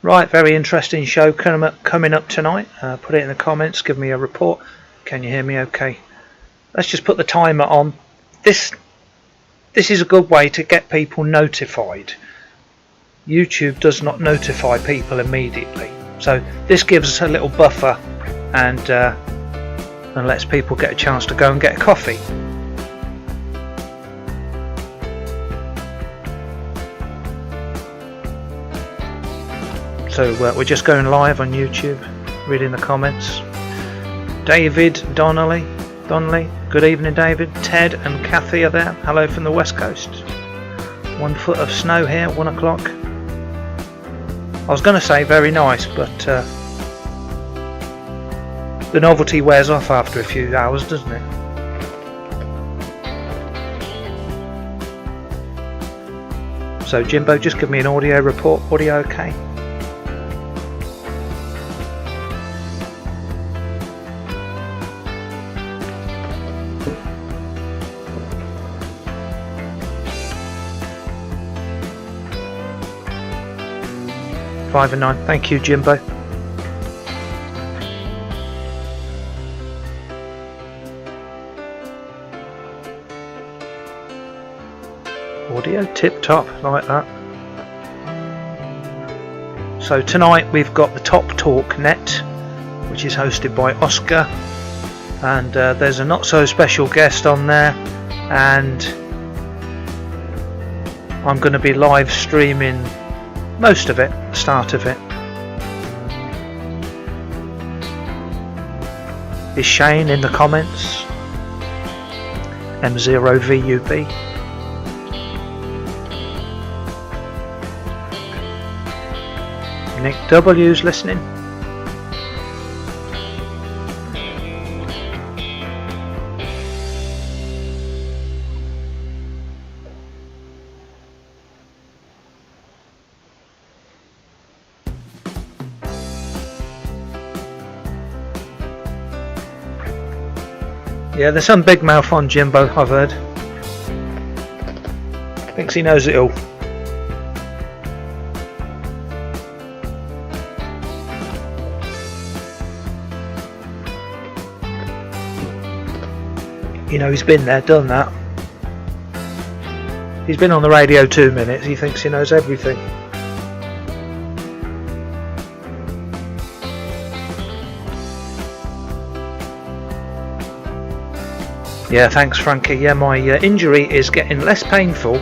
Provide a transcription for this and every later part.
Right, very interesting show coming up tonight. Put it in the comments, give me a report. Can you hear me okay? Let's just put the timer on. This is a good way to get people notified. YouTube does not notify people immediately, so this gives us a little buffer and lets people get a chance to go and get a coffee. So we're just going live on YouTube, reading the comments. David Donnelly, good evening David. Ted and Kathy are there, hello from the west coast. 1 foot of snow here, 1 o'clock. I was going to say very nice, but the novelty wears off after a few hours, doesn't it? So Jimbo, just give me an audio report. Audio okay? Five and 9. Thank you, Jimbo. Audio tip top, like that. So tonight we've got the Top Talk Net, which is hosted by Oscar, and there's a not so special guest on there, and I'm going to be live streaming most of it, the start of it. Is Shane in the comments? M0VUB. Nick W's listening. Yeah, there's some big mouth on Jimbo, I've heard. Thinks he knows it all. You know, he's been there, done that. He's been on the radio 2 minutes, he thinks he knows everything. Yeah, thanks Frankie. Yeah, my injury is getting less painful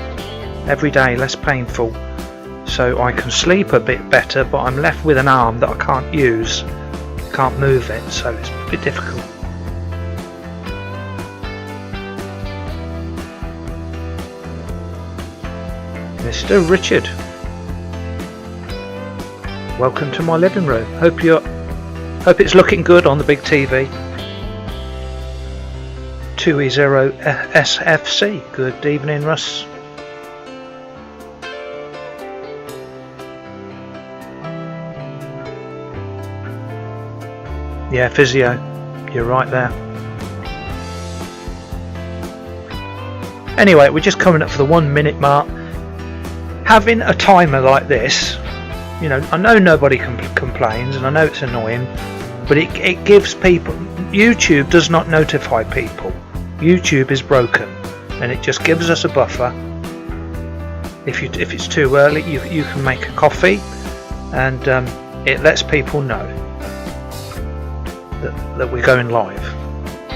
every day, less painful. So I can sleep a bit better, but I'm left with an arm that I can't use. Can't move it, so it's a bit difficult. Mr. Richard, welcome to my living room. Hope it's looking good on the big TV. 2E0 SFC. Good evening, Russ. Yeah, physio. You're right there. Anyway, we're just coming up for the 1 minute mark. Having a timer like this, you know, I know nobody complains and I know it's annoying, but it gives people. YouTube does not notify people. YouTube is broken, and it just gives us a buffer. If it's too early, you can make a coffee, and it lets people know that we're going live.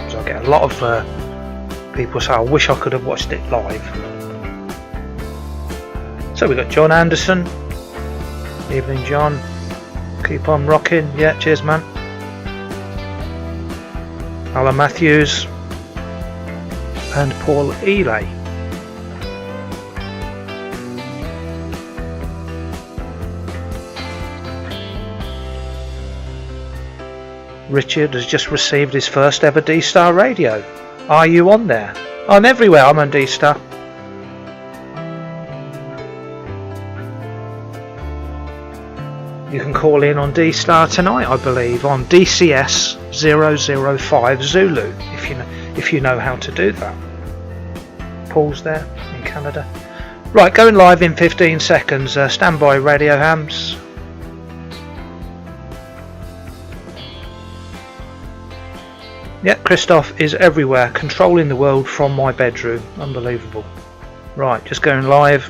So I get a lot of people say, I wish I could have watched it live. So we've got John Anderson. Evening, John. Keep on rocking. Yeah, cheers, man. Alan Matthews and Paul Ely. Richard has just received his first ever D-Star radio. Are you on there? I'm everywhere. I'm on D-Star. You can call in on D-Star tonight, I believe, on DCS 005 Zulu, if you know how to do that. Paul's there in Canada. Right, going live in 15 seconds. Stand by, radio hams. Yeah, Christoph is everywhere, controlling the world from my bedroom. Unbelievable. Right, just going live.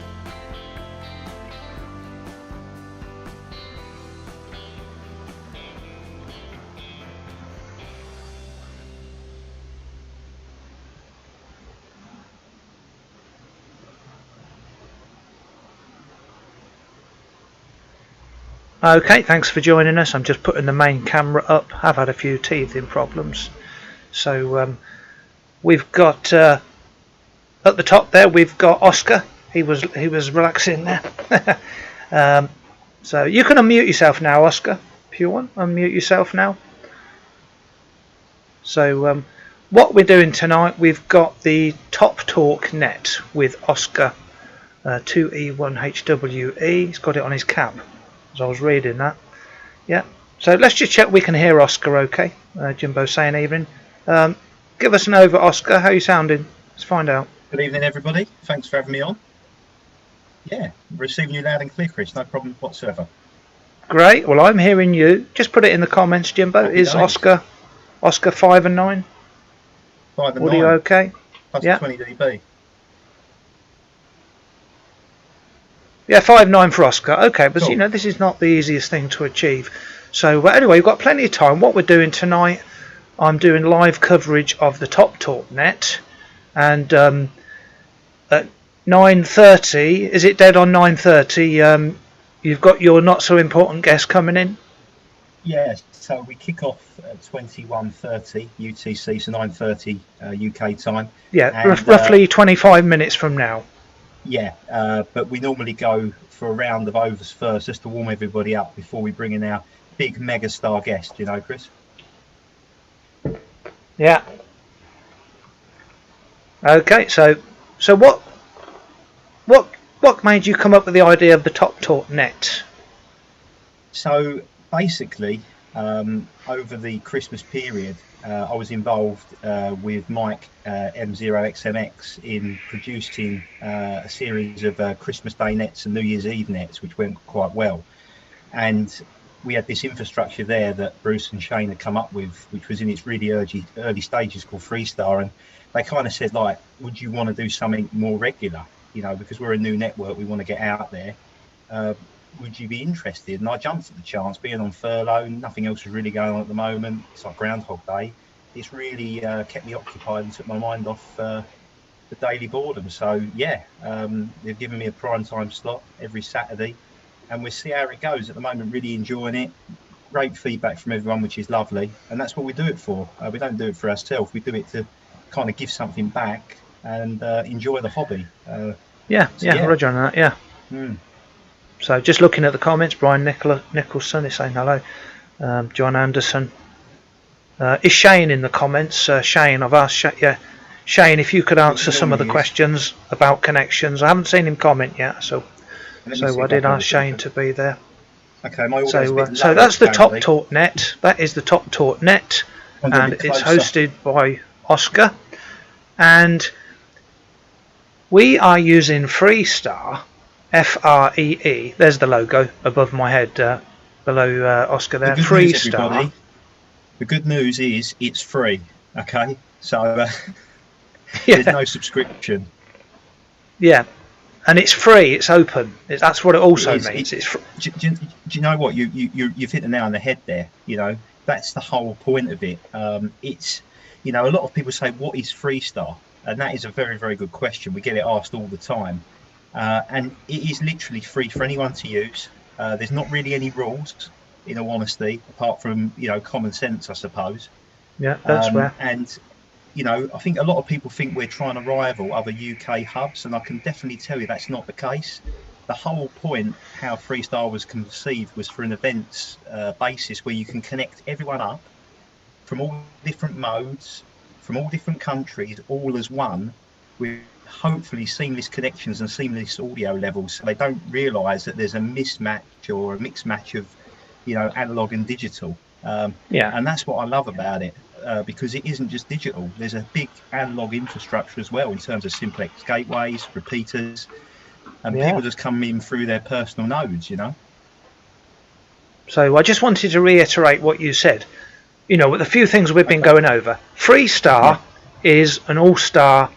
Okay, thanks for joining us. I'm just putting the main camera up. I've had a few teething problems. So we've got at the top there, we've got Oscar. He was relaxing there. So you can unmute yourself now, Oscar, if you want. Unmute yourself now. So what we're doing tonight, we've got the Top Talk Net with Oscar 2E1HWE. He's got it on his cap. I was reading that. Yeah, so let's just check we can hear Oscar okay. Jimbo saying evening. Give us an over, Oscar. How are you sounding? Let's find out. Good evening, everybody. Thanks for having me on. Yeah, receiving you loud and clear, Chris. No problem whatsoever. Great. Well, I'm hearing you. Just put it in the comments, Jimbo. Is Oscar 5 and 9? 5 and Audio 9. okay? Plus Yeah. 20 dB. Yeah, 5.9 for Oscar. Okay, but cool. You know, this is not the easiest thing to achieve. So anyway, we've got plenty of time. What we're doing tonight, I'm doing live coverage of the Top Talk Net, and at 9:30, is it dead on 9:30? You've got your not so important guest coming in. Yeah, so we kick off at 21:30 UTC, so 9:30 UK time. Yeah, and, roughly 25 minutes from now. Yeah, but we normally go for a round of overs first, just to warm everybody up before we bring in our big megastar guest. You know, Chris. Yeah. Okay, so what made you come up with the idea of the Top Talk Net? So basically, over the Christmas period, I was involved with Mike M0XMX in producing a series of Christmas Day nets and New Year's Eve nets, which went quite well. And we had this infrastructure there that Bruce and Shane had come up with, which was in its really early stages, called Freestar. And they kind of said, like, would you want to do something more regular? You know, because we're a new network, we want to get out there. Would you be interested? And I jumped at the chance, being on furlough, nothing else was really going on at the moment. It's like Groundhog Day. It's really kept me occupied and took my mind off the daily boredom. So yeah, they've given me a prime time slot every Saturday, and we'll see how it goes. At the moment, really enjoying it. Great feedback from everyone, which is lovely, and that's what we do it for. We don't do it for ourselves. We do it to kind of give something back and enjoy the hobby. Yeah, Roger on that. Yeah. Mm. So just looking at the comments, Brian Nicholson is saying hello. John Anderson. Is Shane in the comments? Shane, I've asked Shane if you could answer some of the questions about connections. I haven't seen him comment yet, so I did ask Shane to be there. Okay, my so that's the Top Talk Net. That is the Top Talk Net, and it's hosted by Oscar, and we are using Freestar. Free. There's the logo above my head, below Oscar there. Freestar. The good news is it's free. Okay, so there's no subscription. Yeah, and it's free. It's open. That's what it also means. It's free. Do you know what you've hit the nail on the head there? You know, that's the whole point of it. It's, you know, a lot of people say, what is Freestar? And that is a very, very good question. We get it asked all the time. And it is literally free for anyone to use. There's not really any rules, in all honesty, apart from, you know, common sense, I suppose. Yeah, that's fair. And, you know, I think a lot of people think we're trying to rival other UK hubs, and I can definitely tell you that's not the case. The whole point, how Freestar was conceived, was for an events basis where you can connect everyone up from all different modes, from all different countries, all as one, with hopefully seamless connections and seamless audio levels, so they don't realise that there's a mismatch or a mixed match of, you know, analog and digital. And that's what I love about it, because it isn't just digital. There's a big analog infrastructure as well in terms of simplex gateways, repeaters, and people just come in through their personal nodes, you know. So I just wanted to reiterate what you said. you know, with a few things we've been Okay. going over. Freestar Yeah. is an all-star.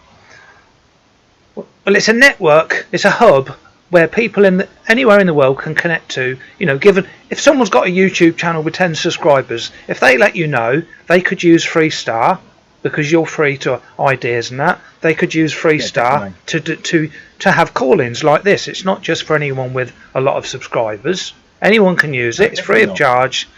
Well, it's a network. It's a hub where people anywhere in the world can connect to. You know, given if someone's got a YouTube channel with 10 subscribers, if they let you know, they could use Freestar because you're free to ideas and that. They could use Yeah, Freestar definitely. to have call-ins like this. It's not just for anyone with a lot of subscribers. Anyone can use No, it. It's free definitely of not. charge,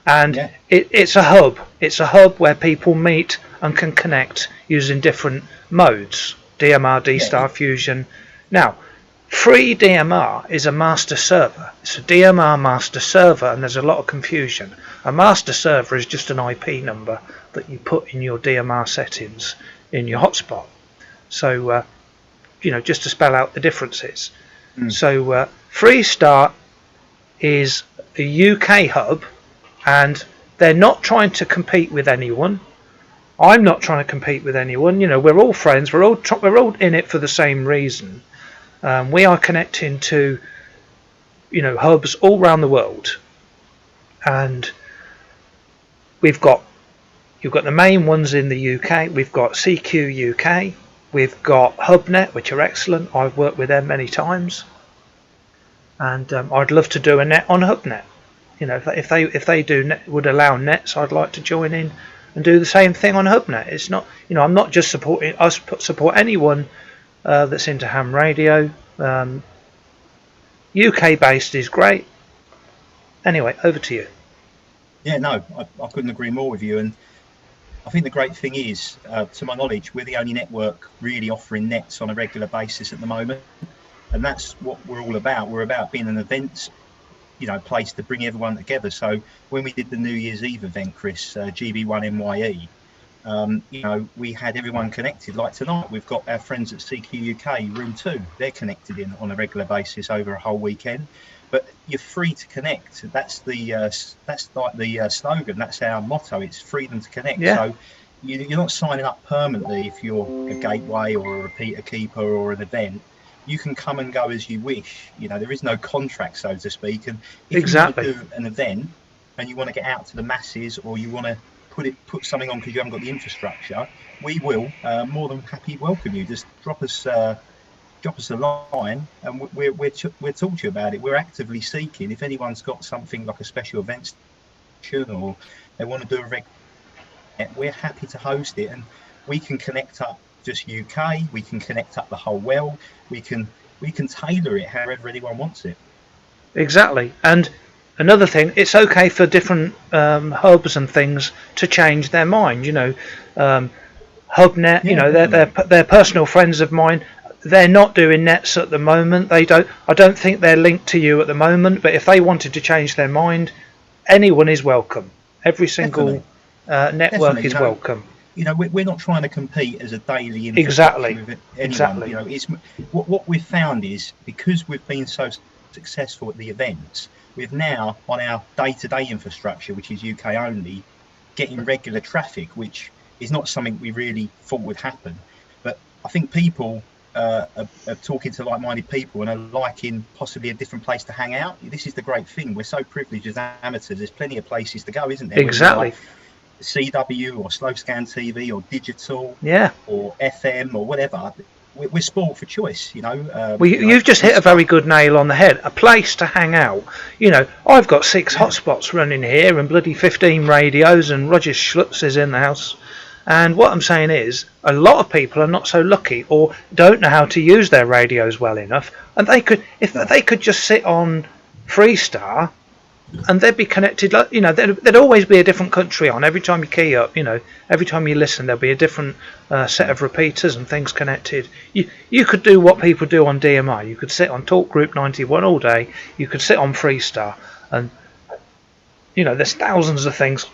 and Yeah. it's a hub. It's a hub where people meet and can connect using different modes: DMR, Yeah. D-Star, Fusion. Now, free DMR is a master server. It's a DMR master server, and there's a lot of confusion. A master server is just an IP number that you put in your DMR settings in your hotspot. So, you know, just to spell out the differences. So, Freestar is a UK hub, and they're not trying to compete with anyone. I'm not trying to compete with anyone. You know, we're all friends. We're all in it for the same reason. We are connecting to, you know, hubs all around the world, and we've got you've got the main ones in the UK. We've got CQ UK. We've got HubNet, which are excellent. I've worked with them many times, and I'd love to do a net on HubNet. You know, if they would allow nets, I'd like to join in and do the same thing on HubNet. It's not, you know, I'm not just supporting. I support anyone that's into ham radio. UK based is great. Anyway, over to you. Yeah, no, I couldn't agree more with you. And I think the great thing is, to my knowledge, we're the only network really offering nets on a regular basis at the moment. And that's what we're all about. We're about being an events, you know, place to bring everyone together. So when we did the New Year's Eve event, Chris, GB1 NYE, you know, we had everyone connected. Like tonight, we've got our friends at CQ UK, Room 2. They're connected in on a regular basis over a whole weekend. But you're free to connect. That's like the slogan. That's our motto. It's freedom to connect. Yeah. So you're not signing up permanently if you're a gateway or a repeater keeper or an event. You can come and go as you wish. You know, there is no contract, so to speak. And if Exactly. you want to do an event and you want to get out to the masses, or you want to put something on because you haven't got the infrastructure, we will more than happy welcome you. Just drop us a line, and we'll talk to you about it. We're actively seeking if anyone's got something like a special event or they want to do a regular. We're happy to host it, and we can connect up just UK. We can connect up the whole world. We can tailor it however anyone wants it. Exactly. And another thing, it's okay for different hubs and things to change their mind. You know, HubNet. Yeah, You know, definitely. they're personal friends of mine. They're not doing nets at the moment. I don't think they're linked to you at the moment. But if they wanted to change their mind, anyone is welcome. Every single network Definitely, is welcome. You know, we're not trying to compete as a daily Exactly. infrastructure with anyone. Exactly. You know, it's what we've found is because we've been so successful at the events, we've now on our day-to-day infrastructure, which is UK only, getting regular traffic, which is not something we really thought would happen. But I think people are talking to like-minded people and are liking possibly a different place to hang out. This is the great thing. We're so privileged as amateurs. There's plenty of places to go, isn't there? Exactly. CW or slow scan TV or digital, Yeah. or FM or whatever. We're spoiled for choice, you know. Well, you've just hit a very good nail on the head. A place to hang out. You know, I've got 6 hotspots running here and bloody 15 radios, and Roger Schlutz is in the house. And what I'm saying is, a lot of people are not so lucky or don't know how to use their radios well enough. And if they could just sit on Freestar, and they'd be connected. You know, there'd always be a different country on every time you key up. You know, every time you listen, there'll be a different set of repeaters and things connected. You could do what people do on DMR. You could sit on Talk Group 91 all day. You could sit on Freestar, and you know, there's thousands of things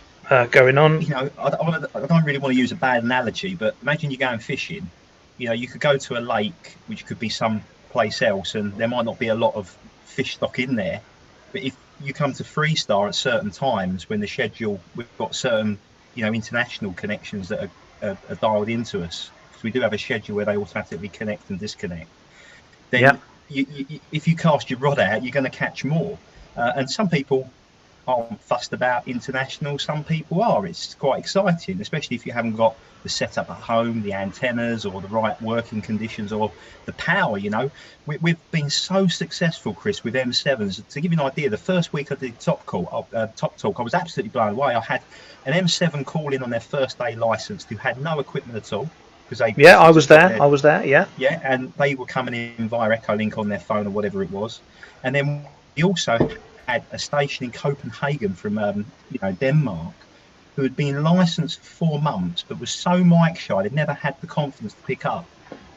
going on. You know, I don't really want to use a bad analogy, but imagine you're going fishing. You know, you could go to a lake, which could be some place else, and there might not be a lot of fish stock in there. But if you come to Freestar at certain times when the schedule, we've got certain, you know, international connections that are dialed into us, because we do have a schedule where they automatically connect and disconnect. Then if you cast your rod out, you're going to catch more. And some people aren't fussed about international. Some people are. It's quite exciting, especially if you haven't got the setup at home, the antennas, or the right working conditions, or the power. You know, we've been so successful, Chris, with M7s. To give you an idea, the first week I did Top Talk, I was absolutely blown away. I had an M7 call in on their first day licensed who had no equipment at all, because they Yeah, I basically was just got there. their, I was there. Yeah. yeah, and they were coming in via Echolink on their phone or whatever it was. And then we also had a station in Copenhagen from Denmark, who had been licensed for 4 months but was so mic shy they'd never had the confidence to pick up.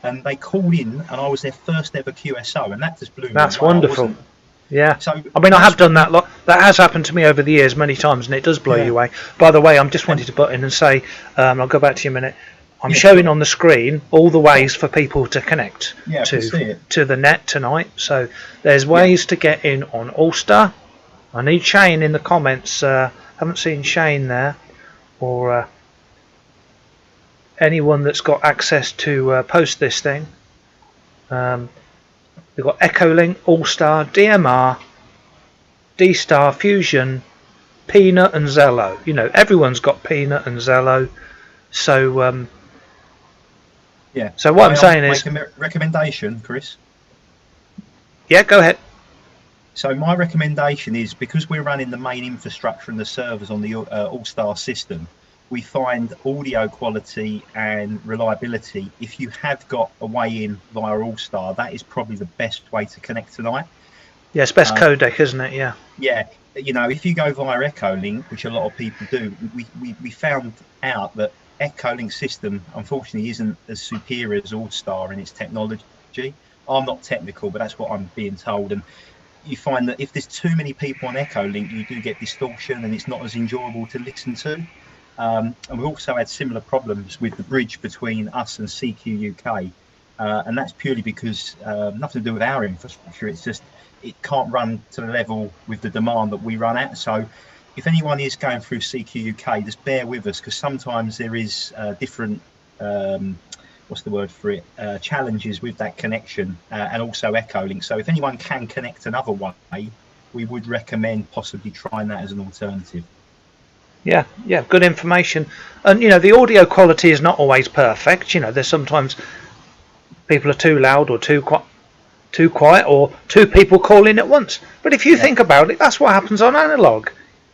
And they called in, and I was their first ever QSO, and that just blew me That's away. I wonderful. wasn't. Yeah. So I mean, I have that's done what that. That has happened to me over the years many times, and it does blow Yeah. you away. By the way, I'm just wanting And to butt in and say, I'll go back to you in a minute. I'm yeah, showing sure. on the screen all the ways for people to connect Yeah, I can see it. to the net tonight. So there's Yeah, ways to get in on All-Star. I need Shane in the comments. Haven't seen Shane there, or anyone that's got access to post this thing. We've got Echolink, All-Star, DMR, D-Star, Fusion, Peanut and Zello. You know, everyone's got Peanut and Zello. So yeah. so what I'm May I saying is, make a recommendation, Chris? yeah, go ahead. So my recommendation is, because we're running the main infrastructure and the servers on the All-Star system, we find audio quality and reliability. If you have got a way in via All-Star, that is probably the best way to connect tonight. Yeah, it's best Uh, codec, isn't it? Yeah. yeah, you know, if you go via Echolink, which a lot of people do, we found out that Echolink system unfortunately isn't as superior as All-Star in its technology. I'm not technical, but that's what I'm being told. And you find that if there's too many people on Echolink, you do get distortion, and it's not as enjoyable to listen to. And we've also had similar problems with the bridge between us and CQ UK, and that's purely because nothing to do with our infrastructure. It's just it can't run to the level with the demand that we run at. So if anyone is going through CQ UK, just bear with us, because sometimes there is different what's the word for it, challenges with that connection, and also Echolink. So if anyone can connect another way, we would recommend possibly trying that as an alternative. Yeah, yeah, good information. And you know, the audio quality is not always perfect. You know, there's sometimes people are too loud or too quiet, or two people calling at once. But if you think about it, that's what happens on analog.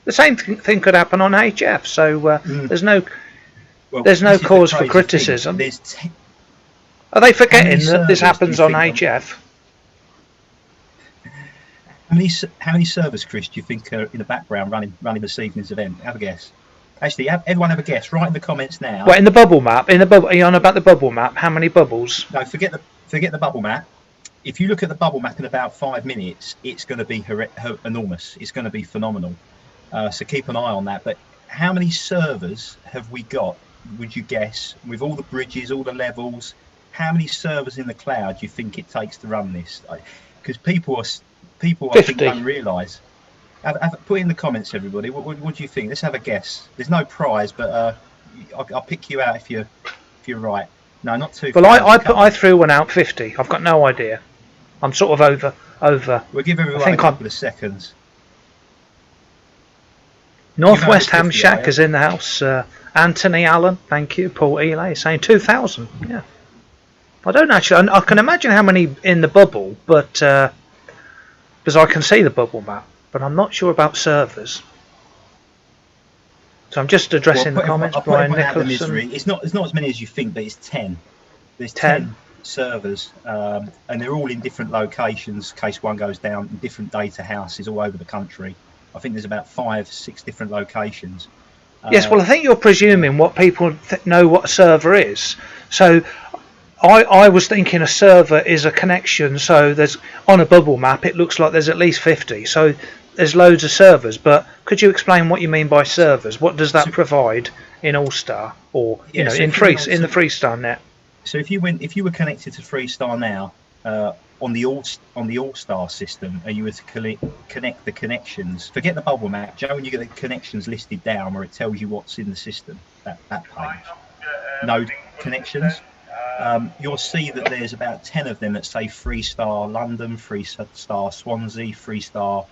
The same thing could happen on HF. So there's no cause for criticism. Are they forgetting that this happens on HF? How many servers, Chris, do you think are in the background running this evening's event? Have a guess. Actually, everyone have a guess. Write in the comments now. Well, in the bubble map, are you on about the bubble map? How many bubbles? No, forget the bubble map. If you look at the bubble map in about 5 minutes, it's going to be enormous. It's going to be phenomenal. So keep an eye on that. But how many servers have we got, would you guess, with all the bridges, all the levels? How many servers in the cloud do you think it takes to run this? Because people I think don't realise. Put in the comments, everybody. What do you think? Let's have a guess. There's no prize, but I'll pick you out if you're right. No, not too. Well, I threw one out 50. I've got no idea. I'm sort of over. We'll give everyone a couple of seconds. Northwest Ham Shack is in the house. Anthony Allen, thank you. Paul Ely is saying 2,000. Yeah. I don't actually. I can imagine how many in the bubble, but because I can see the bubble map, but I'm not sure about servers. So I'm just addressing the comments. Brian Nicholson. It's not as many as you think, but it's 10. There's 10 servers, and they're all in different locations. In case one goes down, in different data houses all over the country. I think there's about 5-6 different locations. Yes, well, I think you're presuming what people know what a server is. So I was thinking a server is a connection. So there's on a bubble map, it looks like there's at least 50. So there's loads of servers. But could you explain what you mean by servers? What does that provide in All-Star, or in the Freestar net? So if you were connected to Freestar now on the All-Star system, and you were to connect the connections, forget the bubble map, Joe, and you get the connections listed down where it tells you what's in the system, that page, node connections. You'll see that there's about 10 of them that say Freestar London, Freestar Swansea, Freestar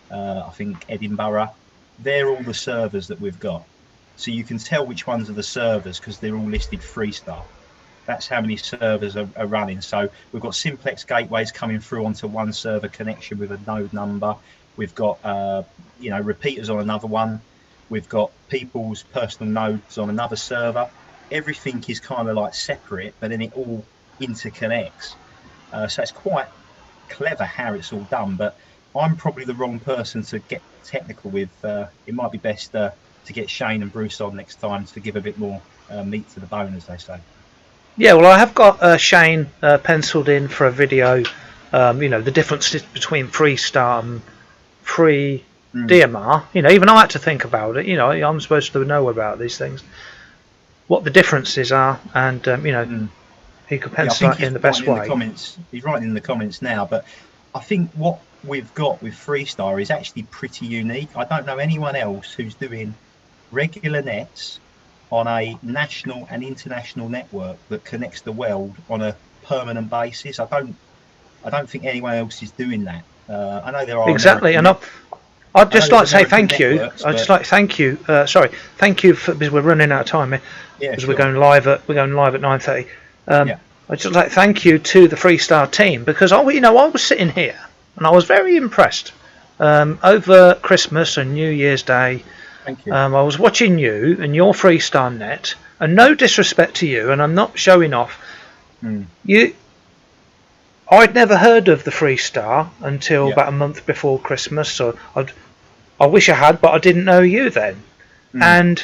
I think Edinburgh, they're all the servers that we've got. So you can tell which ones are the servers because they're all listed Freestar. That's how many servers are running. So we've got simplex gateways coming through onto one server connection with a node number. We've got repeaters on another one. We've got people's personal nodes on another server. Everything is kind of like separate, but then it all interconnects. So it's quite clever how it's all done. But I'm probably the wrong person to get technical with. It might be best to get Shane and Bruce on next time to give a bit more meat to the bone, as they say. Yeah, well, I have got Shane penciled in for a video. The difference between Freestar and free DMR. Even I had to think about it. I'm supposed to know about these things, what the differences are, and he could pencil that in the best way. He's writing in the comments now, but I think what we've got with Freestar is actually pretty unique. I don't know anyone else who's doing regular nets on a national and international network that connects the world on a permanent basis. I don't think anyone else is doing that. I know there are exactly, and I'd just like to say thank you. I'd just like to thank you. Thank you for, because we're running out of time here. Yeah, because sure. we're going live at 9:30. I'd just like to thank you to the Freestar team, because I was sitting here and I was very impressed over Christmas and New Year's Day. Thank you. I was watching you and your Freestar net, and no disrespect to you, and I'm not showing off. I'd never heard of the Freestar until about a month before Christmas, so I wish I had, but I didn't know you then. And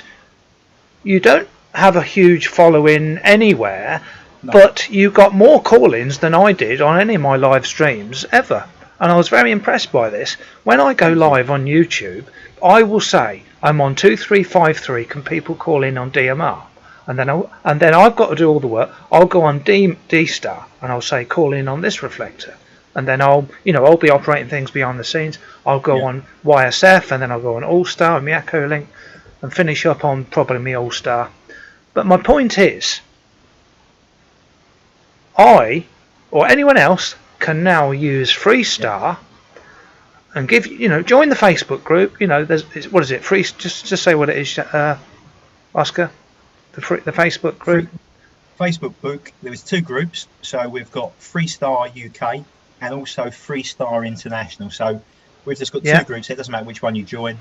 you don't have a huge following anywhere, but you got more call-ins than I did on any of my live streams ever. And I was very impressed by this. When I go live on YouTube, I will say I'm on 2353. Can people call in on DMR? And then I've got to do all the work. I'll go on D-Star and I'll say call in on this reflector. And then I'll be operating things behind the scenes. I'll go on YSF, and then I'll go on All-Star and my Echo Link, and finish up on probably my All-Star. But my point is, I or anyone else can now use Freestar and join the Facebook group. What is it? Free. Just say what it is, Oscar. The Facebook group. Facebook group. There was two groups. So we've got Freestar UK and also Freestar International. So we've just got two groups. It doesn't matter which one you join.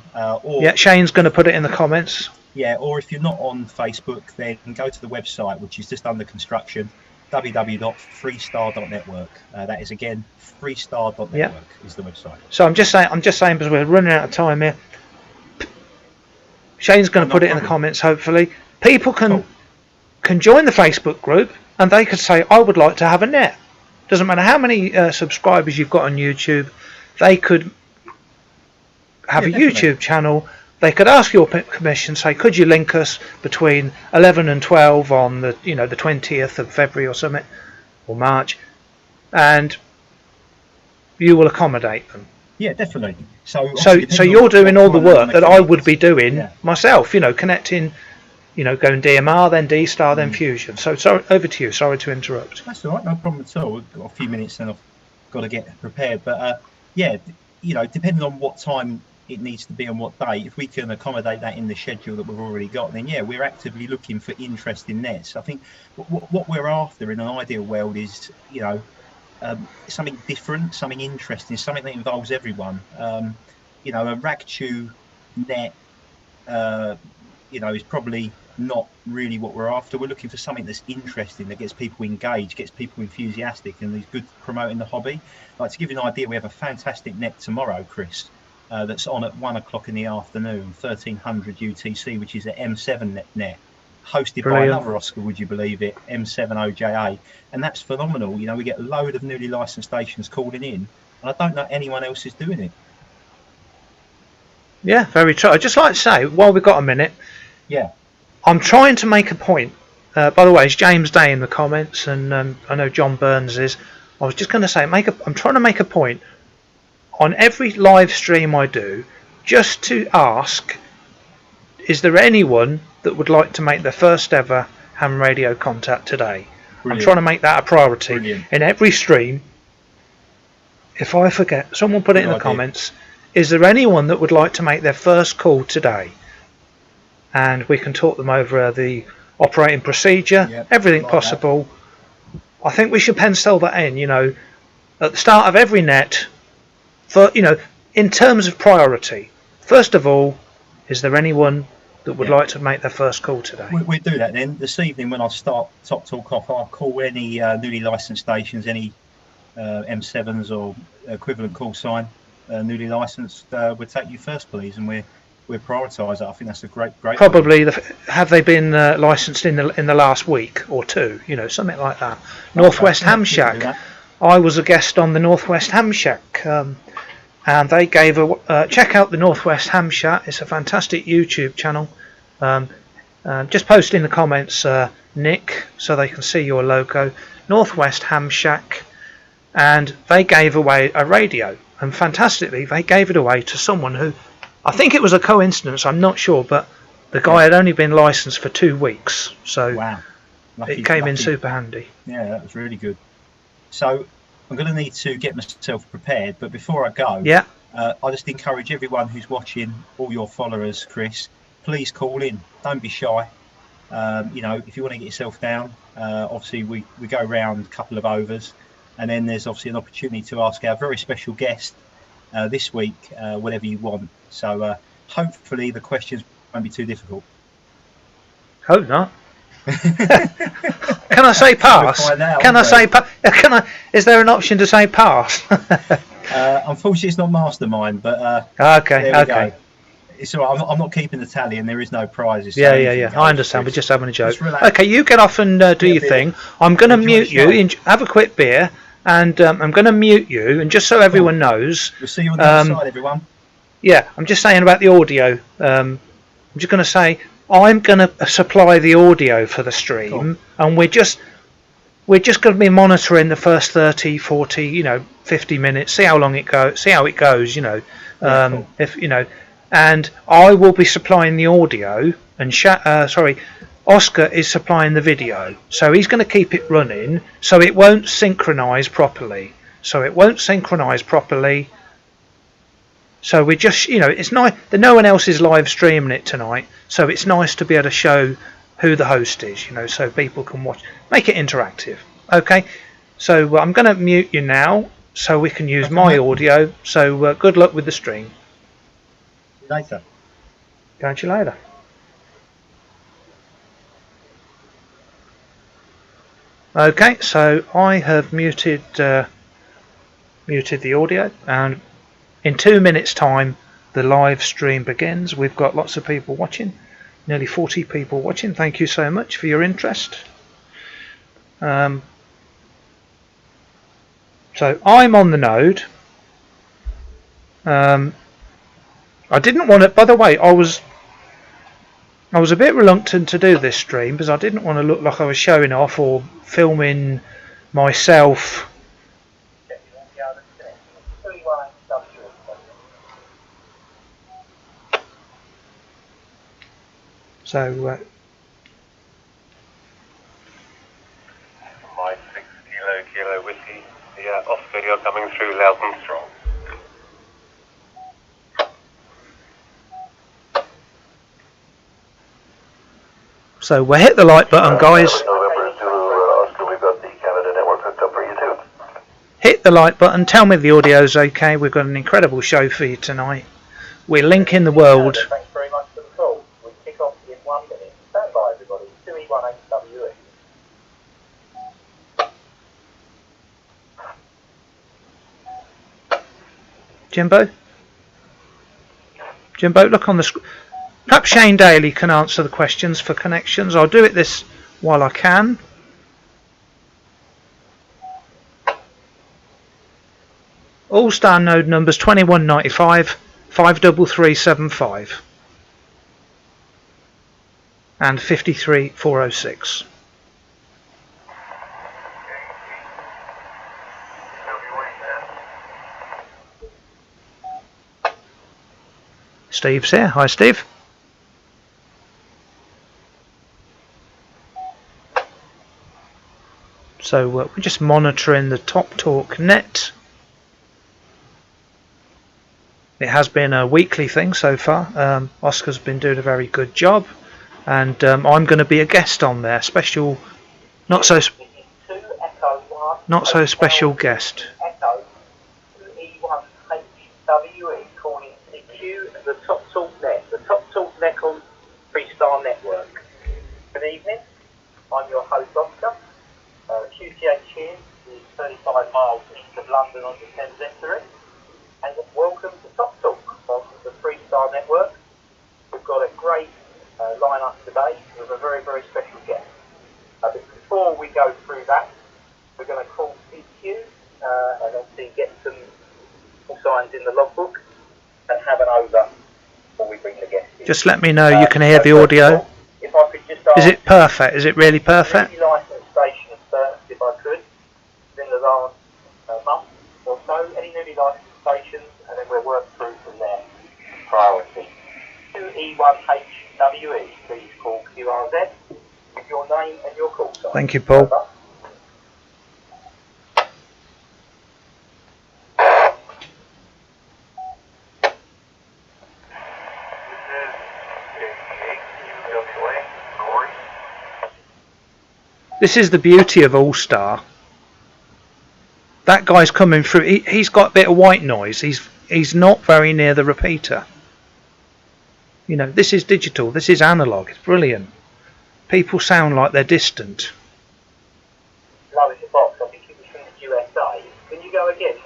Shane's going to put it in the comments. Yeah, or if you're not on Facebook, then go to the website, which is just under construction, www.freestar.network. That is again freestar.network is the website. So I'm just saying because we're running out of time here. Shane's going to put it in the comments. Hopefully, people can join the Facebook group, and they could say, "I would like to have a net." Doesn't matter how many subscribers you've got on YouTube. They could have a YouTube channel. They could ask your permission, say, could you link us between 11 and 12 on the 20th of February or something, or March, and you will accommodate them. Yeah, definitely. So you're doing all the work that I would be doing myself, connecting, going DMR, then D-Star, then Fusion. So sorry, over to you. Sorry to interrupt. That's all right, no problem at all. We've got a few minutes and I've got to get prepared. But depending on what time it needs to be on what day, if we can accommodate that in the schedule that we've already got, then we're actively looking for interesting nets. I think what we're after in an ideal world is something different, something interesting, something that involves everyone. A RAGTU net is probably not really what we're after. We're looking for something that's interesting, that gets people engaged, gets people enthusiastic, and is good promoting the hobby. Like, to give you an idea, we have a fantastic net tomorrow, Chris, that's on at 1 o'clock in the afternoon, 1300 UTC, which is an M7 net, hosted by another Oscar, would you believe it, M7OJA, and that's phenomenal. We get a load of newly licensed stations calling in, and I don't know anyone else is doing it. Yeah, very true. I'd just like to say, while we've got a minute, I'm trying to make a point. By the way, it's James Day in the comments, and I know John Burns is. I was just going to say, I'm trying to make a point on every live stream I do, just to ask, is there anyone that would like to make their first ever ham radio contact today? Brilliant. I'm trying to make that a priority in every stream. If I forget, someone put it in the comments. is there anyone that would like to make their first call today? And we can talk them over the operating procedure, Yep, everything like possible. I think we should pencil that in, you know, at the start of every net, for, you know, in terms of priority. First of all, is there anyone that would like to make their first call today? We'll do that then. This evening when I start Top Talk off, I'll call any newly licensed stations, any M7s or equivalent call sign, newly licensed. We'll take you first, please, and we'll prioritise that. I think that's a great. Probably have they been licensed in the last week or two? You know, something like that. Northwest Ham Shack. I was a guest on the Northwest Ham Shack, and they gave a check out the Northwest Ham Shack. It's a fantastic YouTube channel. Just post in the comments, Nick, so they can see your logo. Northwest Ham Shack, and they gave away a radio, and fantastically, they gave it away to someone who. I think it was a coincidence, I'm not sure, but the guy had only been licensed for 2 weeks, so wow. It came in super handy. Yeah, that was really good. So I'm going to need to get myself prepared, but before I go, I just encourage everyone who's watching, all your followers, Chris, please call in. Don't be shy. You know, if you want to get yourself down, obviously we go round a couple of overs, and then there's obviously an opportunity to ask our very special guest this week, whatever you want. So hopefully the questions won't be too difficult. Hope not. Can I say pass? Can I say pass? Is there an option to say pass? Unfortunately, it's not mastermind, but okay. Go. It's all right. I'm not keeping the tally, and there is no prizes. Yeah. I understand. We're just having a joke. Okay, you get off and do your thing. I'm going to mute you. Have a quick beer. And I'm going to mute you, and just so everyone knows... We'll see you on the other side, everyone. Yeah, I'm just saying about the audio. I'm just going to say, I'm going to supply the audio for the stream, and we're just going to be monitoring the first 30, 40, you know, 50 minutes, see how long it goes, see how it goes, you know. If you know, and I will be supplying the audio, and Oscar is supplying the video, so he's going to keep it running, so it won't synchronise properly. So we're just, you know, it's nice that no one else is live streaming it tonight, so it's nice to be able to show who the host is, you know, so people can watch, make it interactive. Okay, so I'm going to mute you now, so we can use my audio. So good luck with the stream. Later. Catch you later. Okay, so I have muted the audio, and in 2 minutes time the live stream begins. We've got lots of people watching, nearly 40 people watching. Thank you so much for your interest. So I'm on the node. I didn't want to, by the way, I was a bit reluctant to do this stream because I didn't want to look like I was showing off or filming myself. So my 6 kilo whiskey, the off video coming through loud and strong. So we'll hit the like button, guys. Hit the like button. Tell me the audio's okay. We've got an incredible show for you tonight. We're linking the world. Thanks very much for the call. We kick off in 1 minute. Stand by, everybody. 2E18WE. Jimbo, look on the screen. Perhaps Shane Daly can answer the questions for connections. I'll do it this while I can. All-star node numbers 2195, 53375 and 53406. Steve's here. Hi, Steve. So we're just monitoring the Top Talk net. It has been a weekly thing so far. Oscar's been doing a very good job, and I'm going to be a guest on there. Special, not so special guest. Echo E1HWE calling CQ the Top Salt Net, the Top Salt Net on Freestar Network. Good evening, I'm your host Oscar. QTH here is 35 miles east of London on the Thames Estuary, and welcome to Top Talk on the Freestar Network. We've got a great lineup today with a very, very special guest. But before we go through that, we're going to call CQ and obviously get some signs in the logbook and have an over before we bring the guest in. Just let me know you can hear the audio. If I could just ask, is it perfect? Is it really perfect? Any licensed stations first, if I could, in the last month or so, any newly licensed stations, and then we'll work through from there. Priority. 2E1HWE, please call QRZ with your name and your call sign. Thank you, Paul. Over. This is the beauty of All Star. That guy's coming through. He's got a bit of white noise. He's not very near the repeater. You know, this is digital. This is analog. It's brilliant. People sound like they're distant. Lowest box. I think it was from the USA. Can you go again,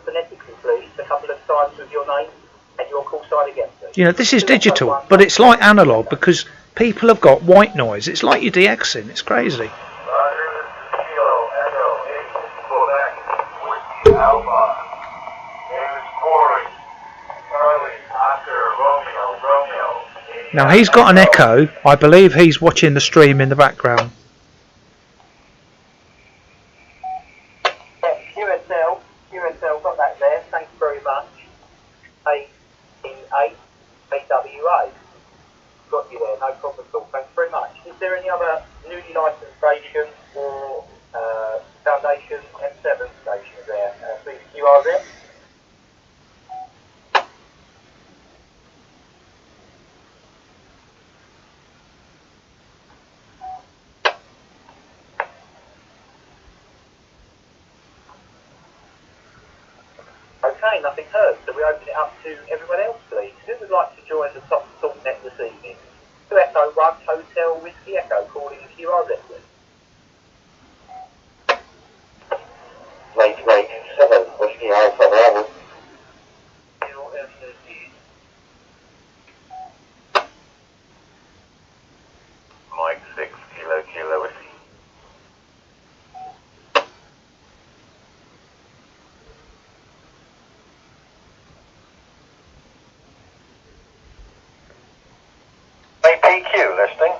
phonetically, please? A couple of times with your name and your call sign again, please. You know, this is digital, but it's like analog because people have got white noise. It's like you're DXing. It's crazy. Now he's got an echo. I believe he's watching the stream in the background. QSL, got that there. Thanks very much. 8 AWA. Got you there, no problem at all. Thanks very much. Is there any other newly licensed station or Foundation M7 stations there? Please, QRZ. Okay, nothing heard, so we open it up to everyone else, please. Who would like to join the Top Talk Net this evening? 2 Echo 1 Hotel Whiskey Echo calling QRZ, please. 1997 Whiskey Alpha Bravo. Mike 6 Kilo Whiskey. APQ listing.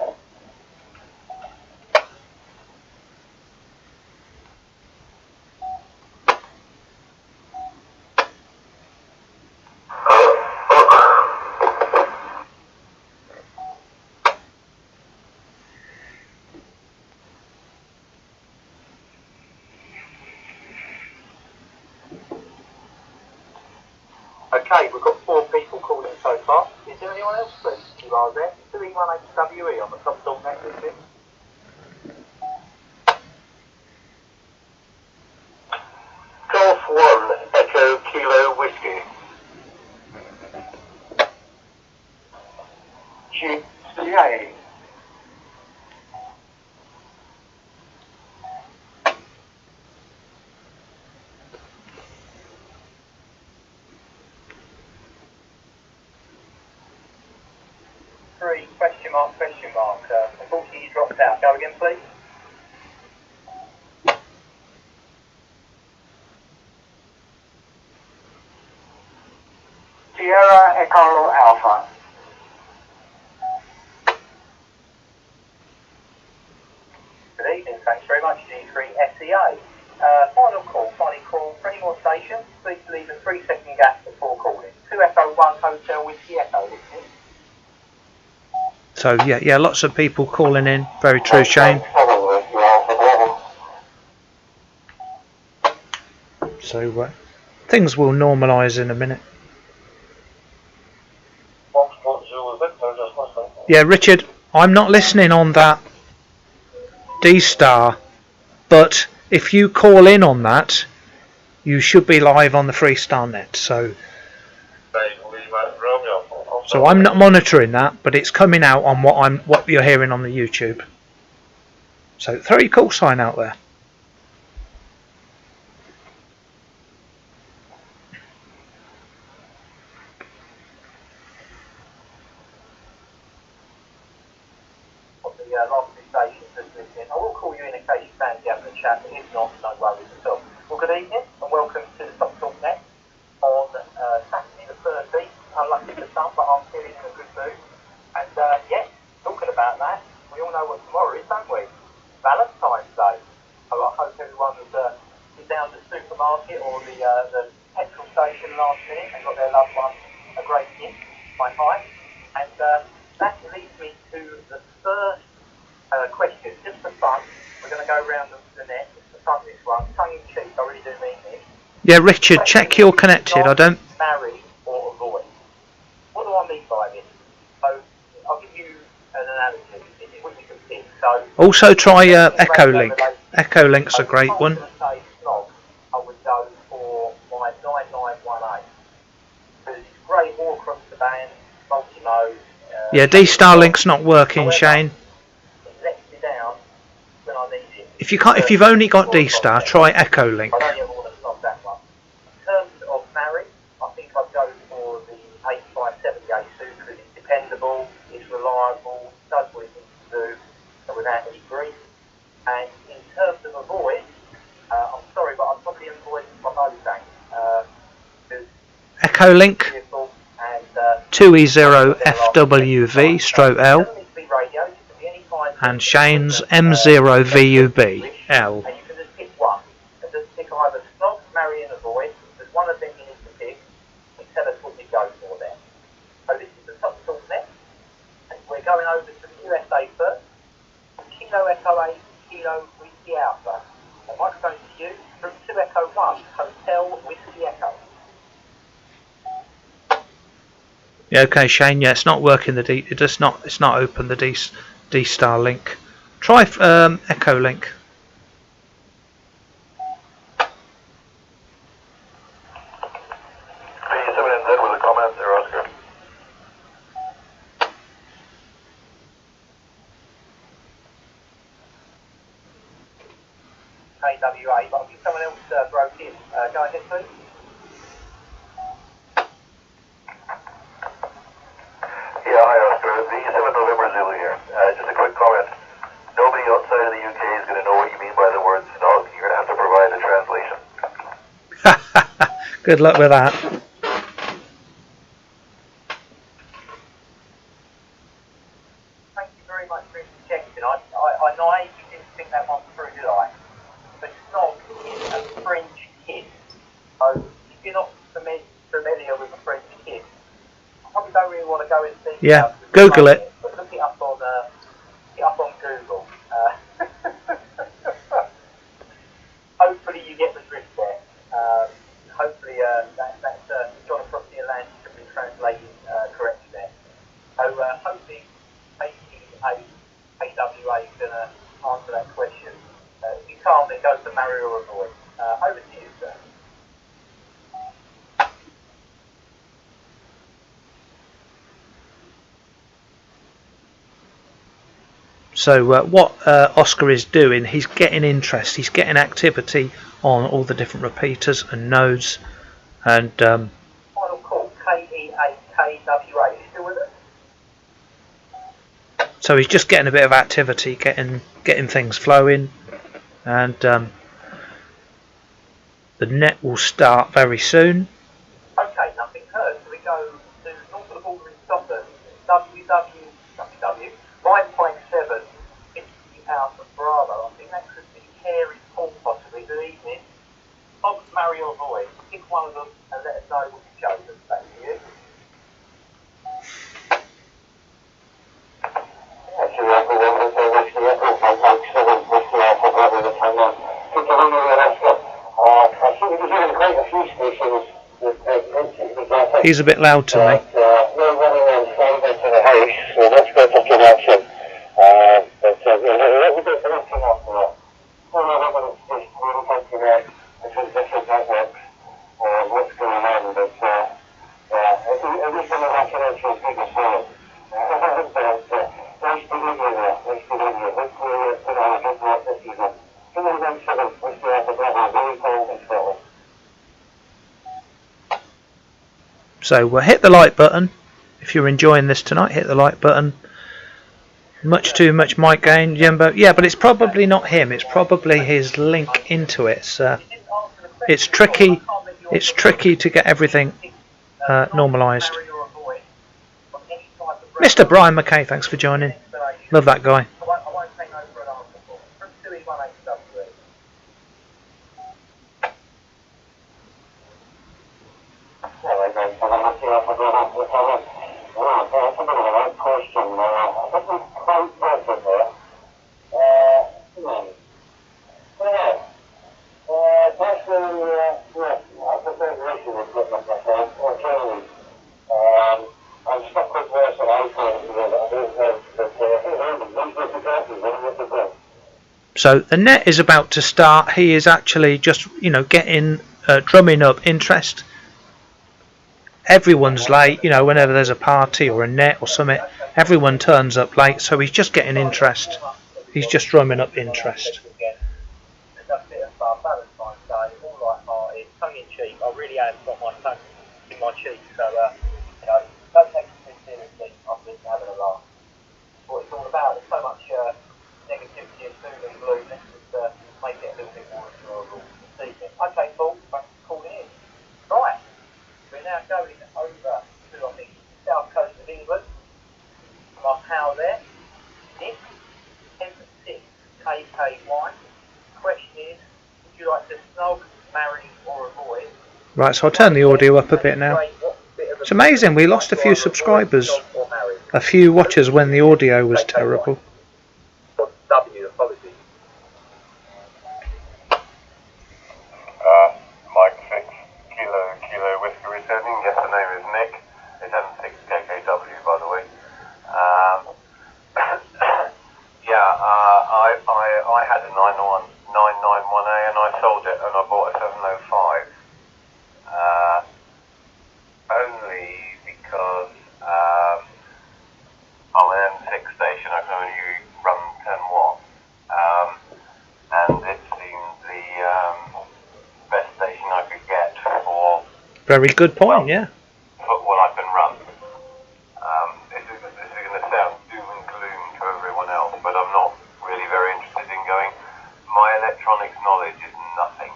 Okay, we've got 4 people calling so far. Is there anyone else, please? QRZ. 2E1HWE on the Top Talk Net this evening. Golf 1 Echo Kilo Whiskey. GCA. Question mark. Unfortunately, you dropped out. Go again, please. Sierra Echo Alpha. Good evening. Thanks very much, G3 SEA. Final call. For any more stations, please leave a 3-second gap before calling. 2 Echo 1 Hotel Whiskey Echo. So yeah, lots of people calling in. Very true, Shane. So things will normalise in a minute. Yeah, Richard, I'm not listening on that D-Star, but if you call in on that, you should be live on the Freestar net. So I'm not monitoring that, but it's coming out on what you're hearing on the YouTube. So throw your call sign out there. The last few stations just listening. I will call you in case you fancy having a chat, but if not, no worries at all. Well, good evening and welcome to the Top Talk Net on Saturday the 13th. Unlucky for some, but I'm feeling in a good mood. And yeah, talking about that, we all know what tomorrow is, don't we? Valentine's Day. So I hope everyone was down to the supermarket or the petrol station last minute and got their loved one a great gift by night. And that leads me to the first question, just for fun. We're going to go around the net, just for fun this one, tongue in cheek, I really do mean this. Yeah, Richard, check you're connected. I don't... Marry or avoid. What do I mean by this? So, I'll give you an analogy. This is what you can pick. So, also try Echo Link. Echo Link's a great one. I would go for my 9918. Because it's great, all across the band, multi-mode. Yeah, D-Star Link's not working, Shane. If you've only got D-Star, try Echo Link. I don't ever want to snob that one. In terms of marriage, I think I'd go for the 8570A suit because it's dependable, it's reliable, does what it needs to do without any grief. And in terms of avoid, I'm sorry, but I'd probably avoid my Mustang. Echo Link 2E0FWV stroke L. And Shane's M0VUB L. And you can just pick one. And just pick either snog, marry and avoid. There's one of them you need to pick. And tell us what you go for there. So this is the Top Talk Net. And we're going over to the USA first. Kilo Echo 8, Kilo Whiskey Alpha. The microphone to you from 2 Echo 1, Hotel Whiskey Echo. Yeah, okay, Shane. Yeah, it's not working. It's not open the D-Star link. Try Echo Link. B7NZ with a comment there, Oscar. KWA, but I think someone else broke in. Go ahead, please. Yeah, hi Oscar. B7 November Zulu here. Just a quick comment. Nobody outside of the UK is going to know what you mean by the word snog. You're going to have to provide a translation. Good luck with that. Thank you very much for interjecting. I naively didn't think that one through, did I? But snog is a French kiss. So if you're not familiar with a French kiss, I probably don't really want to go and see. Yeah, Google it. But look it up on Google. Hopefully you get the drift there. Hopefully that's gone across the Atlantic and been translated correctly there. So hopefully AWA is going to answer that question. If you can't, then go to marry or avoid. Over to you, sir. So what Oscar is doing, he's getting interest, he's getting activity on all the different repeaters and nodes, and Final call, KEAKWA. You still with us? so he's just getting a bit of activity, getting things flowing, and the net will start very soon. Okay, nothing heard. So we go to north of the border in Scotland, www, 5.7, 50 out of Bravo. I think that could be Carey Paul possibly. Good evening. Fox, marry or avoid. Pick one of them and let us know what you've chosen. Back to you. He's a bit loud to me. No running on favour to the house. much better connection. But a little bit looking after that. Well, I don't want to just communicating out between different networks what's going on, but yeah, everything in that connection is big as well. Nice to meet you there. Nice to meet you. Hopefully, I get to work this evening. See you next time. We'll see you after that. Very cold in Scotland. So we'll hit the like button. If you're enjoying this tonight, hit the like button. Much too much mic gain, Jimbo. Yeah, but it's probably not him. It's probably his link into it. It's tricky. It's tricky to get everything normalised. Mr. Brian McKay, thanks for joining. Love that guy. So the net is about to start. He is actually just, getting drumming up interest. Everyone's late, whenever there's a party or a net or something, everyone turns up late, so he's just getting interest. He's just drumming up interest. Valentine Day, all light-hearted, tongue-in-cheek. I really have got my tongue in my cheek, so don't take it too seriously. I'm just having a laugh. What it's all about, there's so much negativity and doom and gloom. Let's just make it a little bit more enjoyable this evening. Okay, Paul, thanks for calling in. Right, we're now going over to, I think, the south coast of England. My pal there, Nick, M6KKY. Question is, would you like to snog, marry, or avoid? Right, so I'll turn the audio up a bit now. It's amazing, we lost a few subscribers, a few watchers when the audio was terrible. W, apologies. Mike 6, Kilo Whiskey returning. Yes, the name is Nick. It's M6KKW, by the way. I had a 991A and I sold it and I bought a 705. Only because I'm an M6 station, I can only run 10 watts. And it seemed the best station I could get for... Very good point, yeah. For what I can run. This is going to sound doom and gloom to everyone else, but I'm not really very interested in going. My electronics knowledge is nothing.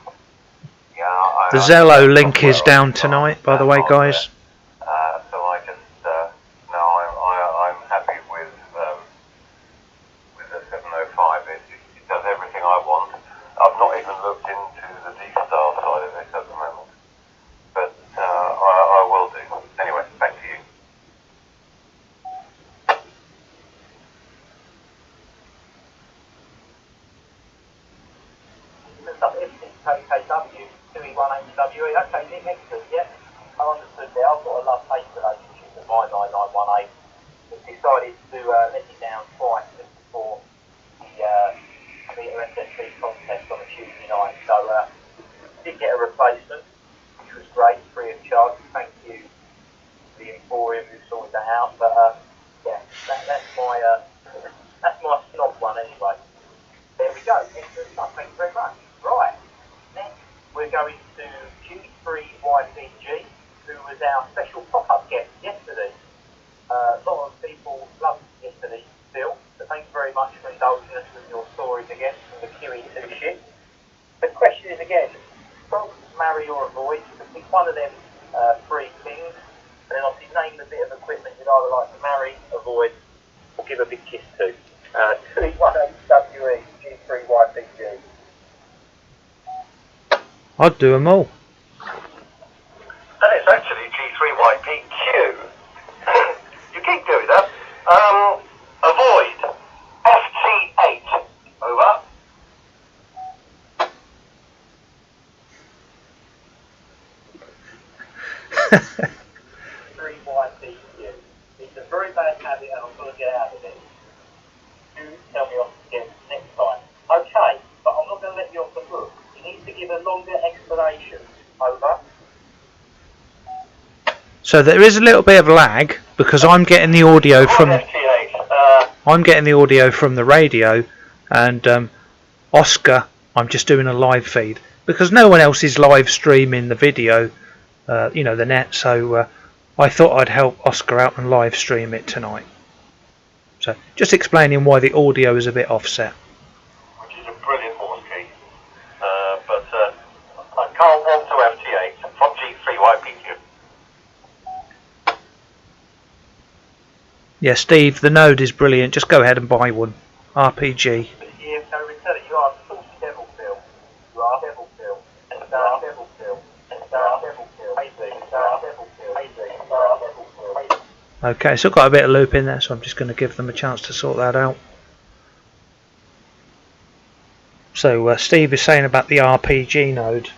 Yeah, The Zello link is down tonight, by the way, guys. So I just no, I'm happy with the 705. It does everything I want. I've not even looked into the D-Star side of it at the moment, but I will do. Anyway, back to you. KKW, 2E18WE. Okay, Nick, excellent, yeah. I understood there. I've got a love-hate relationship with my 9918. It decided to let me down twice just before the SSB contest on a Tuesday night. So did get a replacement, which was great, free of charge. Thank you to the Emporium who sorted that out. But yeah, that's my snob one anyway. There we go. Excellent stuff. Thank you very much. Right. Next, we're going to G3YPG, who was our special pop-up guest yesterday. A lot of people loved yesterday still, so thank you very much for indulging us with your stories again from the QE2 ship. The question is again, snog, marry or avoid. You can pick one of them three things, and then obviously name the bit of equipment you'd either like to marry, avoid, or give a big kiss to. 2E18WE, G3YPG. I'd do them all. And it's actually G3YPQ. You keep doing that. Avoid. FT8. Over. G3YPQ. It's a very bad habit, and I'm going to give a longer explanation. Over. So there is a little bit of lag because I'm getting the audio from the radio, and Oscar, I'm just doing a live feed because no one else is live streaming the video, you know, the net. So I thought I'd help Oscar out and live stream it tonight. So just explaining why the audio is a bit offset. Which is a brilliant horse key. But I can't walk to FT8 from G3YPQ. Yeah, Steve, the node is brilliant. Just go ahead and buy one. RPG. Yeah, so return it. You are saucy devil, Phil. You are devil, Phil. And devil, Phil. And devil, Phil. Devil, Phil. Okay, so I've got a bit of loop in there, so I'm just going to give them a chance to sort that out. So Steve is saying about the RPG node.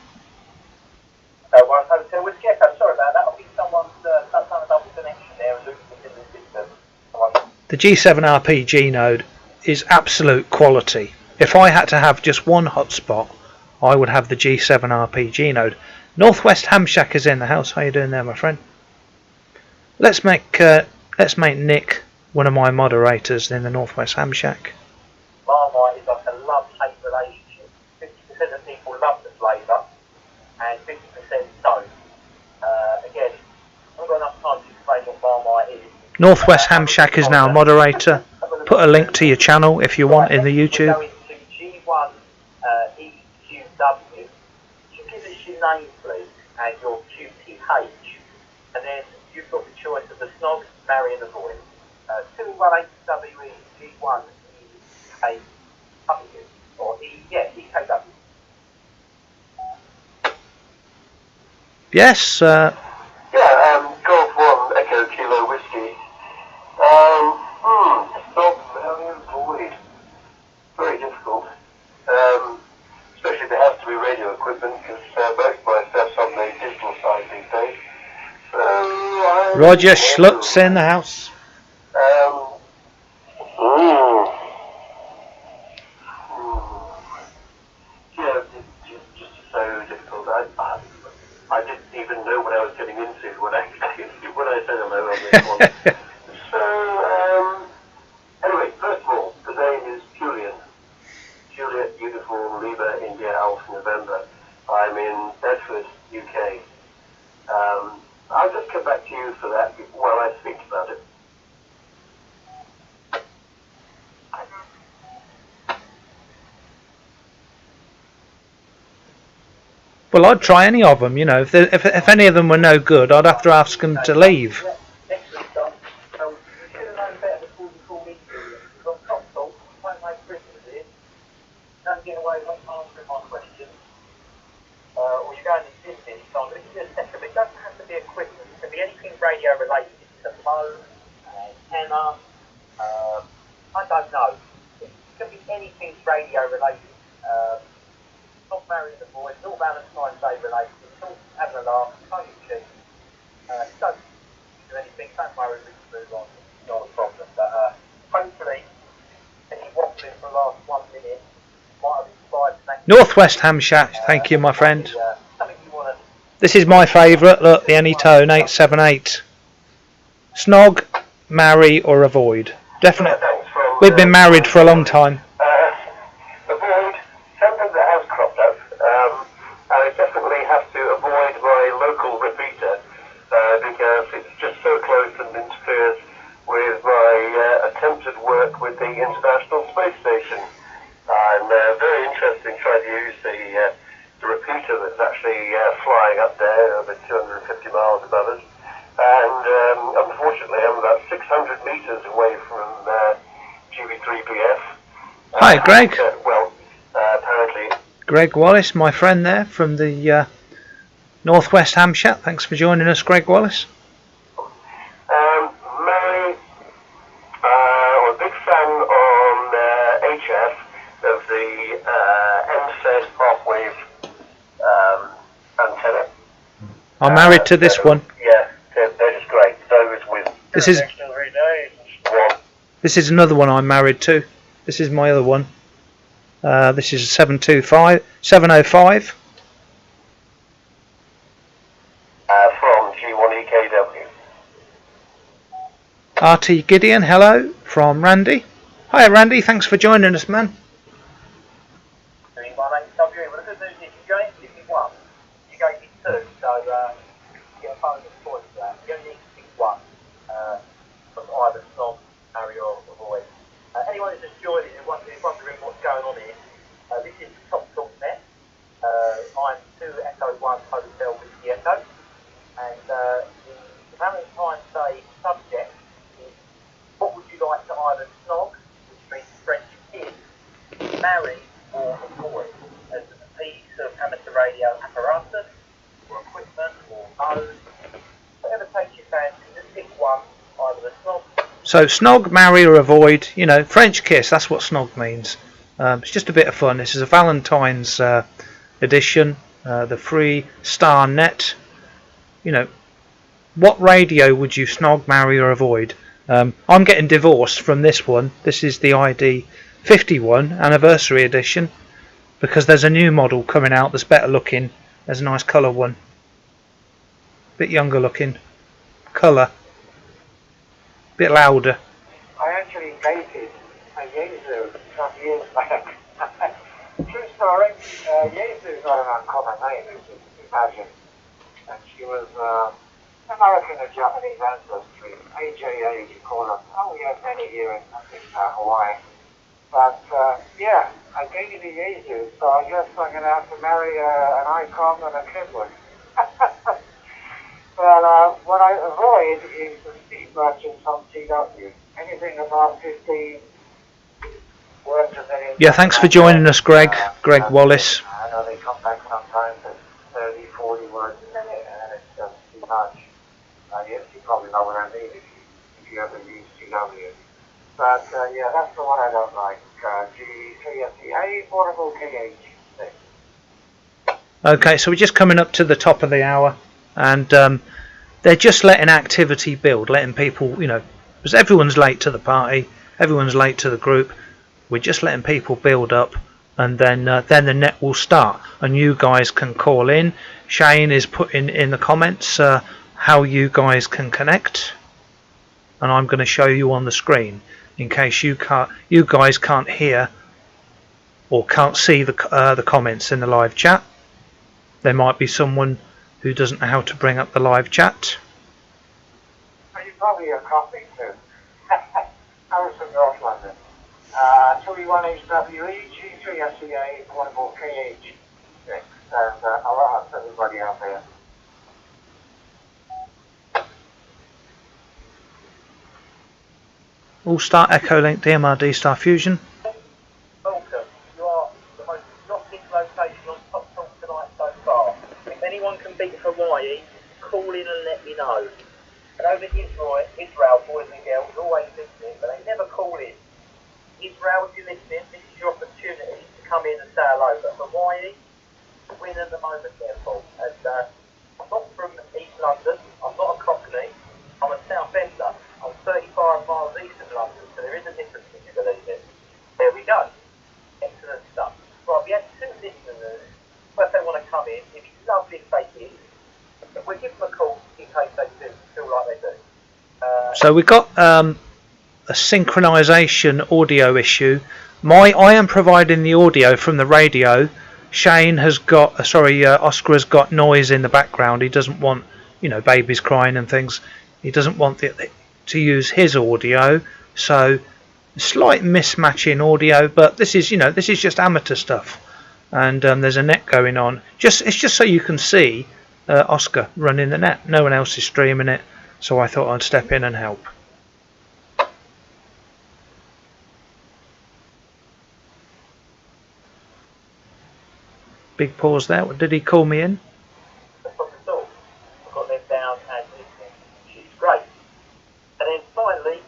One hotel with Gecko. Sorry about that. That'll be someone's double connection there and looping within the system. The G7 RPG node is absolute quality. If I had to have just one hotspot, I would have the G7 RPG node. Northwest Ham Shack is in the house. How you doing there, my friend? Let's make Nick one of my moderators in the Northwest Ham Shack. Marmite is like a love-hate relationship. 50% of people love the flavour and 50% don't. Again, I haven't got enough time to explain what Marmite is. Northwest Ham Shack is now a moderator. Put a link to your channel if you want in the YouTube. Go into G1 EQW. You give us your name, please, and your QTH, and then you've got the choice of the snog, marry, and avoid. 218WE G1 EKW or EKW. Yes. Golf 1 Echo Kilo Whiskey. Stop, marry, and avoid. Very difficult. Especially there has to be radio equipment because most of my stuff's on the digital side these days. So Roger Schlutz in the house. Yeah, just so difficult. I didn't even know what I was getting into when I said hello on this one. So, anyway, first of all, the name is Julian. Juliet Uniform Lima India Alpha November. I'm in Bedford, UK. I'll just come back to you for that while I think about it. Well, I'd try any of them. You know, if any of them were no good, I'd have to ask them to leave. Excellent stuff. So you should have known better before you called me Julian. Because on top talk, you won't make Christmas here. Don't get away with answering my questions. Or you're going to exist any time. This is a second. It doesn't have to be equipment. It can be anything radio related. To phone, antenna, I don't know. It can be anything radio related. Not marrying the boys, it's all Valentine's Day related, it's all having a laugh, it's only cheap. Don't do anything, don't worry, we can move on, it's not a problem. But hopefully, any waffling for the last 1 minute might have inspired something. Northwest Ham Shack, thank you, my friend. Something you want to. This is my favourite. Look, the Anytone 878. Snog, marry, or avoid. Definitely. We've been married for a long time. Avoid. Something that has cropped up. I definitely have to avoid my local repeater because it's just so close and interferes with my attempted work with the International Space Station. I'm very interested in trying to use the repeater that's actually flying up there over 250 miles above us. And unfortunately, I'm about 600 meters away from GB3BF. Hi, Greg. Apparently. Greg Wallace, my friend there from the Northwest Ham Shack. Thanks for joining us, Greg Wallace. Mary, I'm a big fan on HF of the MSED half-wave antenna. I'm married to this one. Yeah, they're just great. Those with This is another one I'm married to. This is my other one. This is a 705. RT Gideon, hello from Randy. Hi Randy, thanks for joining us, man. My name's WE. Well, the good news is you only give me one. You gave me two, so you get a bonus point for that. You only need to pick one from either Snog, Harry or Avoid. Anyone who's just joining and wondering what's going on here, this is Top Talk Net. I'm 2 Echo 1 Hotel Whiskey Echo, and the Valentine's Day subject is what would you like to either Snog, which means French kiss, marry, or avoid as a piece of amateur radio apparatus or equipment or mode, whatever takes your fancy, just pick one, either the Snog. So Snog, marry or avoid, you know, French kiss, that's what Snog means. It's just a bit of fun. This is a Valentine's edition, the Freestar net. You know, what radio would you Snog, marry or avoid? I'm getting divorced from this one. This is the ID 51 anniversary edition, because there's a new model coming out that's better looking. There's a nice colour one, bit younger looking, colour, bit louder. I actually dated a Yezu some years back. True story. Yezu's not an uncommon name, as you can imagine. And she was American or Japanese ancestry, AJA, you call her. Oh, yeah, many years in Hawaii. But, yeah, I dated a Yezu, so I guess I'm going to have to marry an icon and a Kenwood. But what I avoid is the speed merchants on CW. Anything above 15 works as any... Yeah, thanks for joining us, Greg. Greg Wallace. I know they come back sometimes at 30, 40 words a minute, and it's just too much. Yes, you probably know what I mean if you ever use CW. But yeah, that's the one I don't like. G3FTA, portable KH6. Okay, so we're just coming up to the top of the hour, and they're just letting activity build, letting people, you know, because everyone's late to the party, everyone's late to the group. We're just letting people build up, and then the net will start, and you guys can call in. Shane is putting in the comments how you guys can connect, and I'm going to show you on the screen in case you guys can't hear or can't see the comments in the live chat. There might be someone who doesn't know how to bring up the live chat. Well, you probably are coughing too. Harrison, North London. 21HWE, G3FCA, portable KH6. And aloha to everybody out there. All Star Echo Link DMRD Star Fusion. Welcome. You are the most exotic location on Top Talk tonight so far. If anyone can beat Hawaii, call in and let me know. And over Israel, boys and girls, always listening, but they never call in. Israel, if you're listening, this is your opportunity to come in and say hello. But Hawaii, win at the moment, therefore. And I'm not from East London, I'm not a Cockney, I'm a South Ender. I'm 35 miles east of London, so there is a difference if you believe it. There we go. Excellent stuff. Right, we had 2 listeners. First they want to come in. It'd be lovely if they did. But we'll give them a call in case they do feel like they do. So we got a synchronization audio issue. I am providing the audio from the radio. Shane has got, Oscar has got noise in the background. He doesn't want, you know, babies crying and things. He doesn't want to use his audio, so slight mismatch in audio, but this is, you know, this is just amateur stuff, and there's a net going on. It's just so you can see Oscar running the net. No one else is streaming it, so I thought I'd step in and help. Big pause there. What did he call me in? I've got them down as listening, which is great. And then finally,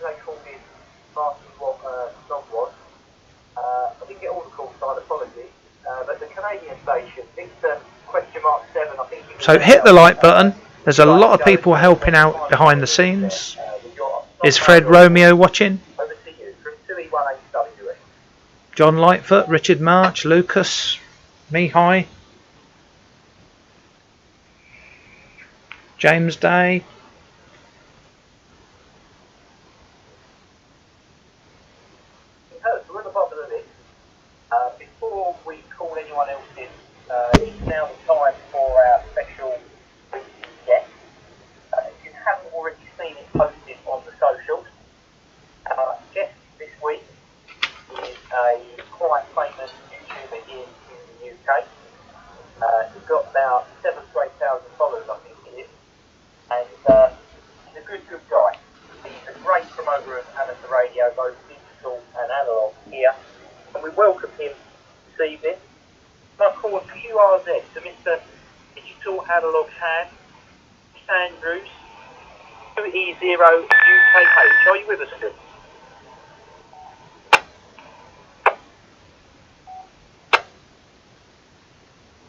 they called in asking what song was. I didn't get all the calls, so apologies. But the Canadian station, Victor !7, I think. So hit the like button. There's a lot of people helping out behind the scenes. Is Fred Romeo watching? Over to you from 2E18WS. John Lightfoot, Richard March, Lucas, Mihai, James Day, everyone else in, it's now the time for our special guest. If you haven't already seen it posted on the socials, our guest this week is a quite famous YouTuber here in the UK. He's got about 7,000 to 8,000 followers, I think he is, and he's a good guy. He's a great promoter of amateur radio, both digital and analogue here, and we welcome him this evening. I call him QRZ, so Mr. Digital Analog Ham, Andrews, 2E0 UKH. Are you with us, Phil?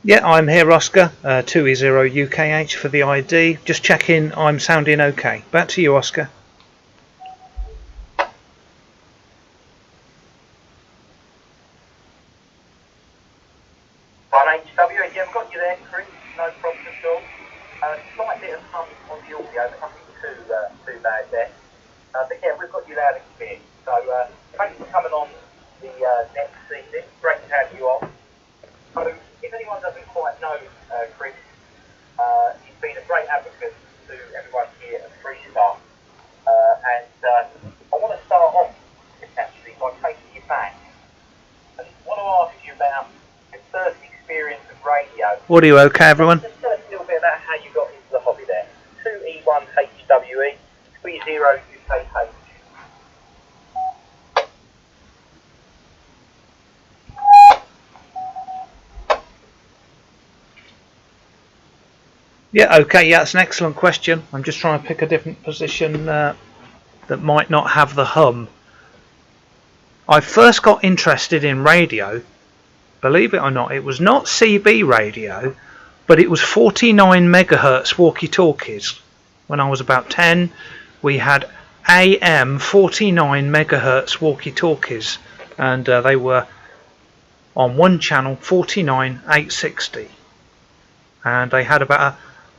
Yeah, I'm here, Oscar. 2E0 UKH for the ID. Just checking I'm sounding okay. Back to you, Oscar. HW, if you haven't got you there, Chris, no problem at all. Slight bit of hum on the audio, but nothing too bad there. But yeah, we've got you loud and clear. So thanks for coming on the next evening. Great to have you on. So if anyone doesn't quite know Chris, he's been a great advocate to everyone here at Freestar. And I want to start off actually by taking you back. I just want to ask you about your first experience of radio. Audio okay, everyone? Just tell us a little bit about how you got into the hobby there. 2E1HWE, 30UKH. Yeah, okay, yeah, that's an excellent question. I'm just trying to pick a different position that might not have the hum. I first got interested in radio, believe it or not, it was not CB radio, but it was 49 megahertz walkie-talkies. When I was about 10, we had AM 49 megahertz walkie-talkies, and they were on one channel, 49 860, and they had about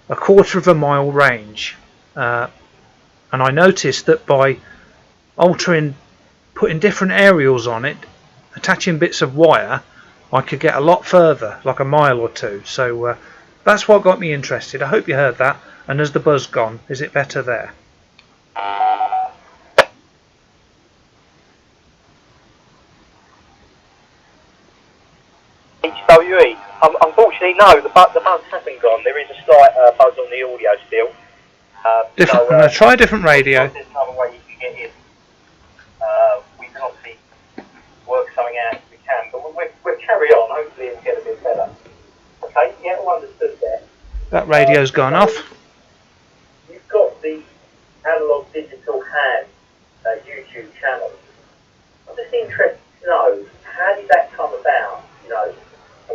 a quarter of a mile range. And I noticed that by putting different aerials on it, attaching bits of wire, I could get a lot further, like a mile or two. So that's what got me interested. I hope you heard that. And has the buzz gone? Is it better there? HWE. Unfortunately, no, the buzz hasn't gone. There is a slight buzz on the audio still. I'm going to try a different radio. There's another way you can get in. We can obviously work something out if we can, but we'll carry on. Hopefully it'll get a bit better. Okay, yeah, all understood there. That radio's gone off. You've got the Analog Digital Hand YouTube channel. I'm just interested to know, how did that come about? You know,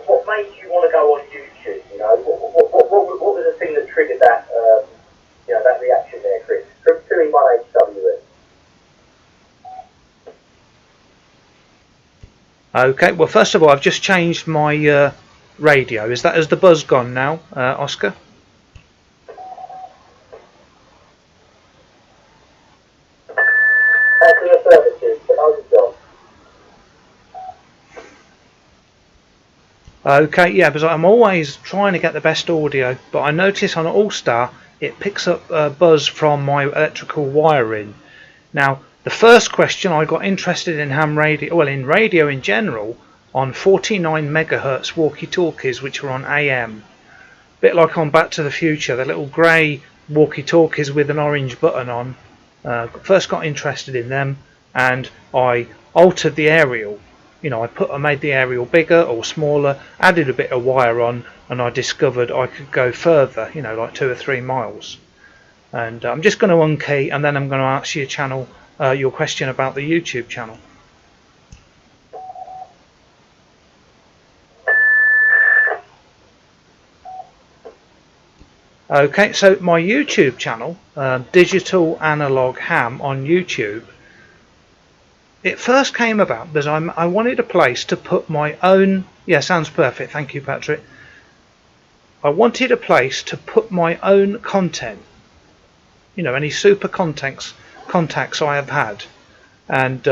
what made you want to go on YouTube? You know, what was the thing that triggered that? You know, that reaction there, Chris. From 2E1HWE. Okay, well, first of all, I've just changed my radio. Has the buzz gone now, Oscar? Okay, yeah, because I'm always trying to get the best audio, but I notice on All-Star it picks up buzz from my electrical wiring. Now, the first question, I got interested in ham radio, well, in radio in general, on 49 megahertz walkie-talkies, which were on AM. A bit like on Back to the Future, the little grey walkie-talkies with an orange button on. First got interested in them, and I altered the aerial. You know, I made the aerial bigger or smaller, added a bit of wire on, and I discovered I could go further, you know, like 2 or 3 miles. And I'm just going to unkey, and then I'm going to ask your question about the YouTube channel. Okay, so my YouTube channel, Digital Analog Ham on YouTube, it first came about because I wanted a place to put my own. Yeah, sounds perfect. Thank you, Patrick. I wanted a place to put my own content. You know, any super contacts I have had, and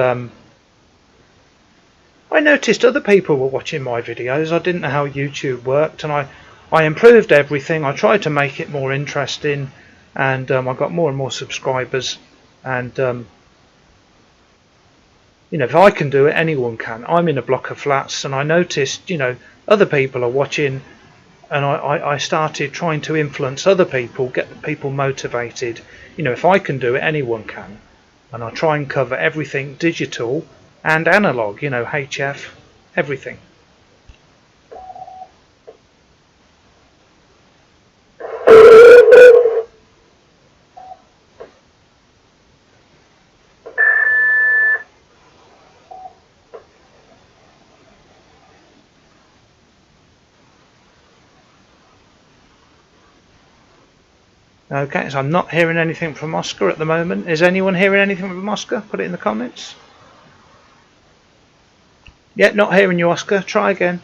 I noticed other people were watching my videos. I didn't know how YouTube worked, and I improved everything. I tried to make it more interesting, and I got more and more subscribers. And you know, if I can do it, anyone can. I'm in a block of flats, and I noticed, you know, other people are watching, and I started trying to influence other people, get people motivated. You know, if I can do it, anyone can. And I try and cover everything digital and analog, you know, HF, everything. Okay, so I'm not hearing anything from Oscar at the moment. Is anyone hearing anything from Oscar? Put it in the comments. Yeah, not hearing you, Oscar. Try again.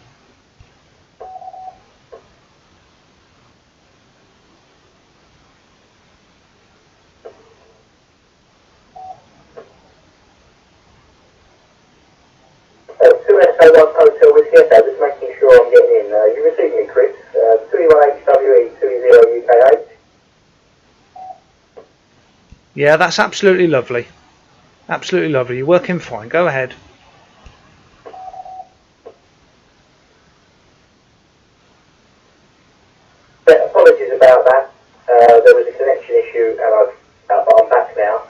Two SO1 Hotel Whiskey Echo, just making sure I'm getting in. You received me, Chris. 21HWE 20UKH. Yeah, that's absolutely lovely. Absolutely lovely. You're working fine. Go ahead. Apologies about that. There was a connection issue, and I'm back now.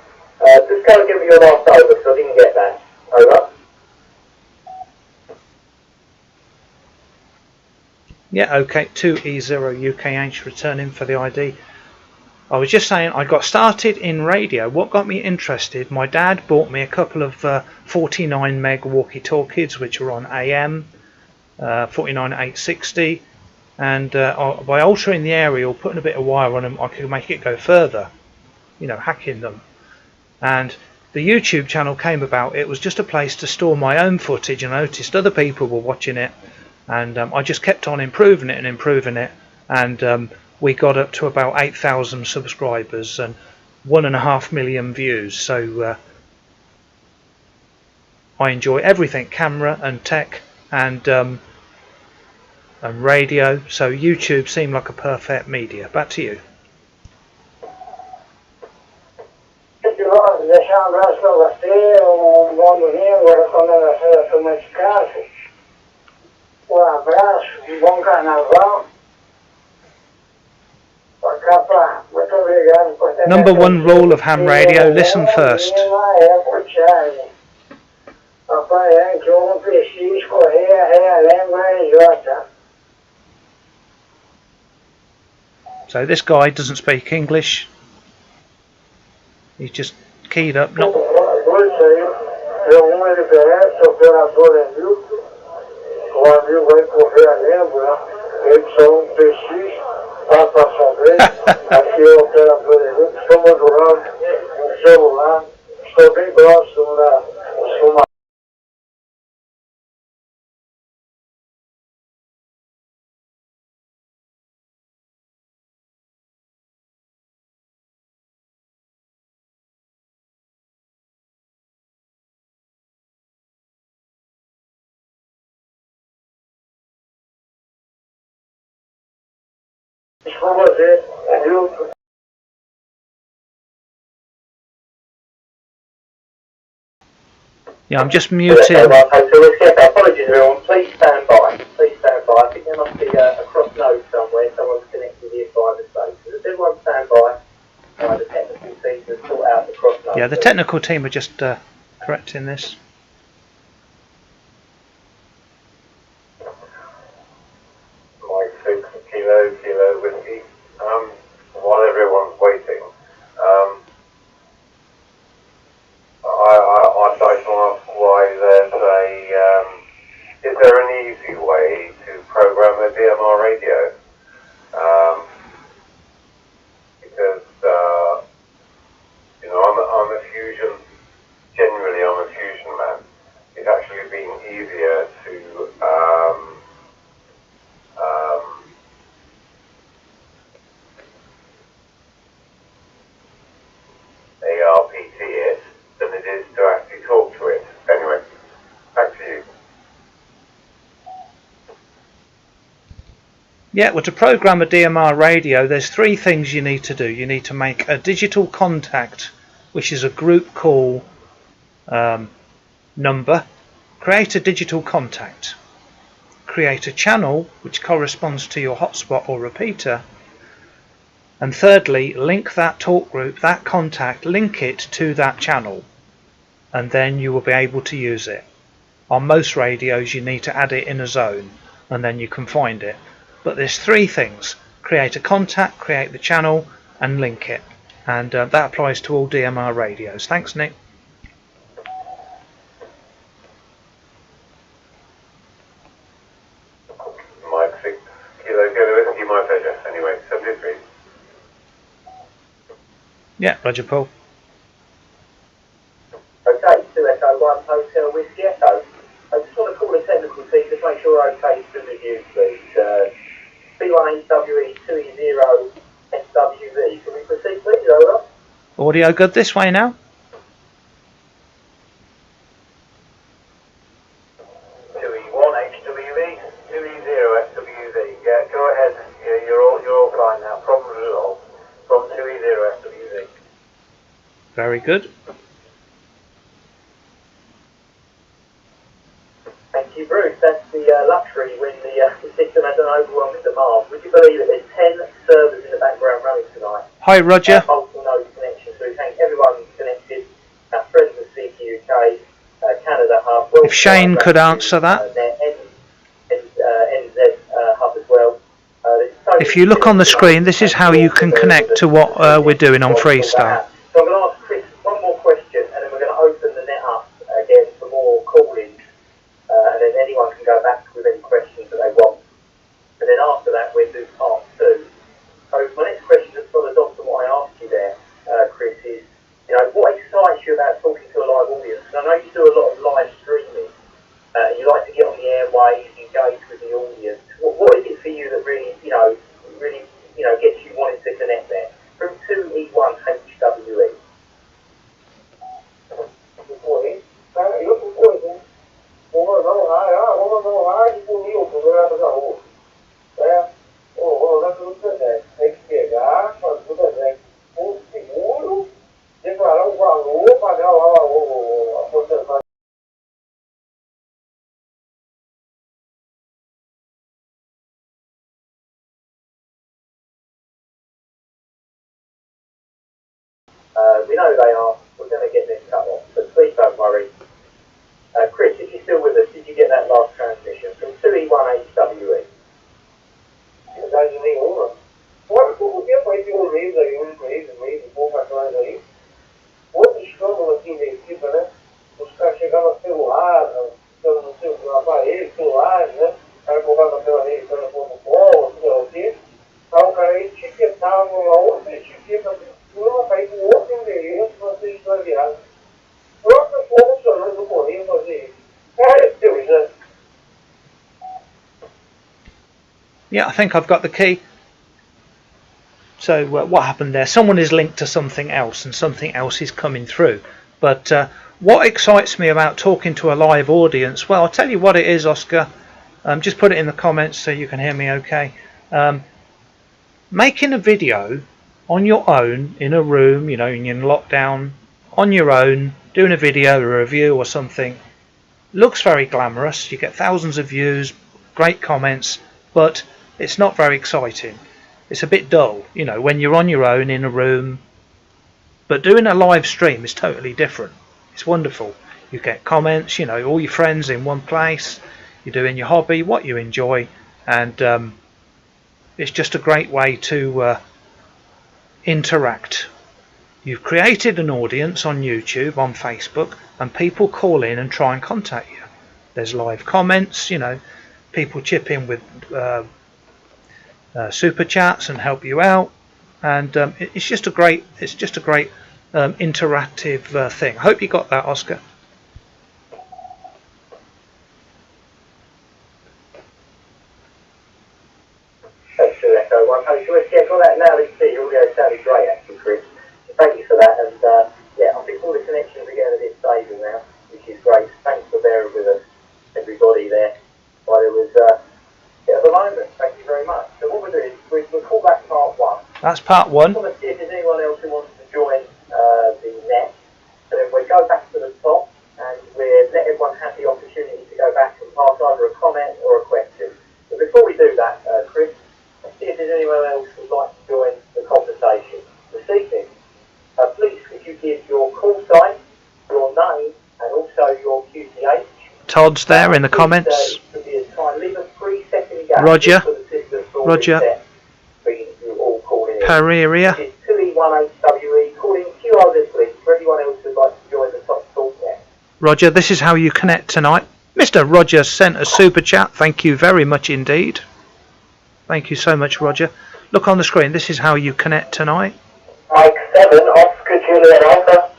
Just go and give me your last over, because I didn't get that. Over. Yeah, okay. 2E0UKH returning for the ID. I was just saying I got started in radio. What got me interested, my dad bought me a couple of 49 meg walkie-talkies which were on AM, 49 860, and by altering the aerial, putting a bit of wire on them, I could make it go further, you know, hacking them. And the YouTube channel came about. It was just a place to store my own footage, and I noticed other people were watching it, and I just kept on improving it and improving it, and we got up to about 8,000 subscribers and 1.5 million views. So I enjoy everything, camera and tech and radio. So YouTube seemed like a perfect media. Back to you. Deixar um abraço para você, bom domingo, recomendo a ser a turma de casa. Abraço, bom carnaval. Muito obrigado por ter Number one rule of ham radio, listen first. Papai Yankee 1PX, Correia, Realengo, RJ. So this guy doesn't speak English. He's just keyed up. Not. Operador é Milton, o amigo vai correr a lembra, Y1PX, Papa Sombreiro, aqui é o operador é Milton, estou modulando no celular, estou bem próximo da Suma. Com você, Milton. Yeah, I'm just muting. Apologies everyone, please stand by. Please stand by. I think there must be a cross node somewhere, someone's connected here by mistake. So does everyone stand by? The technical team to sort out the cross node. Yeah, the technical team are just correcting this. Mike 6 Kilo Whiskey. While everyone's waiting, I'd like to ask why there's is there an easy way to program a DMR radio? Because, you know, I'm a fusion, generally I'm a fusion man. It's actually been easier to, ARPT it than it is to actually talk to it. Anyway, back to you. Yeah, well, to program a DMR radio, there's three things you need to do. You need to make a digital contact, which is a group call number. Create a digital contact. Create a channel which corresponds to your hotspot or repeater. And thirdly, link that talk group, that contact, link it to that channel. And then you will be able to use it. On most radios, you need to add it in a zone, and then you can find it. But there's three things: create a contact, create the channel, and link it. And that applies to all DMR radios. Thanks, Nick. Mike 6 Kilo Kilo Whiskey, my pleasure. Anyway, 73. Yeah, Roger, Paul. Okay, 2 Echo 1 Hotel Whiskey Echo. I just want to call the technical team to make sure we're okay to review, please. B1HWE 2E0 SWV. Can we proceed, please? Over. Audio good this way now? 2E1 HWV, 2E0 SWV. Yeah, go ahead. Yeah, you're all fine now. Problem resolved from 2E0 SWV. Very good. Thank you, Bruce. That's the luxury when the system has an overwhelming demand. Would you believe that there's 10 servers in the background running tonight? Hi, Roger. Multiple node connections. So we thank everyone connected. Our friends at CQ UK, Canada Hub. If Shane could answer that. NZ Hub as well. If you look on the screen, this is how you can connect to what we're doing on Freestar. So I'm going to ask Chris one more question, and then we're going to open the net up again for more calling. And then anyone can go back with any questions that they want. And then after that, we'll do part 2. So my next question, just follows on from what I asked you there, Chris, is, what excites you about talking to a live audience? And I know you do a lot of live streaming, and you like to get on the airways, engage with the audience. What is it for you that really, gets you wanting to connect there? From 2E1 HWE. We know they are. We're going to get this cut off, but please don't worry. Chris, if you're still with us, did you get that last transmission from 2E1 HWE? Yeah, I think I've got the key. So what happened there? Someone is linked to something else, and something else is coming through. But what excites me about talking to a live audience? Well, I'll tell you what it is, Oscar. Just put it in the comments so you can hear me okay. Making a video on your own in a room, in lockdown, on your own, doing a video, a review or something, looks very glamorous. You get thousands of views, great comments, but it's not very exciting. It's a bit dull, when you're on your own in a room. But doing a live stream is totally different. It's wonderful. You get comments, all your friends in one place. You're doing your hobby, what you enjoy, and it's just a great way to interact. You've created an audience on YouTube, on Facebook, and people call in and try and contact you. There's live comments, people chip in with super chats and help you out, and it's just a great interactive thing. I hope you got that, Oscar. Thanks for that, Echo 1. Yeah, got that now. Let's see. Your audio sounded great, actually, Chris. So thank you for that. And I think all the connections are getting a bit stable now, which is great. Thanks for bearing with us, everybody there. While there was a bit of a moment. Thank you you very much. So what we're doing is we'll call back part one. That's part one. I want to see if there's anyone else who wants to join the net. So then we go back to the top and we'll let everyone have the opportunity to go back and pass either a comment or a question. But before we do that, Chris, let's see if there's anyone else who'd like to join the conversation. This evening, please could you give your call sign, your name, and also your QTH. Todd's there in the comments. Roger. Pereira. Roger, this is how you connect tonight. Mr. Roger sent a super chat. Thank you very much indeed. Thank you so much, Roger. Look on the screen. This is how you connect tonight. Mike 7, Oscar Juliet Alpha.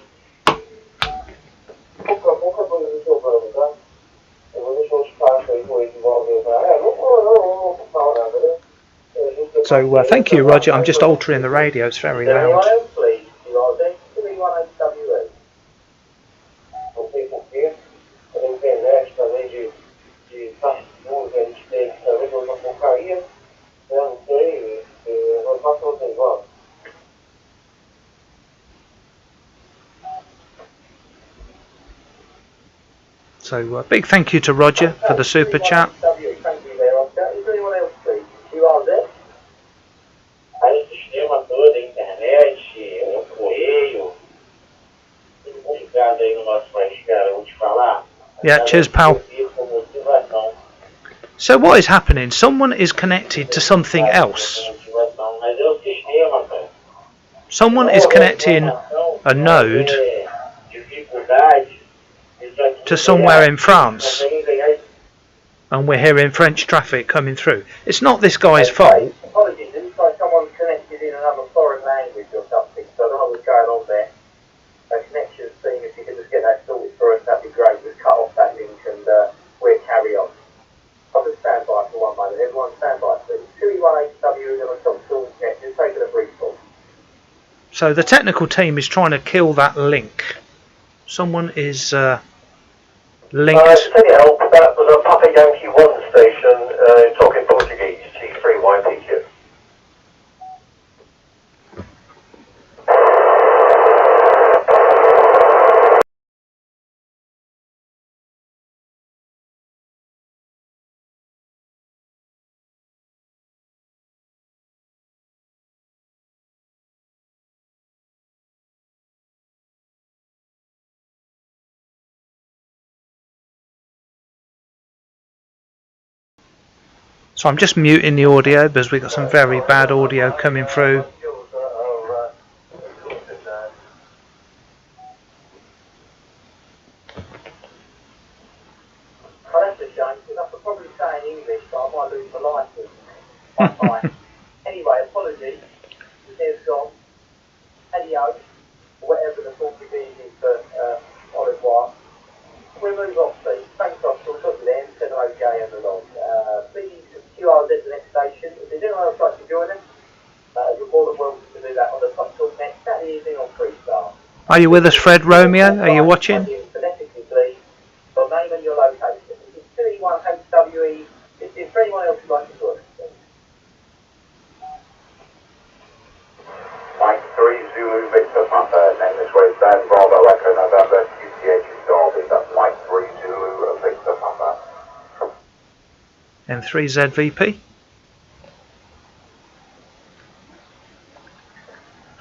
So thank you, Roger. I'm just altering the radio. It's very loud. So big thank you to Roger for the super chat. Yeah, cheers, pal. So what is happening? Someone is connected to something else. Someone is connecting a node to somewhere in France, and we're hearing French traffic coming through. It's not this guy's fault. Apologies, it looks like someone's connected in another foreign language or something, so I don't know what's going on there. A connection's thing, if you could just get that sorted for us, that'd be great. Just cut off that link and we'll carry on. I'll just stand by for 1 moment. Everyone stand by, please. 2E18W and a top tool check. Just taking a brief pause. So the technical team is trying to kill that link. Someone is linked. Help, that was a Papa Yankee 1 station, talking Portuguese, T3YPQ. So I'm just muting the audio because we've got some very bad audio coming through. That's a shame, because I could probably say in English, but I might lose my license. Anyway, apologies. There's gone. Adios. Whatever the Portuguese is for au revoir. We'll move on, please. Thanks, Oscar. We'll talk to them. Said okay and along. Please QRZ the next station. If there's anyone else like to join us, you're more than welcome to do that on the Top Talk next Saturday evening on Freestar. Are you with us, Fred Romeo? Are you watching? Phonetically, please. Your name and your location. If it's 21HWE, is there anyone else who'd like to join us, please? Mike 3 Zulu Victor Papa, name this way, stand Bravo Echo November, QTH is Derby, that's Mike 3 Zulu Victor Papa. M3ZVP.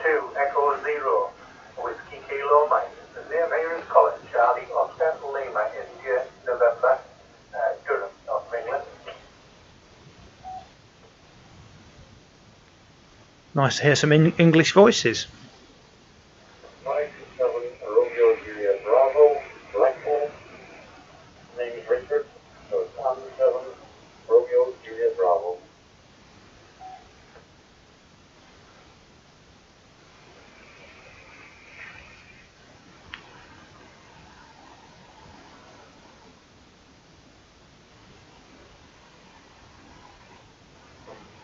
2 Echo 0, Whiskey Kilo Mike, the name here is Colin, Charlie Oscar Lima, India, November, Durham, North England. Nice to hear some English voices. Mike 7 Romeo Juliet Bravo, Blackpool, name is Richard, so it's Andy 7 Romeo Juliet Bravo.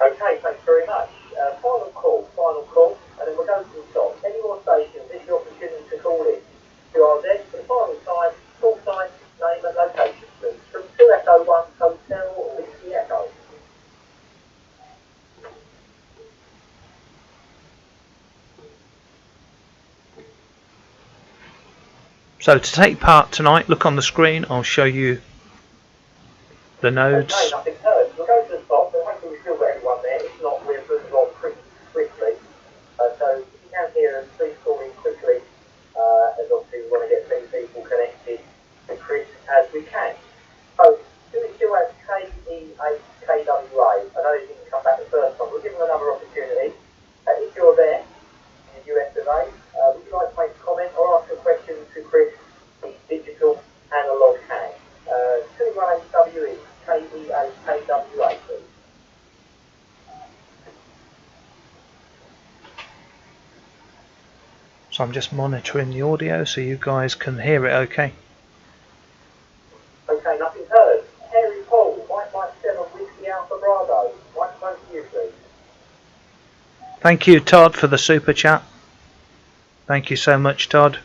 Okay, thanks very much. Final call, and then we'll go to the top. Any more stations, this is your opportunity to call in. QRZ, for the final time, call sign, name and location, please. From 2 Echo 1 Hotel Whiskey Echo. So to take part tonight, look on the screen. I'll show you the nodes. Okay, nothing heard. We'll go to the spot, but hopefully we've still got everyone there. If not, we'll move on pretty swiftly. So if you can hear us, please call in quickly, as obviously we want to get as many people connected to Chris as we can. So, do we still have KE8KWA? I know you didn't come back the first time. We'll give them another opportunity. If you're there in the US of A, would you like to make a comment or ask a question to Chris, the digital analog hand? 218WE, KE8KWA, please. So I'm just monitoring the audio so you guys can hear it okay. Okay, nothing heard. Harry Paul, Mike 7 Whiskey Alpha Bravo. Microphone to you, please. Thank you, Todd, for the super chat. Thank you so much, Todd.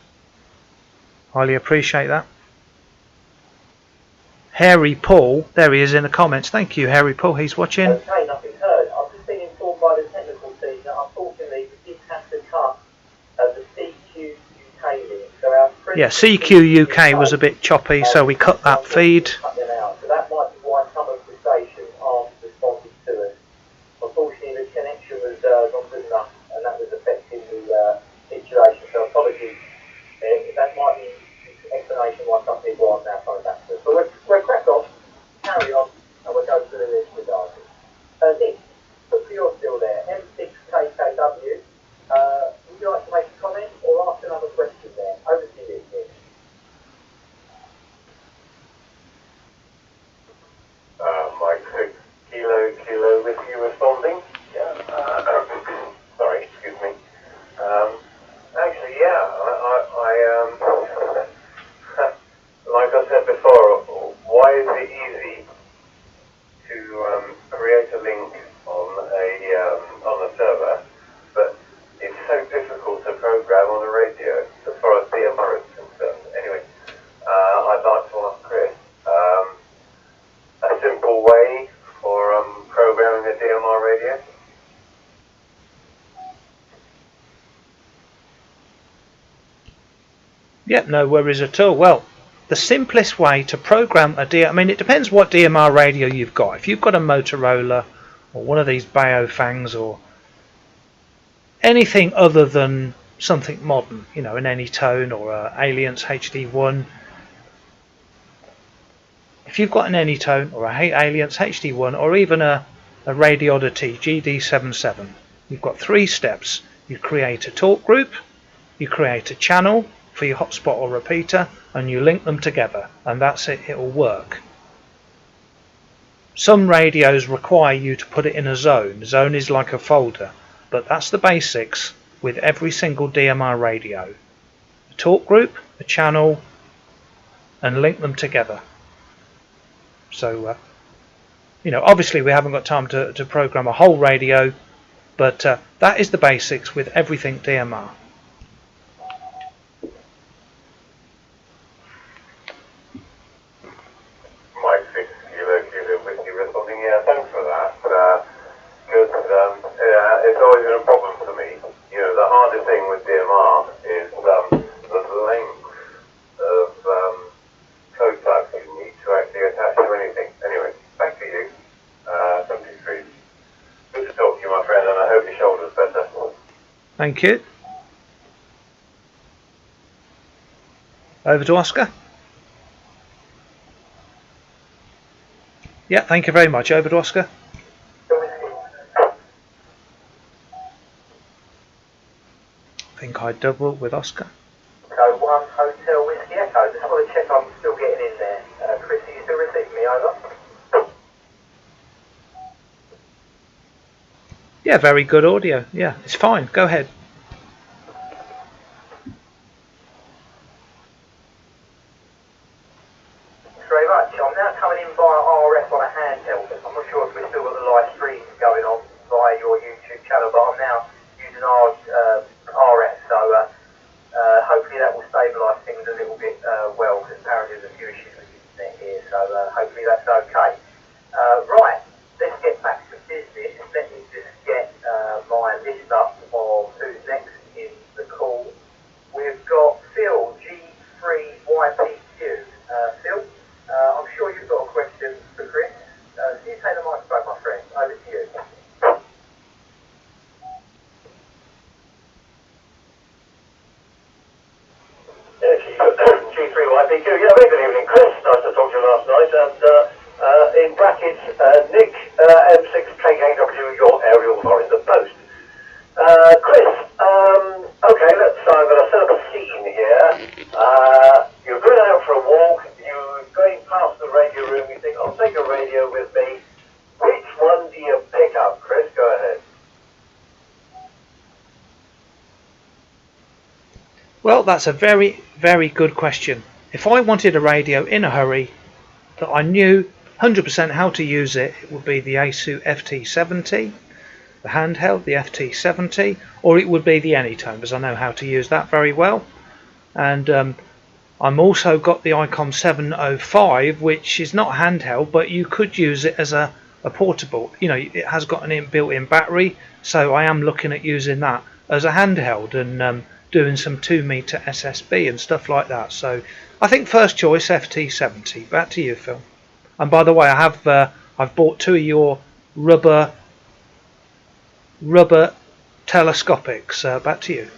Highly appreciate that. Harry Paul, there he is in the comments. Thank you, Harry Paul. He's watching. Okay, nothing heard. I've just been informed by the technical team that unfortunately we did have to cut the CQ UK link. So our Yeah, CQ UK was a bit choppy, so we cut that feed. Cut them out. So that might be why some of the stations aren't responding to us. Unfortunately, the connection was not good enough, and that was affecting the situation. So apologies. That might be the explanation why some people aren't now coming back to us. But we'll crack on, carry on, and we'll go through the list regardless. Nick, hopefully you're still there. M6KKW. Would you like to make a comment or ask another question there? Over to you, Nick. Mike 6 Kilo with you responding. Yeah. Sorry, excuse me. Actually, yeah, I like I said before, why is it easy to create a link on a server, but it's so difficult to program on a radio as far as DMR is concerned? Anyway, I'd like to ask Chris a simple way for programming a DMR radio. Yep, no worries at all. Well, the simplest way to program a DMR, I mean, it depends what DMR radio you've got. If you've got a Motorola or one of these Baofangs or anything other than something modern, you know, an Anytone or a Alliance HD1. If you've got an Anytone or a Alliance HD1 or even a Radioddity GD77, you've got 3 steps. You create a talk group, you create a channel for your hotspot or repeater, and you link them together, and that's it, it'll work. Some radios require you to put it in a zone. Zone is like a folder, but that's the basics with every single DMR radio. A talk group, a channel, and link them together. So, you know, obviously we haven't got time to program a whole radio, but that is the basics with everything DMR. Mike 6 Kilo with you responding. Yeah, thanks for that. Because it's always been a problem for me. You know, the hardest thing with DMR is the length of code types you need to actually attach to anything. Anyway, back to you. 73. Good to talk to you, my friend, and I hope your shoulder's better. Thank you. Over to Oscar. Yeah, thank you very much. Over to Oscar. I think I double with Oscar. Code 1 Hotel Whiskey Echo. Just want to check I'm still getting in there. Chris, are you still receiving me? Over. Yeah, very good audio. Yeah, it's fine. Go ahead. Thanks very much. I'm now coming in via RF on a handheld. I'm not sure if we've still got the live stream going on via your YouTube channel, but I'm now using our RF, so hopefully that will stabilise things a little bit well, because apparently there's a few issues with the internet here, so hopefully that's okay. Right, let's get back to business. Let me just get my list up of who's next in the call. We've got Phil, G3 G3YPQ. Yeah, very good evening, Chris. Nice to talk to you last night. And in brackets, Nick M6KKW, your aerials are in the post. Chris, okay, I'm going to set up a scene here. You're going out for a walk, you're going past the radio room, you think, I'll take a radio with me. Which one do you pick up, Chris? Go ahead. Well, that's a very, very good question. If I wanted a radio in a hurry that I knew 100% how to use it, it would be the ASU FT70, the handheld, the FT70, or it would be the Anytone, because I know how to use that very well. And I'm also got the ICOM 705, which is not handheld, but you could use it as a portable. You know, it has got an built-in battery, so I am looking at using that as a handheld and doing some 2-meter SSB and stuff like that. So I think first choice FT70. Back to you, Phil. And by the way, I've bought 2 of your rubber telescopics. Back to you.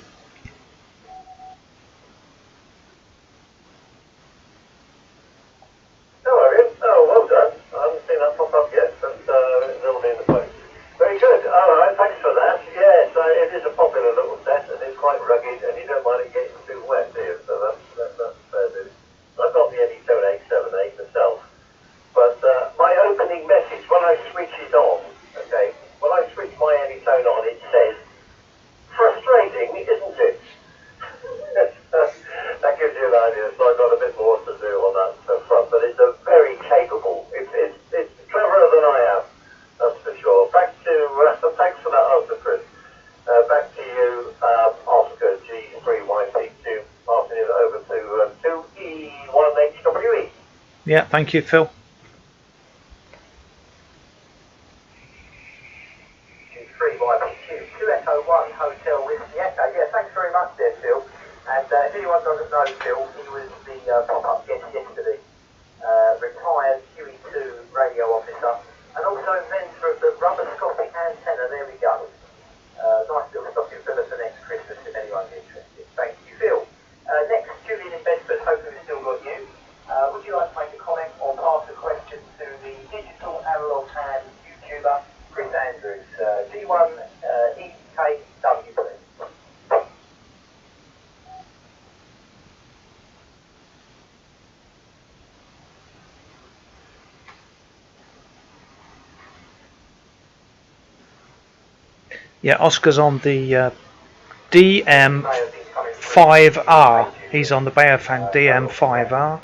Yeah, thank you, Phil. G3YPQ, 2-Echo-1 Hotel Whiskey Echo. Yeah, thanks very much there, Phil. And if anyone doesn't know Phil, he was the pop-up guest yesterday. Retired QE2 radio officer and also inventor of the rubber-scopic antenna. There we go. Nice little stocking filler for next Christmas if anyone's interested. Thank you, Phil. Next, Julian in Bedford, hoping we've still got you. Would you like to make a comment or pass a question to the digital analog hand YouTuber Chris Andrews? G1 EKW, please. Yeah, Oscar's on the DM5R. He's on the Baofeng DM5R.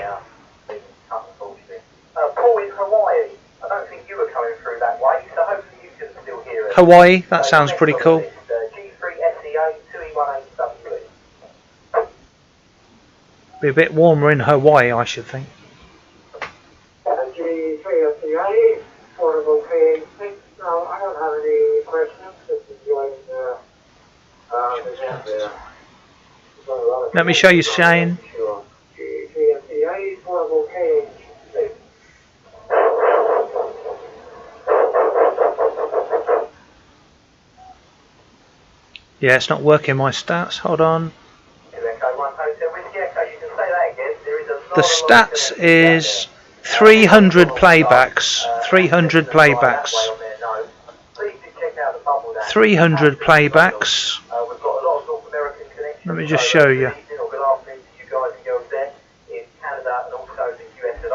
Paul in Hawaii. I don't think you were coming through that way, so hopefully you can still hear us. Hawaii, that sounds pretty cool. G3SEA 2E18W. Be a bit warmer in Hawaii, I should think. G3SEA, portable KH6. No, I don't have any questions. Just enjoying the event there. Let me show you Shane. Sure. G3SEA, portable KH6. Yeah, it's not working my stats. Hold on. The stats is 300 playbacks. 300 playbacks. 300 playbacks. Let me just show you.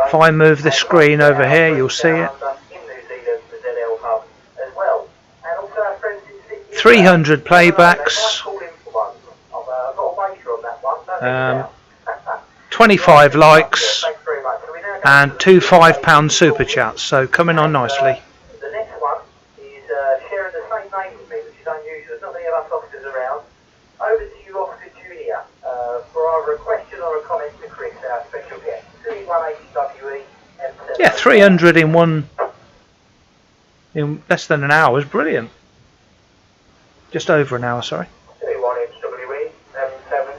If I move the screen over here, you'll see it. 300 playbacks. 25 likes and 2 £5 super chats, so coming on nicely. The next one is sharing the same name with me, which is unusual. There's not many of us officers around. Over to you, Officer Junior, for either a question or a comment to Chris, our special guest. 2E18WE. Yeah, 300 in less than an hour is brilliant. Just over an hour, sorry. 2E18WE, 7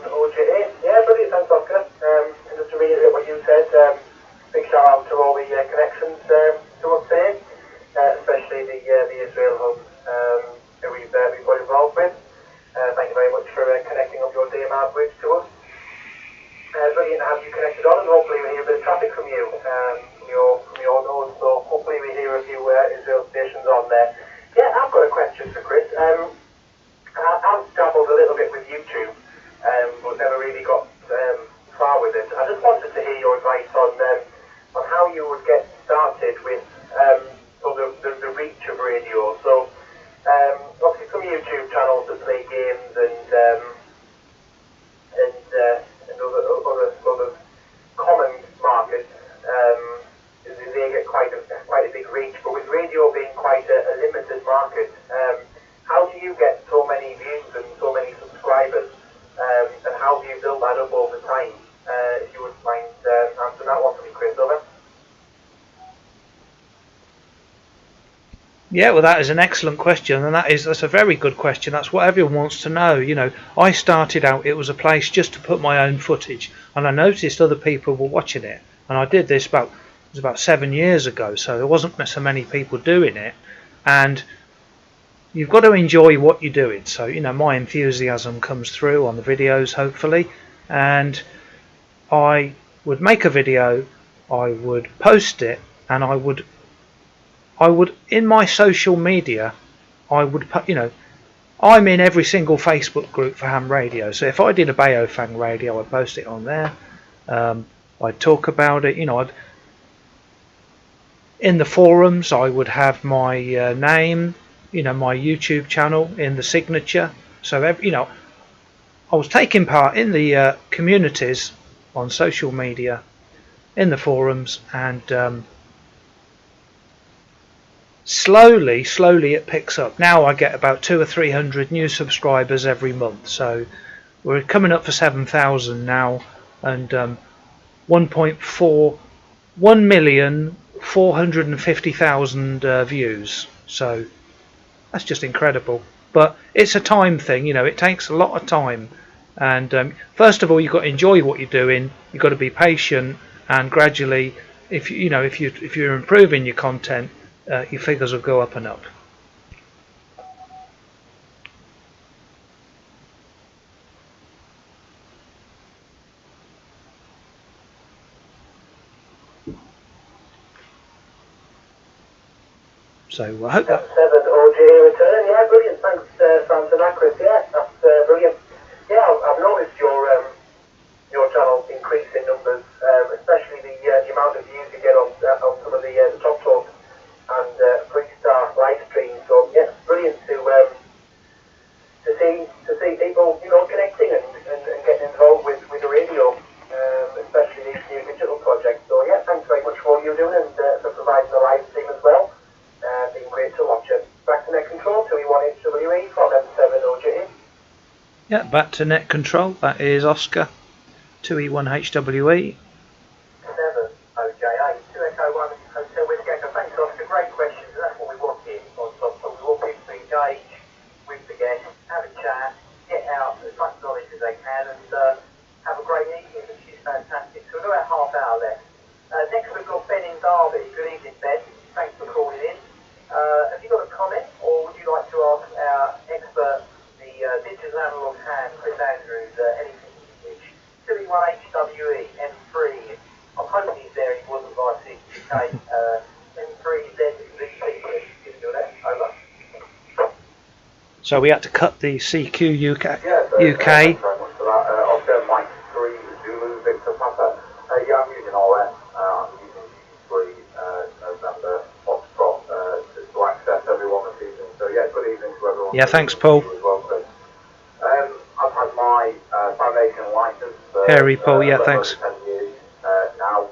OJA. Yeah, brilliant, thanks, Oscar. And just to reiterate what you said, big shout out to all the connections to us there, especially the Israel hub who we've got involved with. Thank you very much for connecting up your DMR bridge to us. Brilliant to have you connected on. Obviously some YouTube channels that play games and other common markets, they get quite a big reach. But with radio being quite a limited market, how do you get so many views and so many subscribers? And how do you build that up over time? If you wouldn't mind answering that one for me, Chris, over. Yeah, well, that is an excellent question, and that's a very good question. That's what everyone wants to know. You know, I started out, it was a place just to put my own footage, and I noticed other people were watching it, and I did this it was about 7 years ago, so there wasn't so many people doing it, and you've got to enjoy what you're doing. So, you know, my enthusiasm comes through on the videos, hopefully, and I would make a video, I would post it, and I would in my social media, I would put, you know, I'm in every single Facebook group for ham radio, so if I did a Baofeng radio, I'd post it on there. I'd talk about it, you know, in the forums I would have my name, you know, my YouTube channel in the signature, so you know, I was taking part in the communities on social media, in the forums, and slowly it picks up. Now I get about 200 or 300 new subscribers every month, so we're coming up for 7,000 now, and 1,450,000 views, so that's just incredible. But it's a time thing, you know, it takes a lot of time, and first of all you've got to enjoy what you're doing, you've got to be patient, and gradually, if you're improving your content, your figures will go up and up. So I hope that. 7 OJ return, yeah, brilliant. Thanks, Francis and Chris. Yeah, that's brilliant. Yeah, I've noticed your channel increase in numbers, especially the amount of views you get on some of the top talk and Freestar live streams. So yeah, brilliant to see people, you know, connecting and getting involved with the radio, especially these new digital projects. So yeah, thanks very much for what you're doing and for providing the live stream as well. Been great to watch it. Back to net control, 2E1HWE from M7 OJ. Yeah, back to net control. That is Oscar, 2E1HWE. 7 OJA, 2 Echo 1 Hotel Whiskey Echo. Thanks, Oscar. Great questions. That's what we want here on Top Talk. We want people to engage with the guests, have a chat, get out as much knowledge as they can, and have a great evening, which is fantastic. So we've got about half hour left. Next we've got Ben in Derby. Good evening, Ben. Thanks for calling in. Have you got a comment, or would you like to ask our expert, the digital analog hand, Chris Andrews, anything which 2E1HWE, M3, I'm hoping he's there, he wasn't via UK, M3, ZVP, giving you that, over. So we had to cut the CQ UK. Yeah, thanks very much for that. Oscar Mike 3 Zulu Victor Papa. Yeah, I'm using all that. I'm using G3 November Foxtrot to access everyone this evening. So yeah, good evening to everyone. Yeah, thanks, Paul. As well, Chris. I've had my foundation license for Harry, Paul, yeah, thanks. 10 years now.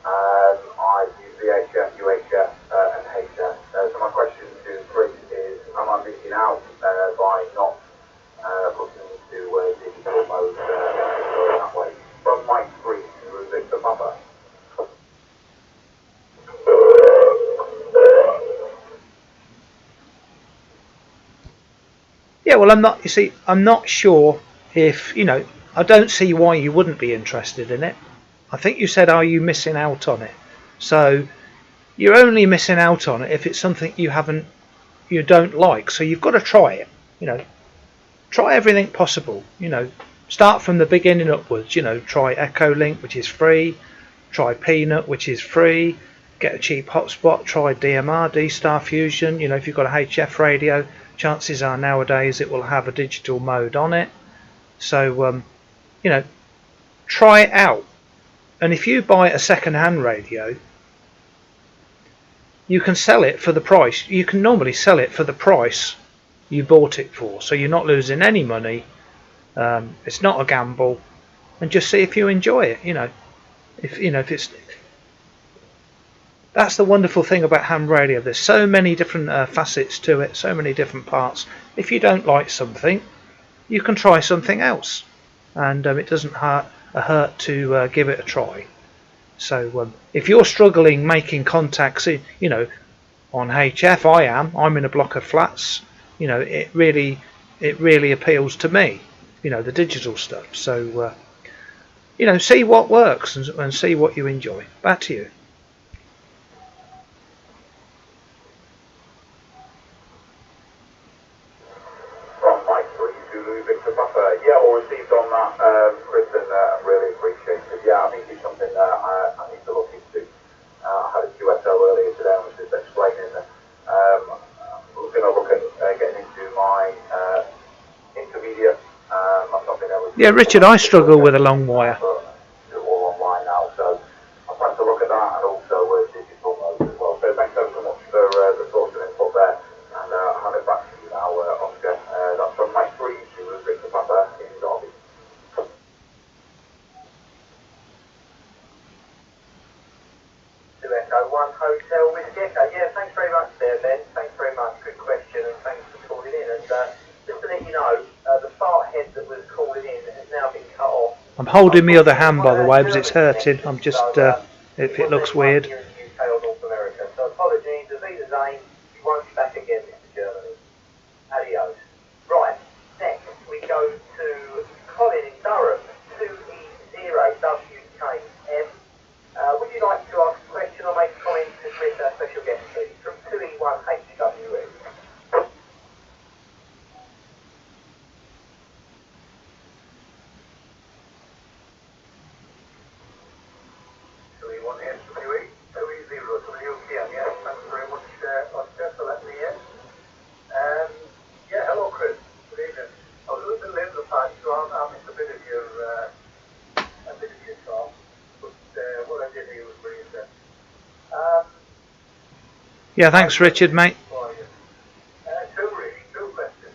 I've used VHF, UHF, and HF. So my question to Chris is, am I missing out by not looking into digital mode going that way? From Mike 3 to Victor Papa. Yeah, well, I'm not sure if, you know, I don't see why you wouldn't be interested in it. I think you said, are you missing out on it? So you're only missing out on it if it's something you don't like. So you've got to try it, you know, try everything possible, you know, start from the beginning upwards, you know, try Echo Link, which is free, try Peanut, which is free, get a cheap hotspot, try DMR, D-Star Fusion, you know, if you've got a HF radio, chances are nowadays it will have a digital mode on it. So you know, try it out, and if you buy a second-hand radio, you can sell it for the price. You can normally sell it for the price you bought it for, so you're not losing any money. It's not a gamble, and just see if you enjoy it. If it's, that's the wonderful thing about ham radio. There's so many different facets to it, so many different parts. If you don't like something, you can try something else, and it doesn't hurt to give it a try. So if you're struggling making contacts, on HF, I'm in a block of flats. It really appeals to me, the digital stuff. So see what works and see what you enjoy. Back to you. Yeah, all received on that, Chris, and really appreciate it. Yeah, I think it's something that I need to look into. I had a QSL earlier today and was just explaining that I'm going to look at getting into my intermediate. That's something that was... Yeah, Richard, I struggle with a long wire. Do it all online now, so I plan to look at that and also digital mode as well. So thanks so much for the thoughts and input there, and I'll hand it back to you now, Oscar. That's from Mike Freeze, who was Victor Papa in Derby. Echo 1 Hotel Whiskey Echo. Yeah, thanks very much there, Ben. Thanks very much. Good question, and thanks for calling in. And just to let you know, the fart head that was calling in has now been cut off. I'm holding my other hand, by the way, because it's hurting. I'm just, if it looks weird. Here in the UK or North America. So apologies, the Visa Zane, you won't be back again, Mr. Germany. Adios. Right, next we go to Colin in Durham, 2E0WKM. Would you like to ask a question or make a comment to Chris, our special guest, please? From 2E1HWS. 2E1HWE, 2E0WKM, yeah, thanks very much, Oscar, for letting me in. Yeah, hello Chris, good evening. I was a little bit late to the party, so I missed a bit of your talk, but what I did here was brilliant. Yeah, thanks, Richard, mate. Two questions.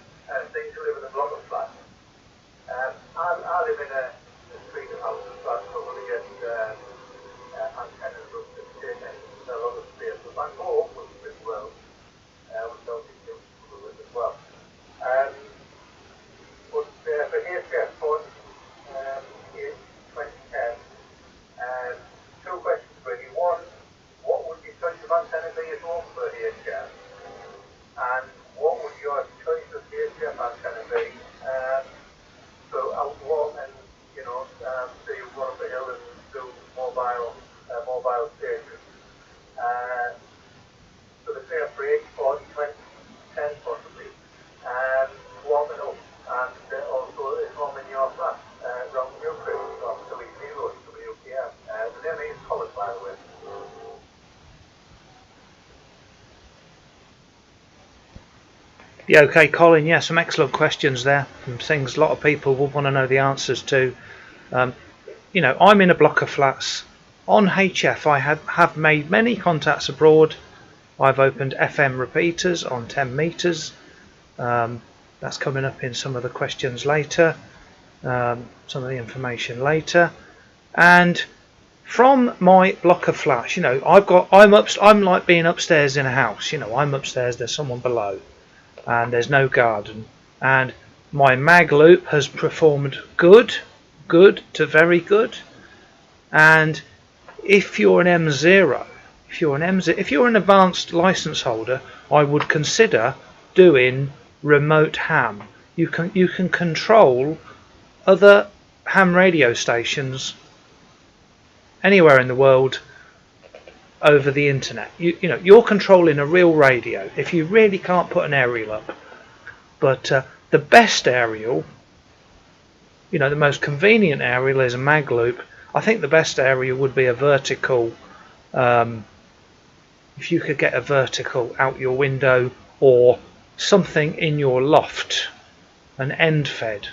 Things to live in a block of flats. I live in a street of houses and flats, probably get antennas up to the state end, a lot of space. But my home was pretty well, was built into it as well. But for HF Fund, in 2010, two questions really. One, what would your choice of antenna be at home for HF? And what would your choice of HF antenna be? So out walk and, say you go up the hill and do mobile stations. So the same for 8, 40, 20, 10 possibly. Warming up and also at home in your flat, around your crib, from 2E0 to WKM. The name is Colin, by the way. Yeah, okay, Colin. Yeah, some excellent questions there. Some things a lot of people will want to know the answers to. I'm in a block of flats. On HF, I have made many contacts abroad. I've opened FM repeaters on 10 meters. That's coming up in some of the questions later. Some of the information later. And from my block of flats, I'm like being upstairs in a house. I'm upstairs. There's someone below. And there's no garden, and my mag loop has performed good to very good. And if you're an M0, if you're an advanced license holder, I would consider doing remote ham. You can control other ham radio stations anywhere in the world over the internet. You're controlling a real radio if you really can't put an aerial up. But the best aerial, the most convenient aerial is a mag loop. I think the best aerial would be a vertical. If you could get a vertical out your window or something in your loft, an end fed,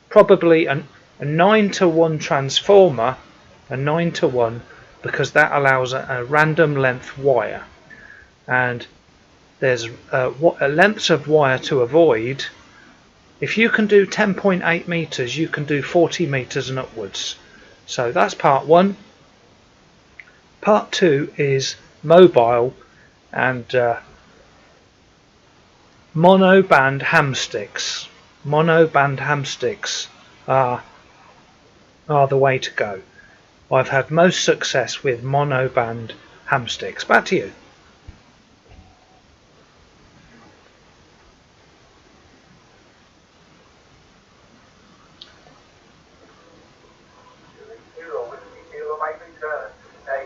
probably a 9-to-1 transformer, a 9-to-1, because that allows a random length wire, and there's lengths of wire to avoid. If you can do 10.8 meters, you can do 40 meters and upwards. So that's part one. Part two is mobile and monoband ham sticks. Monoband ham sticks are the way to go. I've had most success with monoband ham sticks. Back to you.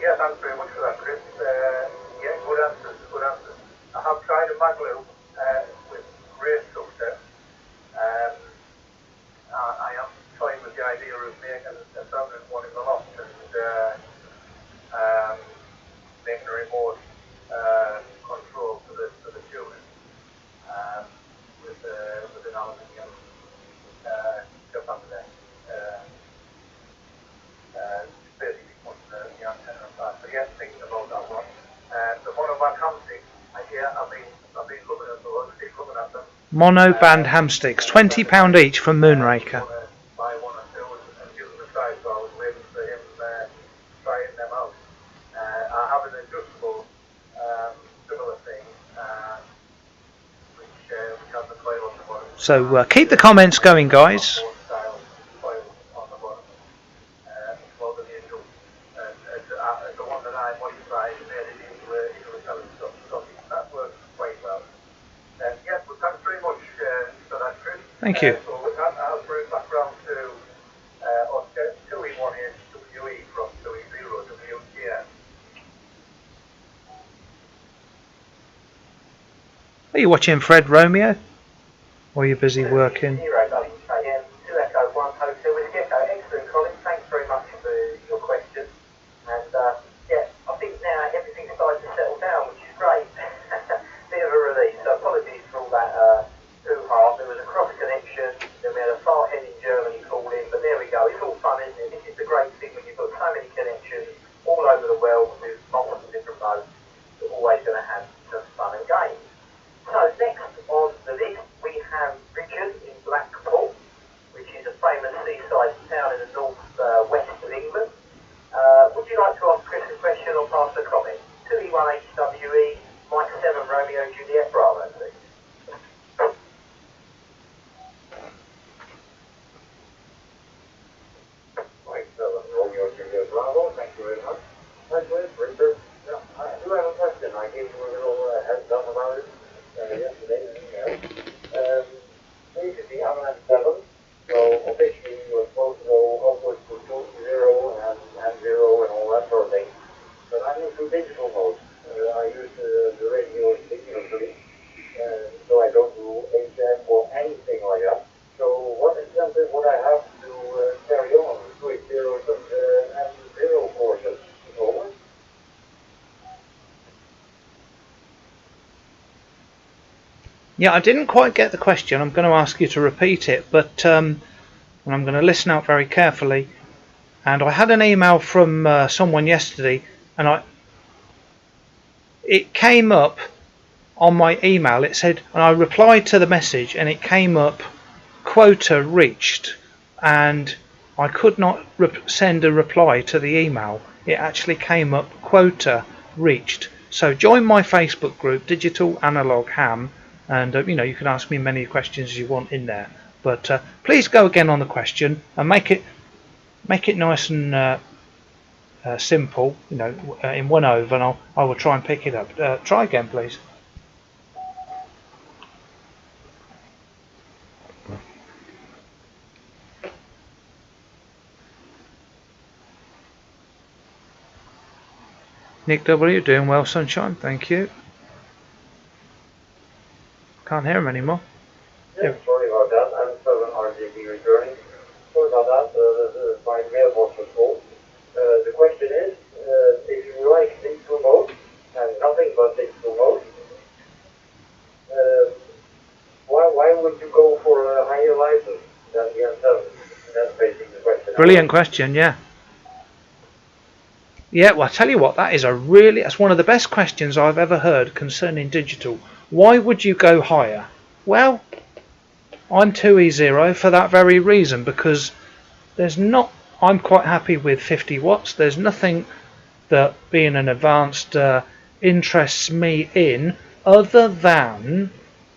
Yeah, thanks very much for that, Chris. Yeah, good answers, good answers. I have tried a maglev with great success. I am toying with the idea of making a permanent one in the loft and making a remote control for the tubing with an aluminium capacitor. Basically putting the antenna on that. So yeah, thinking about that one. The monoband ham sticks, yeah, I've been looking at those, looking at them. Monoband ham sticks, £20 each from Moonraker. Buy one or two and give them a try, so I was waiting for him trying them out. I have an adjustable similar thing, which has the coil on the bottom. So keep the comments going, guys. Thank you. So with that, I'll bring it back round to Oscar 2E1HWE from 2E0WGS. Are you watching Fred Romeo? Or are you busy working? 0 Valentine, 2 Echo 1 Hotel with Gecko. Excellent, Colin. Thanks very much for your question. And yeah, I think now everything's starting to settle down, which is great. Bit of a relief. So apologies for all that hoo-ha. There was a cross connection, then we had a far head in Germany call in, but there we go. It's all fun, isn't it? This is the great thing when you've got so many connections all over the world with multiple different modes. You're always going to have some fun and games. So next on the list we have Richard in Blackpool, which is a famous seaside town in the north west of England. Would you like to ask Chris a question or pass a comment? 2E1HWE, Mike 7 Romeo Juliet Bravo, please. Mike 7 Romeo Juliet Bravo, thank you very much. Actually, Richard, I do have a question. I gave you a little heads up about it yesterday in an email. Basically, I'm at 7, so officially you're supposed to go upwards to 0 and 0 and all that sort of thing. But I'm into digital mode. I use the radio usually, so I don't do HF or anything like that. So what incentive would I have to carry on with 0 and 0 courses? Over? Yeah, I didn't quite get the question. I'm going to ask you to repeat it, but and I'm going to listen out very carefully. And I had an email from someone yesterday, and it came up on my email. It said, and I replied to the message, and it came up quota reached, and I could not send a reply to the email. It actually came up quota reached. So join my Facebook group, Digital Analog Ham, and you can ask me many questions you want in there. But please go again on the question and make it nice and simple, in one over, and I will try and pick it up. Try again, please. Nick W, doing well, sunshine. Thank you. Can't hear him anymore. Yeah, sorry about that. I'm 7 RGB returning. Sorry about that. My mailbox was full. The question is, if you like digital mode and nothing but digital mode, why would you go for a higher license than the M7? That's basically the question. Brilliant question, yeah. Yeah, well, I tell you what, that's one of the best questions I've ever heard concerning digital. Why would you go higher? Well, I'm 2E0 for that very reason, because I'm quite happy with 50 watts. There's nothing that being an advanced interests me in, other than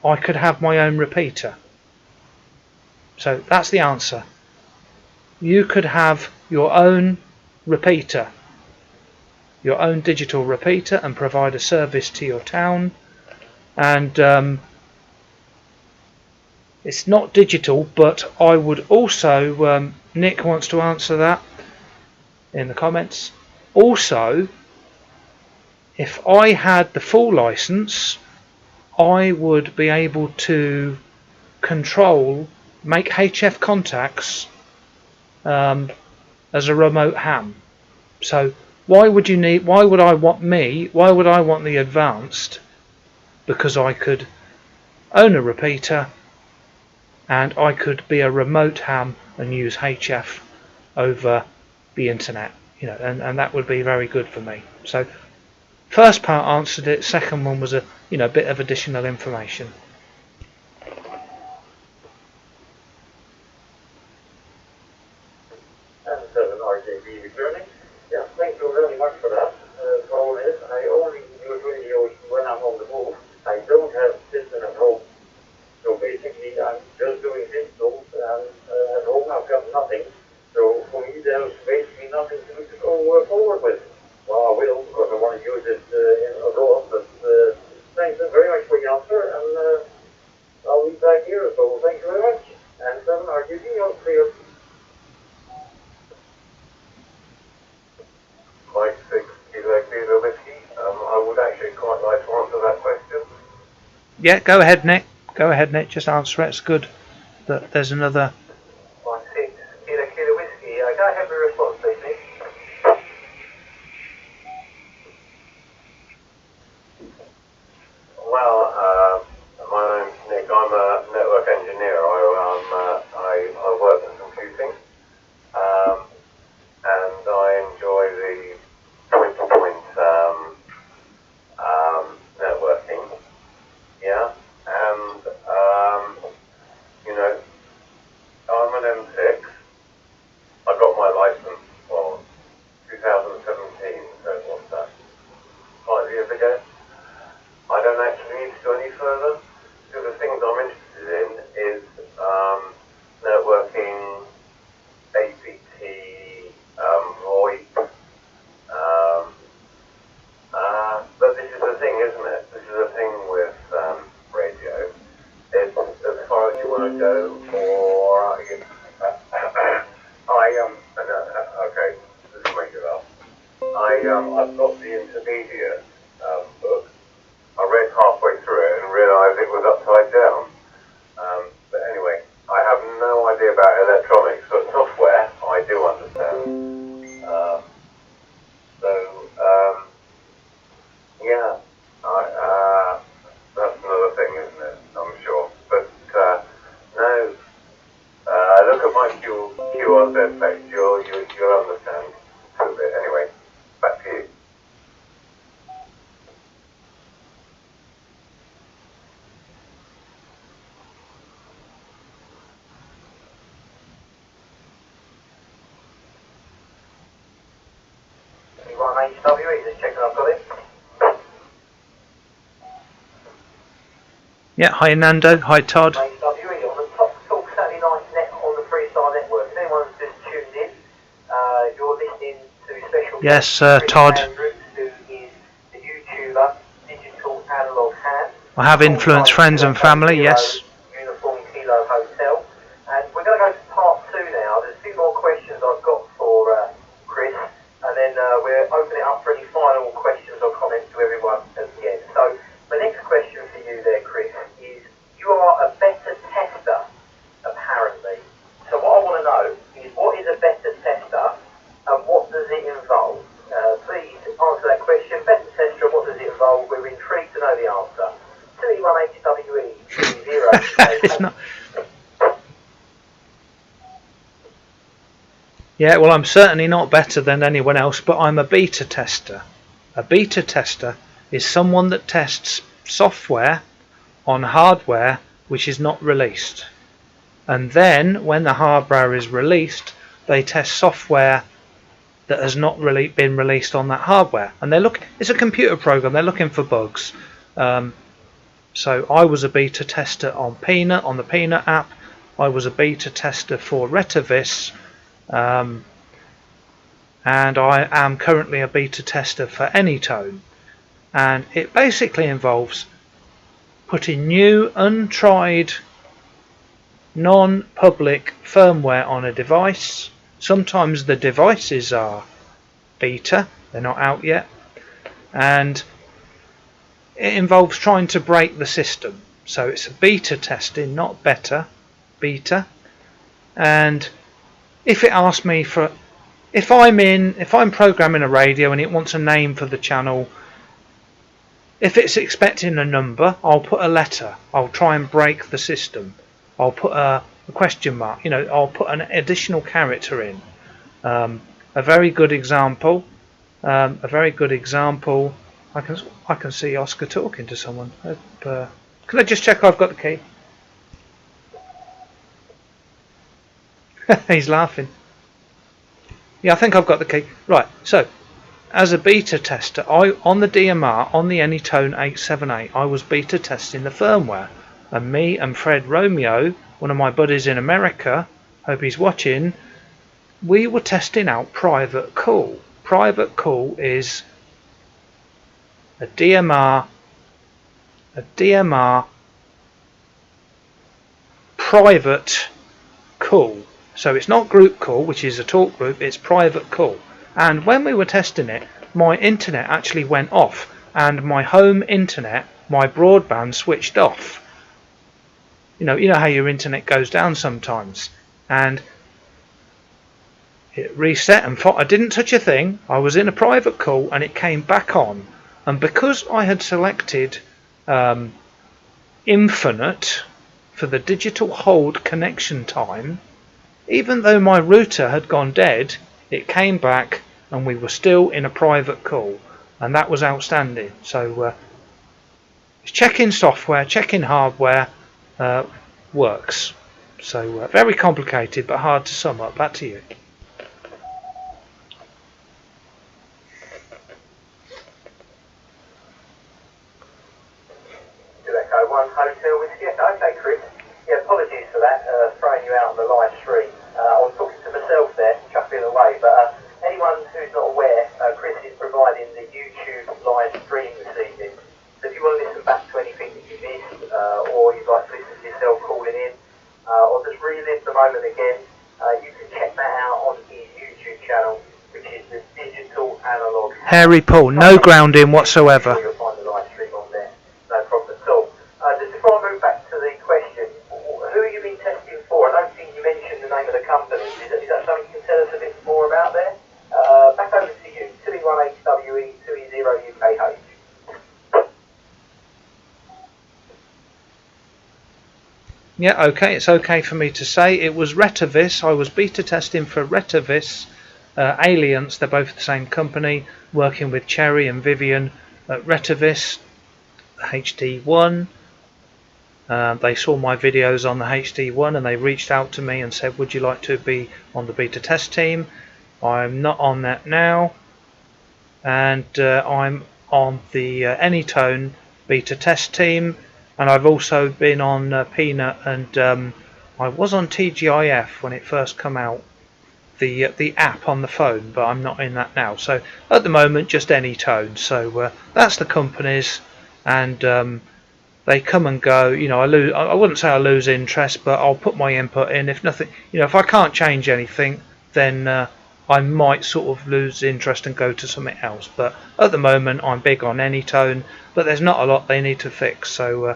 I could have my own repeater. So that's the answer. You could have your own repeater, your own digital repeater, and provide a service to your town. And it's not digital, but I would also, Nick wants to answer that in the comments. Also, if I had the full license, I would be able to make HF contacts as a remote ham. So why would I want the advanced? Because I could own a repeater and I could be a remote ham and use HF over the internet, and that would be very good for me. So first part answered it, second one was a bit of additional information. And 7RJB returning. Yeah, thank you very much for that. The problem is, I only use radios when I'm on the move. I don't have system at home. So basically, I'm just doing installs, and at home I've got nothing. So for me, there's basically nothing to go forward with. Well, I will, because I want to use it abroad, but thanks very much for the answer, and I'll be back here. So thank you very much. And 7RJB, all clear. Mike 6 Kilo Whiskey. I would actually quite like to answer that question. Yeah, go ahead, Nick. Go ahead, Nick. Just answer it. It's good that there's another. Mike 6 Kilo Whiskey. Can I have the response, please, Nick? Well, my name's Nick. I'm a network engineer. I work in computing, and I enjoy the point-to-point networking. Yeah, and I'm an M6. I got my license 2017. So what's that? 5 years ago. I don't actually need to go any further. So the things I'm interested in is networking, APT, VoIP. But this is the thing, isn't it? This is the thing with radio. It's as far as you want to go, or okay, this will make it up. I've got the intermediate book. I read halfway through it and realised it was upside down. But anyway, I have no idea about electronics, but software I do understand. Yeah, that's another thing, isn't it? I'm sure. But no, look at my QRZ page. You'll understand a little bit. Anyway, back to you. Anyone HWE, just checking I've got it. Yeah, hi Nando, hi Todd. HWE on the Top Talk Saturday Night Net on the Freestar Network. If anyone's just tuned in, you're listening to special Yes, guest Chris Todd. Andrews, who is the YouTuber, Digital Analog Ham. I have influenced friends and family, yes. Uniform Kilo Hotel. And we're going to go to part 2 now. There's a few more questions I've got for Chris, and then we'll open it up for any final questions or comments to everyone at the end. So the next question for you there, Chris, is you are a better tester, apparently. So what I want to know is, what is a better tester and what does it involve? Please answer that question. Better tester, what does it involve? We're intrigued to know the answer. 2E1HWE 30. It's not. Yeah, well, I'm certainly not better than anyone else, but I'm a beta tester. A beta tester is someone that tests software on hardware which is not released, and then when the hardware is released, they test software that has not really been released on that hardware, and it's a computer program, they're looking for bugs. So I was a beta tester on Peanut, on the Peanut app. I was a beta tester for Retavis, and I am currently a beta tester for Anytone, and it basically involves putting new, untried, non-public firmware on a device. Sometimes the devices are beta, they're not out yet, and it involves trying to break the system. So it's a beta testing, not beta, beta. And if it asks me for, if I'm programming a radio and it wants a name for the channel, if it's expecting a number, I'll put a letter. I'll try and break the system. I'll put a question mark. I'll put an additional character in. A very good example. I can see Oscar talking to someone. Can I just check I've got the key? He's laughing. Yeah, I think I've got the key. Right, so as a beta tester, on the DMR, on the Anytone 878, I was beta testing the firmware. And me and Fred Romeo, one of my buddies in America, hope he's watching, we were testing out Private Cool. Private Cool is a DMR private call. So it's not group call, which is a talk group, it's private call. And when we were testing it, my internet actually went off, and my home internet, my broadband, switched off. You know how your internet goes down sometimes, and it reset, and I didn't touch a thing. I was in a private call and it came back on, and because I had selected infinite for the digital hold connection time, even though my router had gone dead, it came back and we were still in a private call, and that was outstanding. So checking software, checking hardware works. So very complicated but hard to sum up. Back to you. Hotel Whiskey. Okay, Chris. Yeah, apologies for that, throwing you out on the live stream. I was talking to myself there, chuckling away, but anyone who's not aware, Chris is providing the YouTube live stream this evening. So if you want to listen back to anything that you missed, or you'd like to listen to yourself calling in, or just relive the moment again, you can check that out on his YouTube channel, which is the Digital Analog. Harry Paul, no grounding whatsoever. You'll find the live stream on there, no problem at all. Just before I move back to the question, who have you been testing for? I don't think you mentioned the name of the company. Is that something you can tell us a bit more about there? Back over to you. 2E1HWE, 2E0UKH. Yeah, okay, it's okay for me to say. It was Retavis. I was beta testing for Retavis. Aliens, they're both the same company, working with Cherry and Vivian at Retavis HD1. They saw my videos on the HD1 and they reached out to me and said, would you like to be on the beta test team? I'm not on that now, and I'm on the Anytone beta test team, and I've also been on Peanut, and I was on TGIF when it first came out, the app on the phone, but I'm not in that now. So at the moment just Anytone. So that's the companies, and they come and go. I wouldn't say I lose interest, but I'll put my input in. If nothing, if I can't change anything, then I might sort of lose interest and go to something else. But at the moment I'm big on Anytone, but there's not a lot they need to fix, so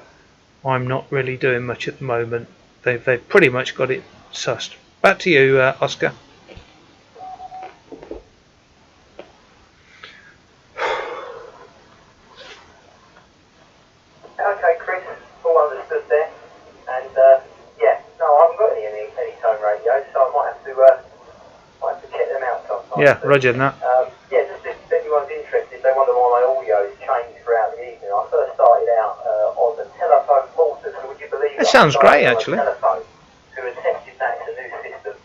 I'm not really doing much at the moment. They've pretty much got it sussed. Back to you, Oscar. Okay, Chris, all understood there. And yeah, no, I haven't got any tone radios, so I might have to check them out sometime. Yeah, roger that. Yeah, just if anyone's interested, they wonder why my audio has changed throughout the evening. I first started out on the telephone call That sounds great, actually. Telephone, who attested that it's a new system.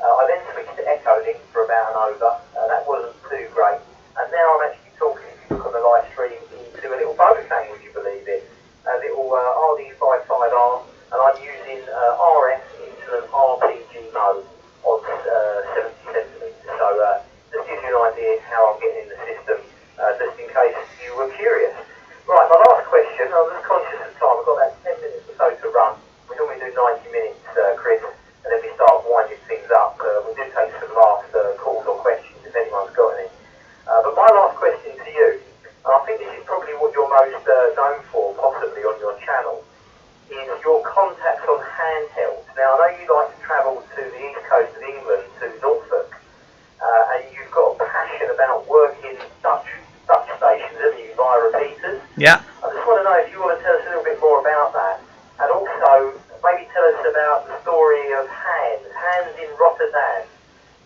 I then switched to Echolink for about an over. That wasn't too great. And now I'm actually talking, if you look on the live stream, into a little Vodafone, would you believe it? A little RD55R, and I'm using RF into an RPG mode on 70 centimetres. So just gives you an idea how I'm getting in the system, just in case you were curious. Right, my last question, I'm just conscious of time, I've got about 10 minutes or so to run. We normally do 90 minutes, Chris, and then we start winding things up. We do take some last calls or questions if anyone's got any. But my last question to you, and I think this is probably what you're most known for, possibly on your channel, is your contacts on handhelds. Now, I know you like to travel to the east coast of England, to Norfolk, and you've got a passion about working Dutch stations, haven't you, via repeaters? Yeah. I just want to know if you want to tell us a little bit more about that, and also maybe tell us about the story of Hans in Rotterdam.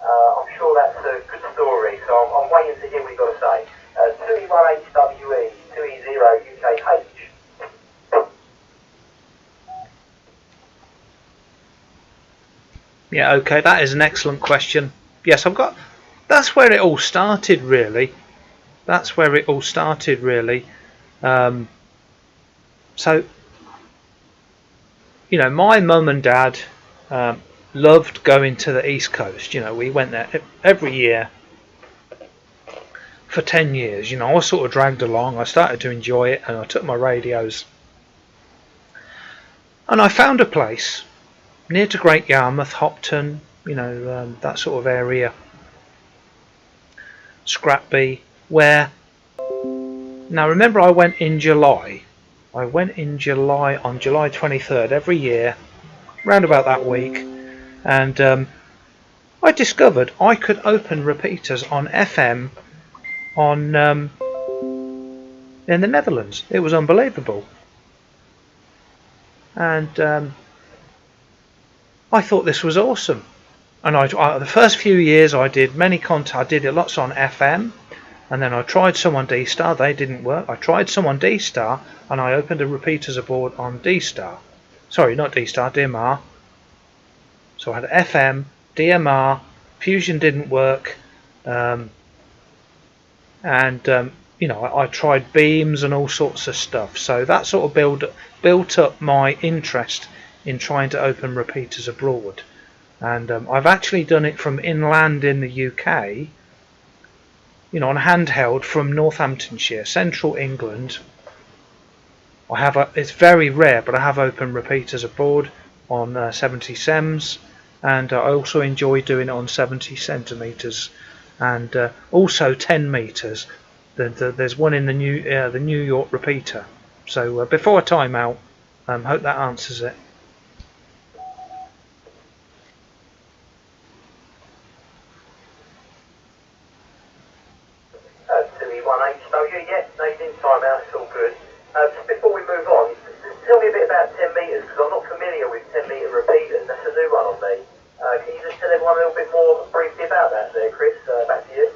I'm sure that's a good story, so I'm waiting to hear what you've got to say. 2E1HWE, 2E0UKH. Yeah, okay, that is an excellent question. Yes, that's where it all started, really. That's where it all started, really. So, you know, my mum and dad loved going to the East Coast. You know, we went there every year for 10 years. You know, I was sort of dragged along. I started to enjoy it, and I took my radios. And I found a place near to Great Yarmouth, Hopton, you know, that sort of area, Scrapby, where, now remember, I went in July. I went in July, on July 23rd every year, round about that week, and I discovered I could open repeaters on FM on in the Netherlands. It was unbelievable, and I thought this was awesome. And the first few years I did I did it lots on FM, and then I tried some on D-Star. They didn't work. I tried some on D-Star, and I opened a repeaters aboard on D-Star. Sorry, not D-Star, DMR. So I had FM, DMR, Fusion didn't work, and you know, I tried beams and all sorts of stuff. So that sort of built up my interest in trying to open repeaters abroad. And I've actually done it from inland in the UK, you know, on handheld from Northamptonshire, central England. It's very rare, but I have opened repeaters aboard on 70 sems, and I also enjoy doing it on 70 centimeters, and also 10 meters. There's one in the New York repeater. So before I time out, hope that answers it. No, you didn't time out, it's all good. Just before we move on, just tell me a bit about 10 metres, because I'm not familiar with 10 metre repeaters. That's a new one on me. Can you just tell everyone a little bit more briefly about that there, Chris? Back to you.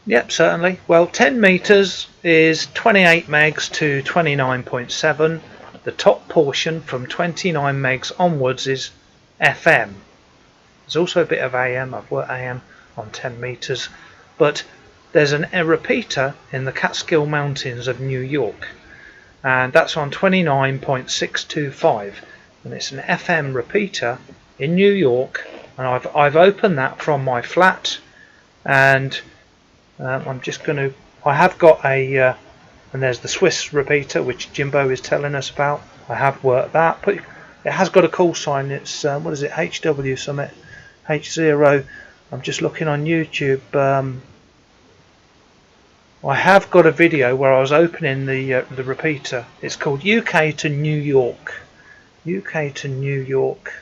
Yep, certainly. Well, 10 meters is 28 megs to 29.7. The top portion from 29 megs onwards is FM. There's also a bit of AM. I've worked AM on 10 meters, but there's a repeater in the Catskill Mountains of New York, and that's on 29.625, and it's an FM repeater in New York, and I've opened that from my flat, and I'm just going to, I have got a and there's the Swiss repeater which Jimbo is telling us about. I have worked that, but it has got a call sign. It's what is it, HW Summit H0. I'm just looking on YouTube. I have got a video where I was opening the repeater. It's called UK to New York. UK to New York.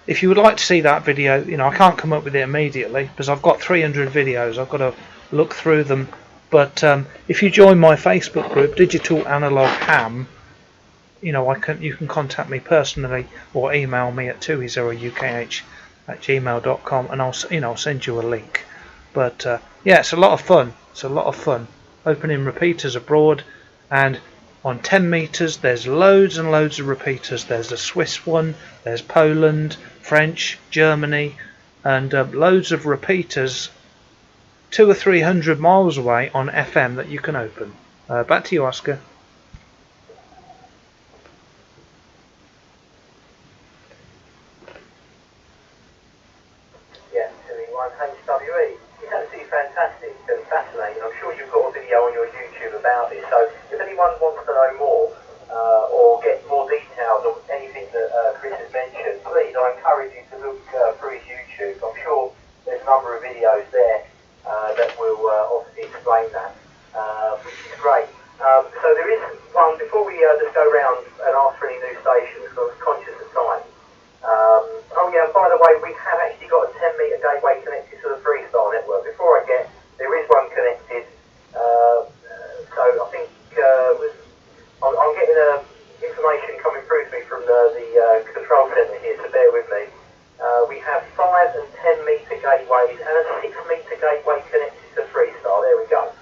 If you would like to see that video, you know, I can't come up with it immediately because I've got 300 videos. I've got to look through them. But if you join my Facebook group, Digital Analog Ham, you know, you can contact me personally or email me at 2e0ukh@gmail.com, and I'll send you a link. But yeah, it's a lot of fun. It's a lot of fun opening repeaters abroad, and on 10 meters there's loads and loads of repeaters. There's the Swiss one, there's Poland, French, Germany, and loads of repeaters 200 or 300 miles away on FM that you can open. Back to you, Oscar. Yeah, 2E1HWE. It's absolutely fantastic and fascinating. I'm sure you've got a video on your YouTube about this, so if anyone wants to know more or get more details on anything that Chris has mentioned, please, I encourage you to look through his YouTube. I'm sure there's a number of videos there that will obviously explain that, which is great. So there is one, before we just go round and ask for any new stations, because I was conscious of time. Oh yeah, and by the way, we have actually got a 10 metre gateway connected to the Freestar network. Before I get, there is one connected, so I think I'm getting information coming through to me from the control centre here, so bear with me. We have 5 and 10 metre gateways and a 6 metre gateway connected to Freestar. There we go.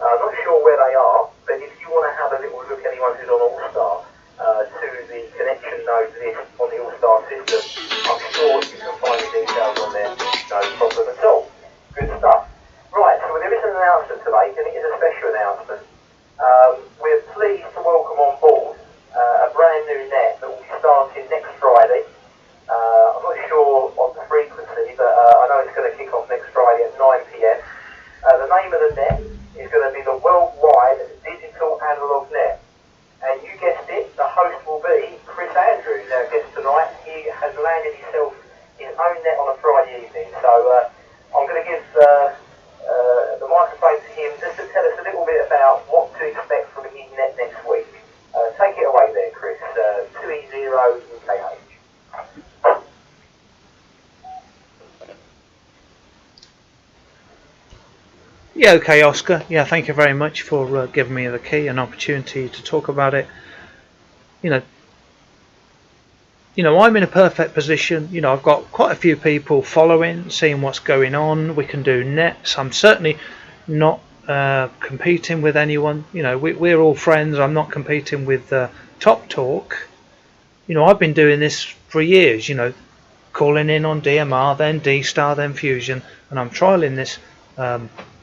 I'm not sure where they are, but if you want to have a little look, anyone who's on All-Star, to the connection node list on the All-Star system, I'm sure you can find the details on there, no problem at all. Good stuff. Right, so there is an announcement to make, and it is a special announcement. We're pleased to welcome on board a brand new net that will be starting next Friday. I'm not sure on the frequency, but I know it's going to kick off next Friday at 9 PM. The name of the net is going to be the Worldwide Digital Analog Net. And you guessed it, the host will be Chris Andrews, our guest tonight. He has landed himself his own net on a Friday evening, so I'm going to give the microphone to him just to tell us a little bit about what to expect from his net next week. Take it away there, Chris. 2E0UKH. Yeah, okay, Oscar. Yeah, thank you very much for giving me the key and opportunity to talk about it. You know, I'm in a perfect position. You know, I've got quite a few people following, seeing what's going on. We can do nets. I'm certainly not competing with anyone. You know, we're all friends. I'm not competing with Top Talk. You know, I've been doing this for years. You know, calling in on DMR, then D-Star, then Fusion, and I'm trialing this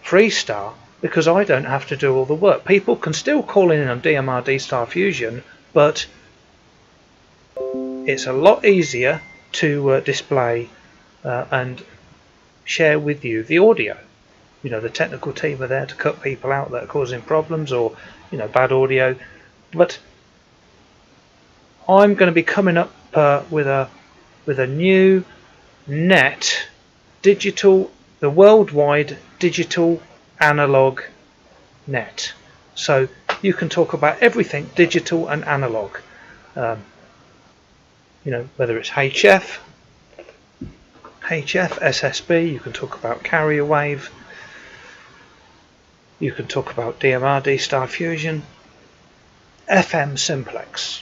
Freestar because I don't have to do all the work. People can still call in on DMR, D-Star, Fusion, but it's a lot easier to display and share with you the audio. You know, the technical team are there to cut people out that are causing problems or, you know, bad audio. But I'm going to be coming up with a new net digital, the worldwide digital analog net. So you can talk about everything digital and analog. You know, whether it's HF, SSB, you can talk about carrier wave, you can talk about DMR, D-Star Fusion, FM simplex.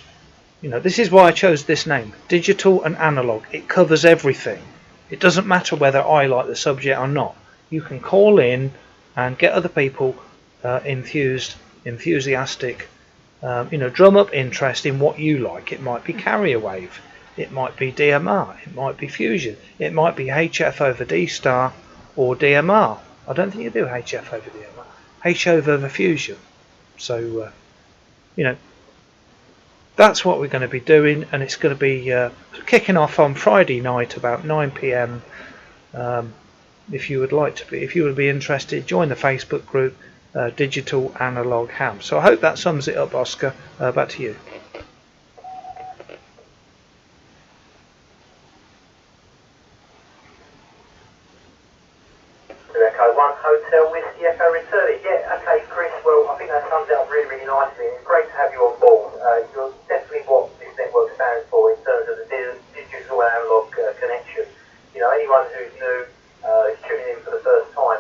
You know, this is why I chose this name, digital and analog. It covers everything. It doesn't matter whether I like the subject or not. You can call in and get other people enthusiastic, you know, drum up interest in what you like. It might be carrier wave, it might be DMR, it might be Fusion, it might be HF over D-Star or DMR. I don't think you do HF over DMR, HF over Fusion. So, you know, that's what we're going to be doing, and it's going to be kicking off on Friday night about 9 PM. If you would like to be, if you would be interested, join the Facebook group Digital Analog Ham. So I hope that sums it up, Oscar. Back to you. Echo 1 Hotel Whiskey Echo returning. Yeah, okay, Chris. Well, I think that sums it up really, really nicely. It's great to have you on board. You're definitely what this network stands for in terms of the digital analog connection. You know, anyone who's new is tuning in for the first time.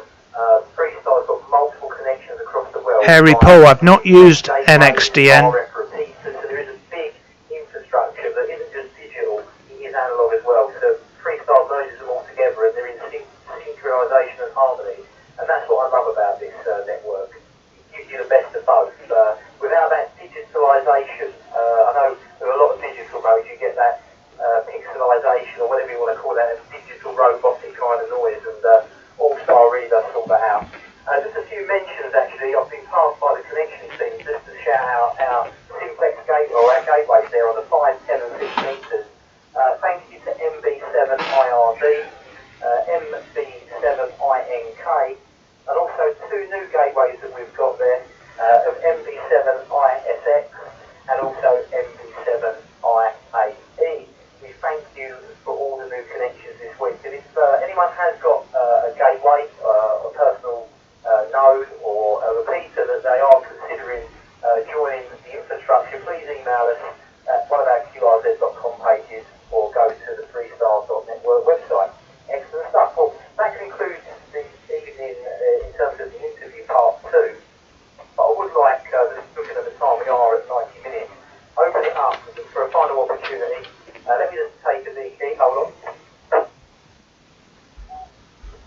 Freestar's got multiple connections across the world. Harry Paul, I've not used NXDN. So there is a big infrastructure that isn't just digital, it is analog as well. So Freestar merges them all together, and there is synchronisation and harmony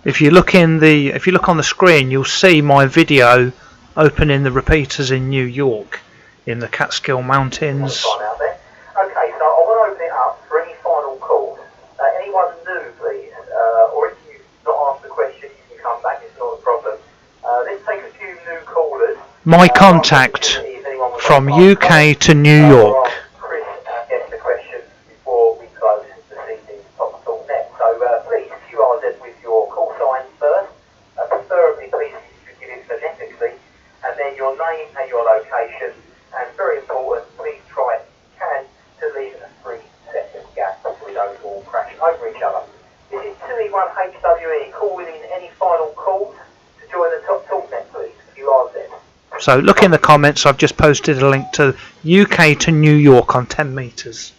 If you look on the screen, you'll see my video opening the repeaters in New York, in the Catskill Mountains. Out there. Okay, so I want to open it up for any final calls. Anyone new, please, or if you've not asked the question, you can come back. It's not a problem. Let's take a few new callers. My contact from UK to New York. Chris gets the question before we close this evening's Top Talk Net. So please QRZ with your call sign first. Preferably, please, if you give it phonetically, and then your name and your location. And very important, please try if you can to leave a 3-second gap so we don't all crash over each other. This is 2E1HWE. Calling in any final calls to join the Top Talk Net, please. QRZ. So look in the comments, I've just posted a link to UK to New York on 10 meters.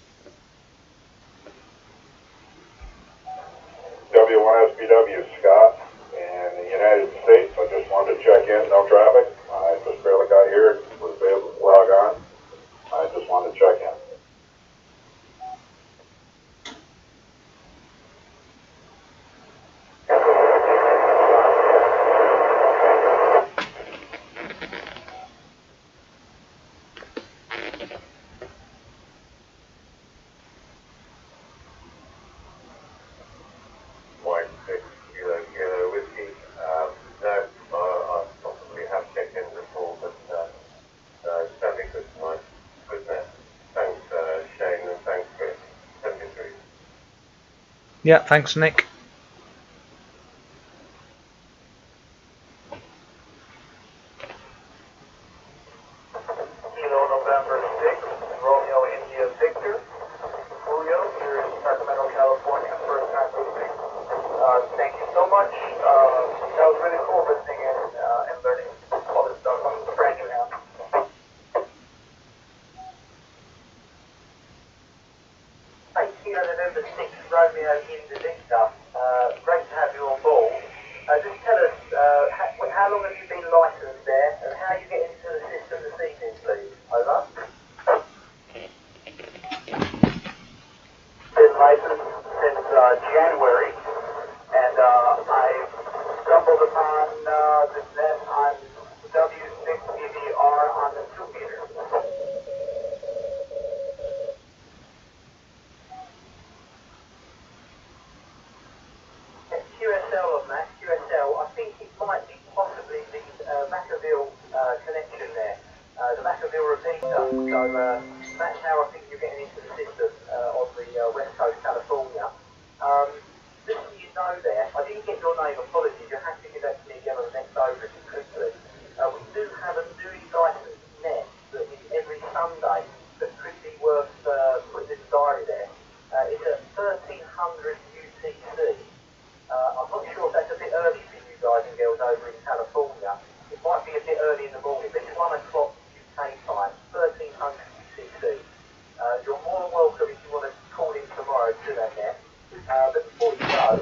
W1SBW, Scott, in the United States. I just wanted to check in, no traffic. I just barely got here, was able to log on. I just wanted to check in. Yeah, thanks Nick. Kilo November 6, Romeo India Victor. Julio, here in Sacramento, California, first time listening. Thank you so much. That was really cool listening and learning all this stuff. I'm brand new now. Kilo November 6, Romeo India Victor. Great to have you on board. Just tell us, how long have you been licensed there, and how you get into the system this evening, please? Over. Been licensed since January, and I stumbled upon this net on W6EVR on the 2-meter. QSL on that, QSL, I think it might be possibly the Vacaville connection there, the Vacaville repeater. So that's how I think you're getting into the system on the West Coast, California. Just so you know there, I didn't get your name, apologies, you'll have to give that to me again on the next over if you could please. We do have a newly licensed net that is every Sunday that could be worth putting in the diary there. It's at 1300 UTC. I'm not sure if that's a bit early for you guys and girls over in California. It might be a bit early in the morning, but it's 1 o'clock UK time, 1300 UTC. You're more than welcome if you want to call in tomorrow to that net. But before you go,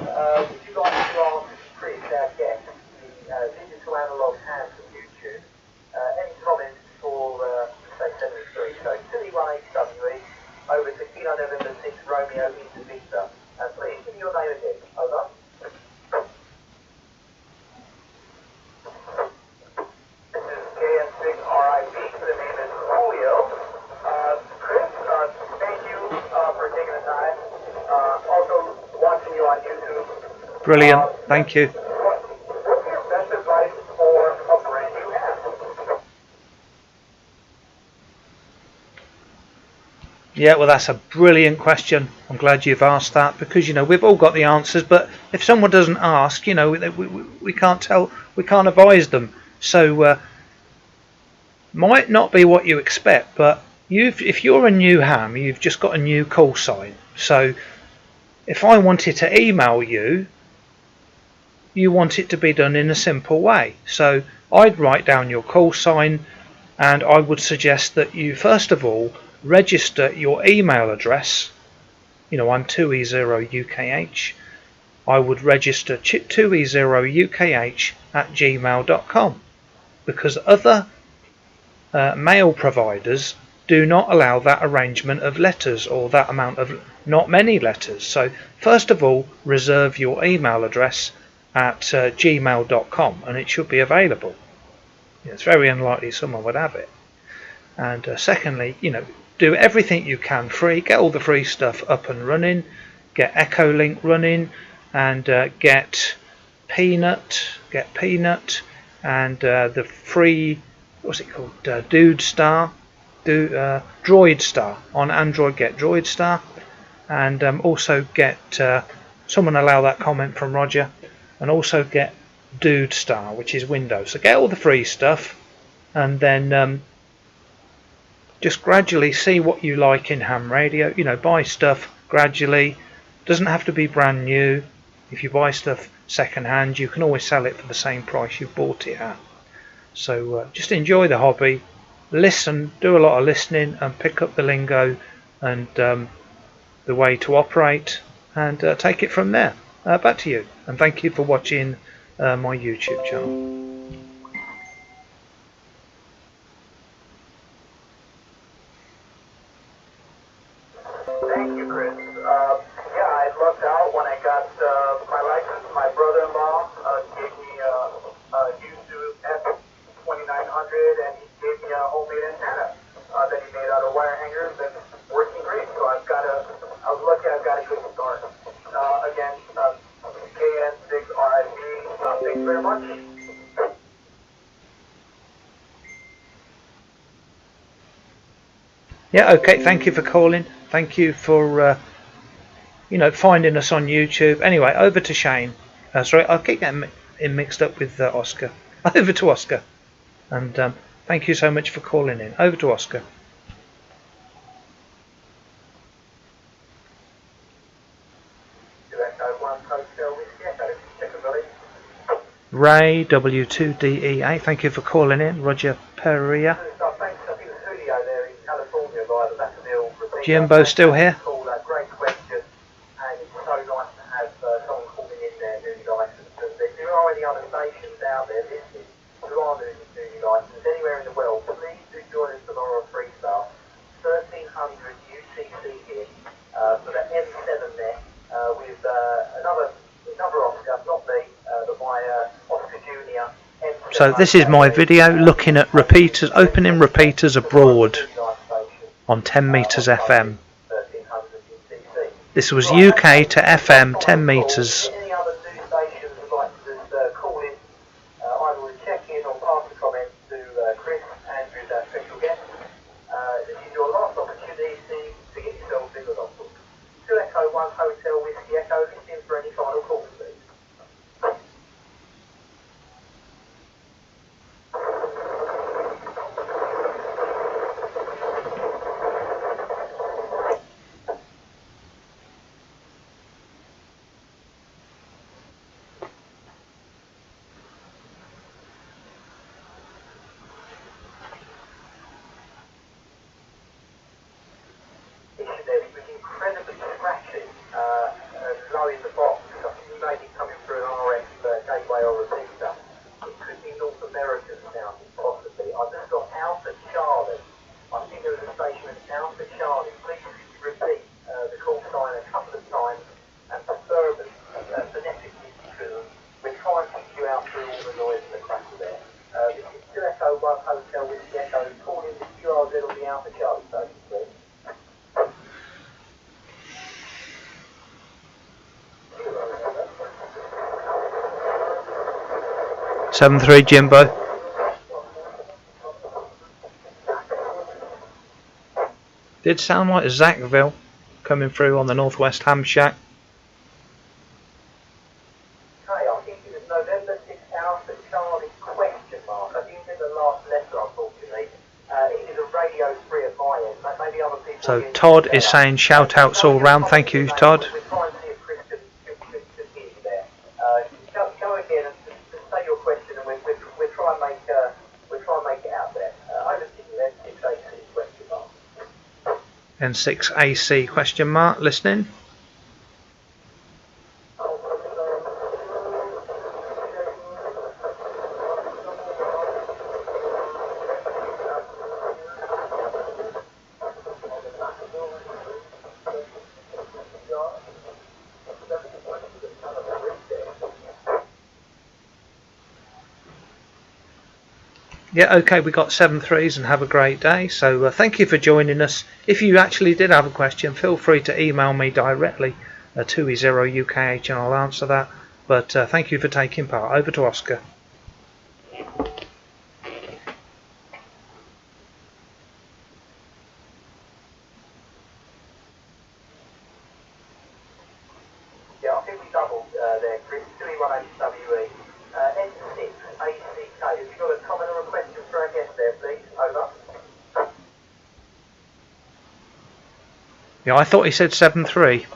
would you like to ask Chris, our guest, the digital analog hand from YouTube, any comments for, say, 73? So 2E1HWE over to Kilo November 6 Romeo into Victor. Please, give me your name again. Over. This is KN6RIP. The name is Julio. Chris, thank you for taking the time. Also, watching you on YouTube. Brilliant, thank you. What's your best advice for a brand new app? Yeah, well that's a brilliant question. I'm glad you've asked that, because you know we've all got the answers, but if someone doesn't ask, you know, we can't tell, we can't advise them. So might not be what you expect, but if you're a new ham, you've just got a new call sign. So if I wanted to email you, you want it to be done in a simple way. So I'd write down your call sign, and I would suggest that you first of all register your email address. You know, I'm 2E0UKH. I would register 2E0UKH at gmail.com, because other mail providers do not allow that arrangement of letters, or that amount of, not many letters. So first of all, reserve your email address at gmail.com, and it should be available. It's very unlikely someone would have it. And secondly, do everything you can free, get all the free stuff up and running, get Echolink running, and get Peanut, and the free, what's it called, Droid Star on Android. Get Droid Star, and also get someone allow that comment from Roger, and also get Dude Star, which is Windows. So get all the free stuff, and then just gradually see what you like in ham radio. Buy stuff gradually. Doesn't have to be brand new. If you buy stuff second hand, you can always sell it for the same price you bought it at. So just enjoy the hobby, listen, do a lot of listening, and pick up the lingo and the way to operate, and take it from there. Back to you, and thank you for watching my YouTube channel. Thank you, Chris. Yeah, I lucked out when I got my license. My brother-in-law gave me a YouTube F2900, and he gave me a homemade antenna that he made out of wire hangers, and it's working great. So I was lucky. I've got a good start. Again, KN6RIV. Thanks very much. Yeah, okay, thank you for calling. Thank you for finding us on YouTube. Anyway, over to Shane. Sorry, I keep getting mixed up with Oscar. Over to Oscar. And thank you so much for calling in. Over to Oscar. Ray W2DEA, thank you for calling in. Roger Pereira. Jimbo still here? Great question, and it's so nice to have someone calling in there newly licensed. And if there are any other stations out there listening who are newly licensed anywhere in the world, please do join us tomorrow on Freestar. 1300 UTC here for the M7 there with another Oscar, not me, but my Oscar Junior. So this is my video looking at repeaters, opening repeaters abroad on 10 meters FM. This was UK to FM 10 meters. Any other new stations would like to just call in, either with check-in or pass a comment to Chris Andrews, our special guest. This is your last opportunity to get yourself in the hospital. 2 Echo 1 Hotel Whiskey Echo, listen for any final calls, please. Hotel Whiskey Echo, calling the QRZ on the Alpha Charlie station, please. 7-3 Jimbo. Did sound like Zachville coming through on the Northwest Ham Shack. Okay, I think it was November 6 Alpha Charlie question mark. I didn't get the last letter, unfortunately. It is a radio free at my end. Maybe other people. So Todd is saying shout outs all round. Thank you, Todd. We're trying to see if Chris can hear you there. Go again and just say your question, and we'll try and make it out there. Over to you then, 6AC question mark. N6AC question mark. Listening. Yeah, okay, we got 7 threes and have a great day. So thank you for joining us. If you actually did have a question, feel free to email me directly at 2E0UKH and I'll answer that. But thank you for taking part. Over to Oscar. Yeah, I think we doubled there, Chris. 2E1HWE. N6 ACK. Have you got a comment or a question for our guest there, please? Over. Yeah, I thought he said 7-3.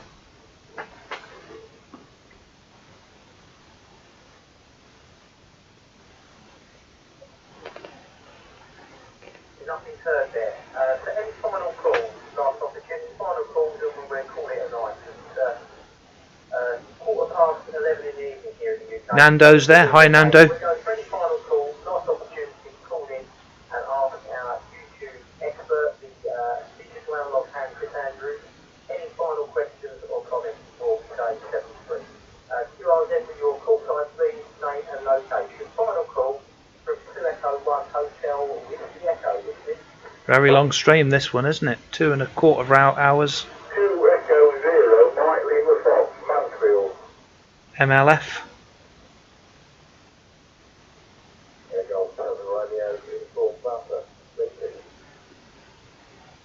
Nothing's heard there. So any final calls, last opportunity, final calls, and we'll call it a night. It's 11:15 in the evening here in the UK. Nando's there. Hi, Nando. We're going for any final calls, last opportunity, call in and ask our YouTube expert, the digital analog hand, Chris Andrews, any final questions or comments for today's 73. QRZ with your call sign, please, name and location. Final call from 2 Echo 1 Hotel Whiskey Echo, isn't it? Very long stream this one, isn't it? 2.25 hours. 2 Echo 0, Mike Lima Fox, Mansfield. MLF.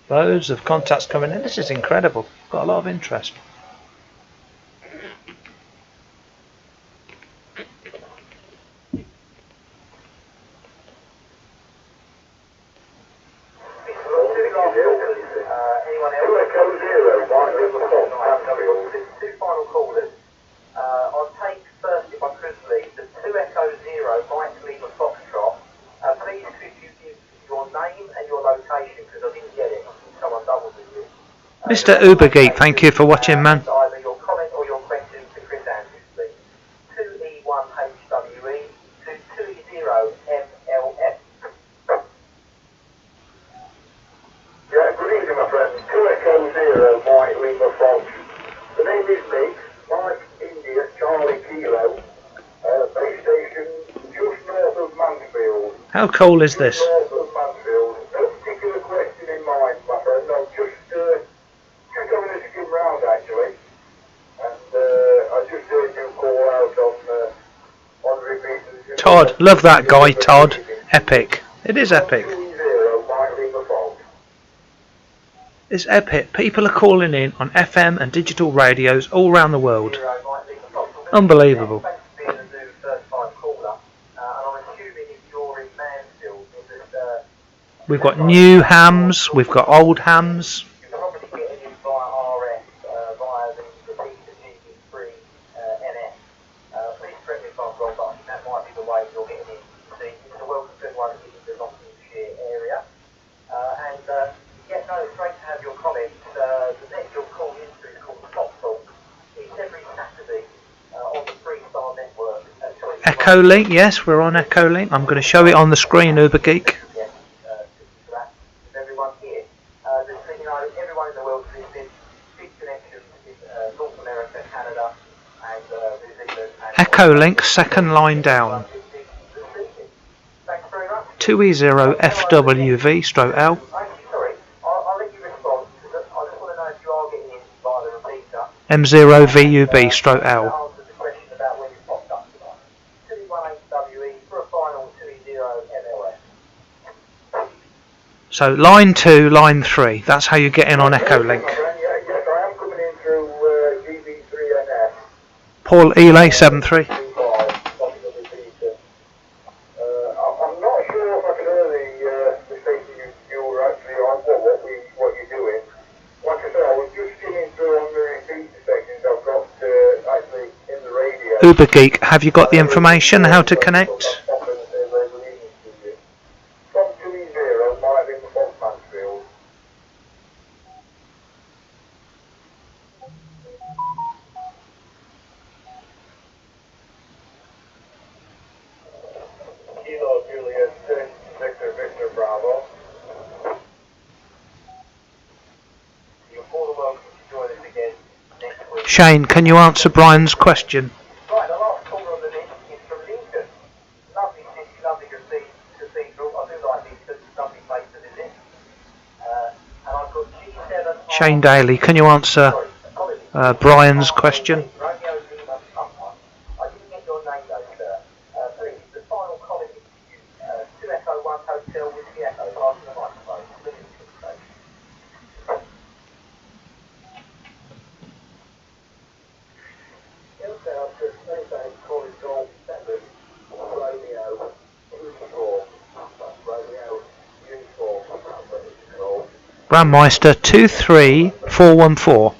Loads of contacts coming in. This is incredible. Got a lot of interest. Anyone else? Two final callers. I'll take first, if I could please, the 2 Echo 0 Mike Lima Foxtrot. Please could you give your name and your location, because I didn't get it. I think someone doubled with you. Mr. Ubergeek, thank you for watching, man. Either your comment or your question to Chris Andrews, please. 2E1HWE to 2E0MLF. Yeah, good evening, my friend. 2 Echo 0, Mike Lima Fox. The name is Nick, Mike India, Charlie Kilo, base station just north of Mansfield. How cool is this? North of Mansfield. No particular question in mind, my friend. No, just having a skim round actually. And I just heard you call out on repeat. Todd, love that guy, Todd. Epic. It is epic. 2 Mike Lima Fox. It's epic. People are calling in on FM and digital radios all around the world. Unbelievable. Thanks for being a new first-time caller. And I'm assuming if you're in Mansfield, We've got new hams. We've got old hams. you can probably get it in via RF, via the P2G3 NF. Please correct me if I'm wrong, but I think that might be the way you're getting in. See, it's a welcome to everyone in the Nottinghamshire area. It's great to have your comments. The next you'll call into is called Top Talk. It's every Saturday on the Freestar network. Echo Link, yes, we're on Echo Link. I'm going to show it on the screen, Ubergeek. Yes, to that. With everyone here. Everyone in the world is listening. Big connections in North America, Canada, and New Zealand. Echo Link, second line down. Thanks very much. 2E0 FWV stroke L. Sorry, I'll let you respond, because I just want to know if you are getting in via the repeater. M0 VUB stroke L. Answer the question about when you popped up tonight. 2E1HWE for a final 2E0 MLS. So line 2, line 3. That's how you get in on Echo Link. Yes, I am coming in through GB3NF. Paul Ely 73. I'm not sure if I can hear the station you were actually on, what you're doing. Like I said, I was just skimming through on the repeat sections I've got actually in the radio. Ubergeek, have you got the information how to connect? From 2E0, Mike Lima Fox, Mansfield. Kilo Juliet 6, Victor Victor Bravo. You're more than welcome to join us again next week. Shane, can you answer Brian's question? Right, the last caller on the list is from Lincoln. Lovely city, lovely cathedral. I Shane Daly, can you answer Brian's question? Romeo's Lima Papa. I didn't get your name though, sir. Please, the final comment is to you. 2 Echo 1 Hotel with the Echo. Pass the microphone. Brandmeister 23414.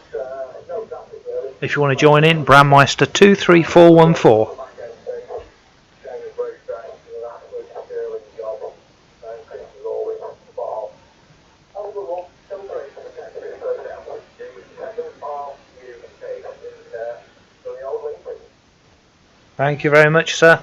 If you want to join in, Brandmeister 23414. Thank you very much, sir.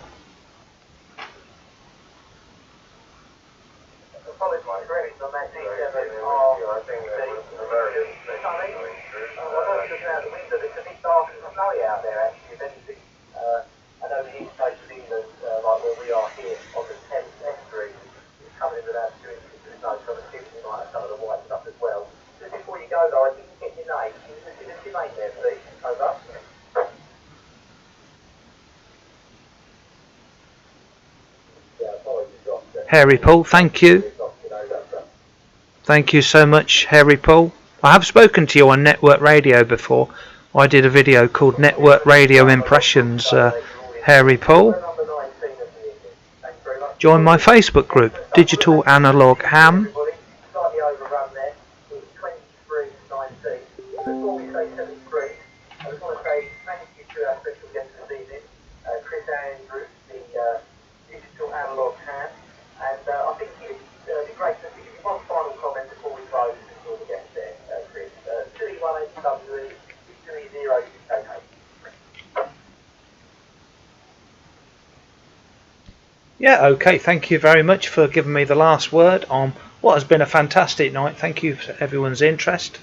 Harry Paul, thank you. Thank you so much, Harry Paul. I have spoken to you on Network Radio before. I did a video called Network Radio Impressions, Harry Paul. Join my Facebook group, Digital Analog Ham. Yeah, okay, thank you very much for giving me the last word on what has been a fantastic night. Thank you for everyone's interest,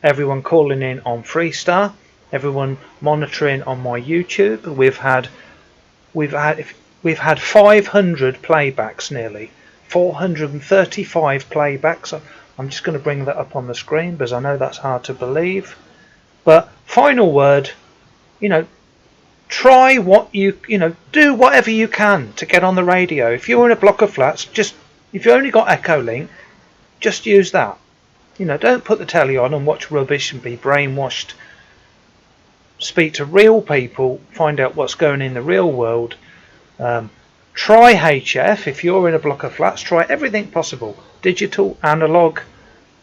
everyone calling in on Freestar, everyone monitoring on my YouTube. We've had 500 playbacks, nearly 435 playbacks. I'm just going to bring that up on the screen because I know that's hard to believe. But final word, try what do whatever you can to get on the radio. If you're in a block of flats, if you only got Echo Link, just use that. Don't put the telly on and watch rubbish and be brainwashed. Speak to real people, find out what's going in the real world. Try HF. If you're in a block of flats, try everything possible. Digital, analog.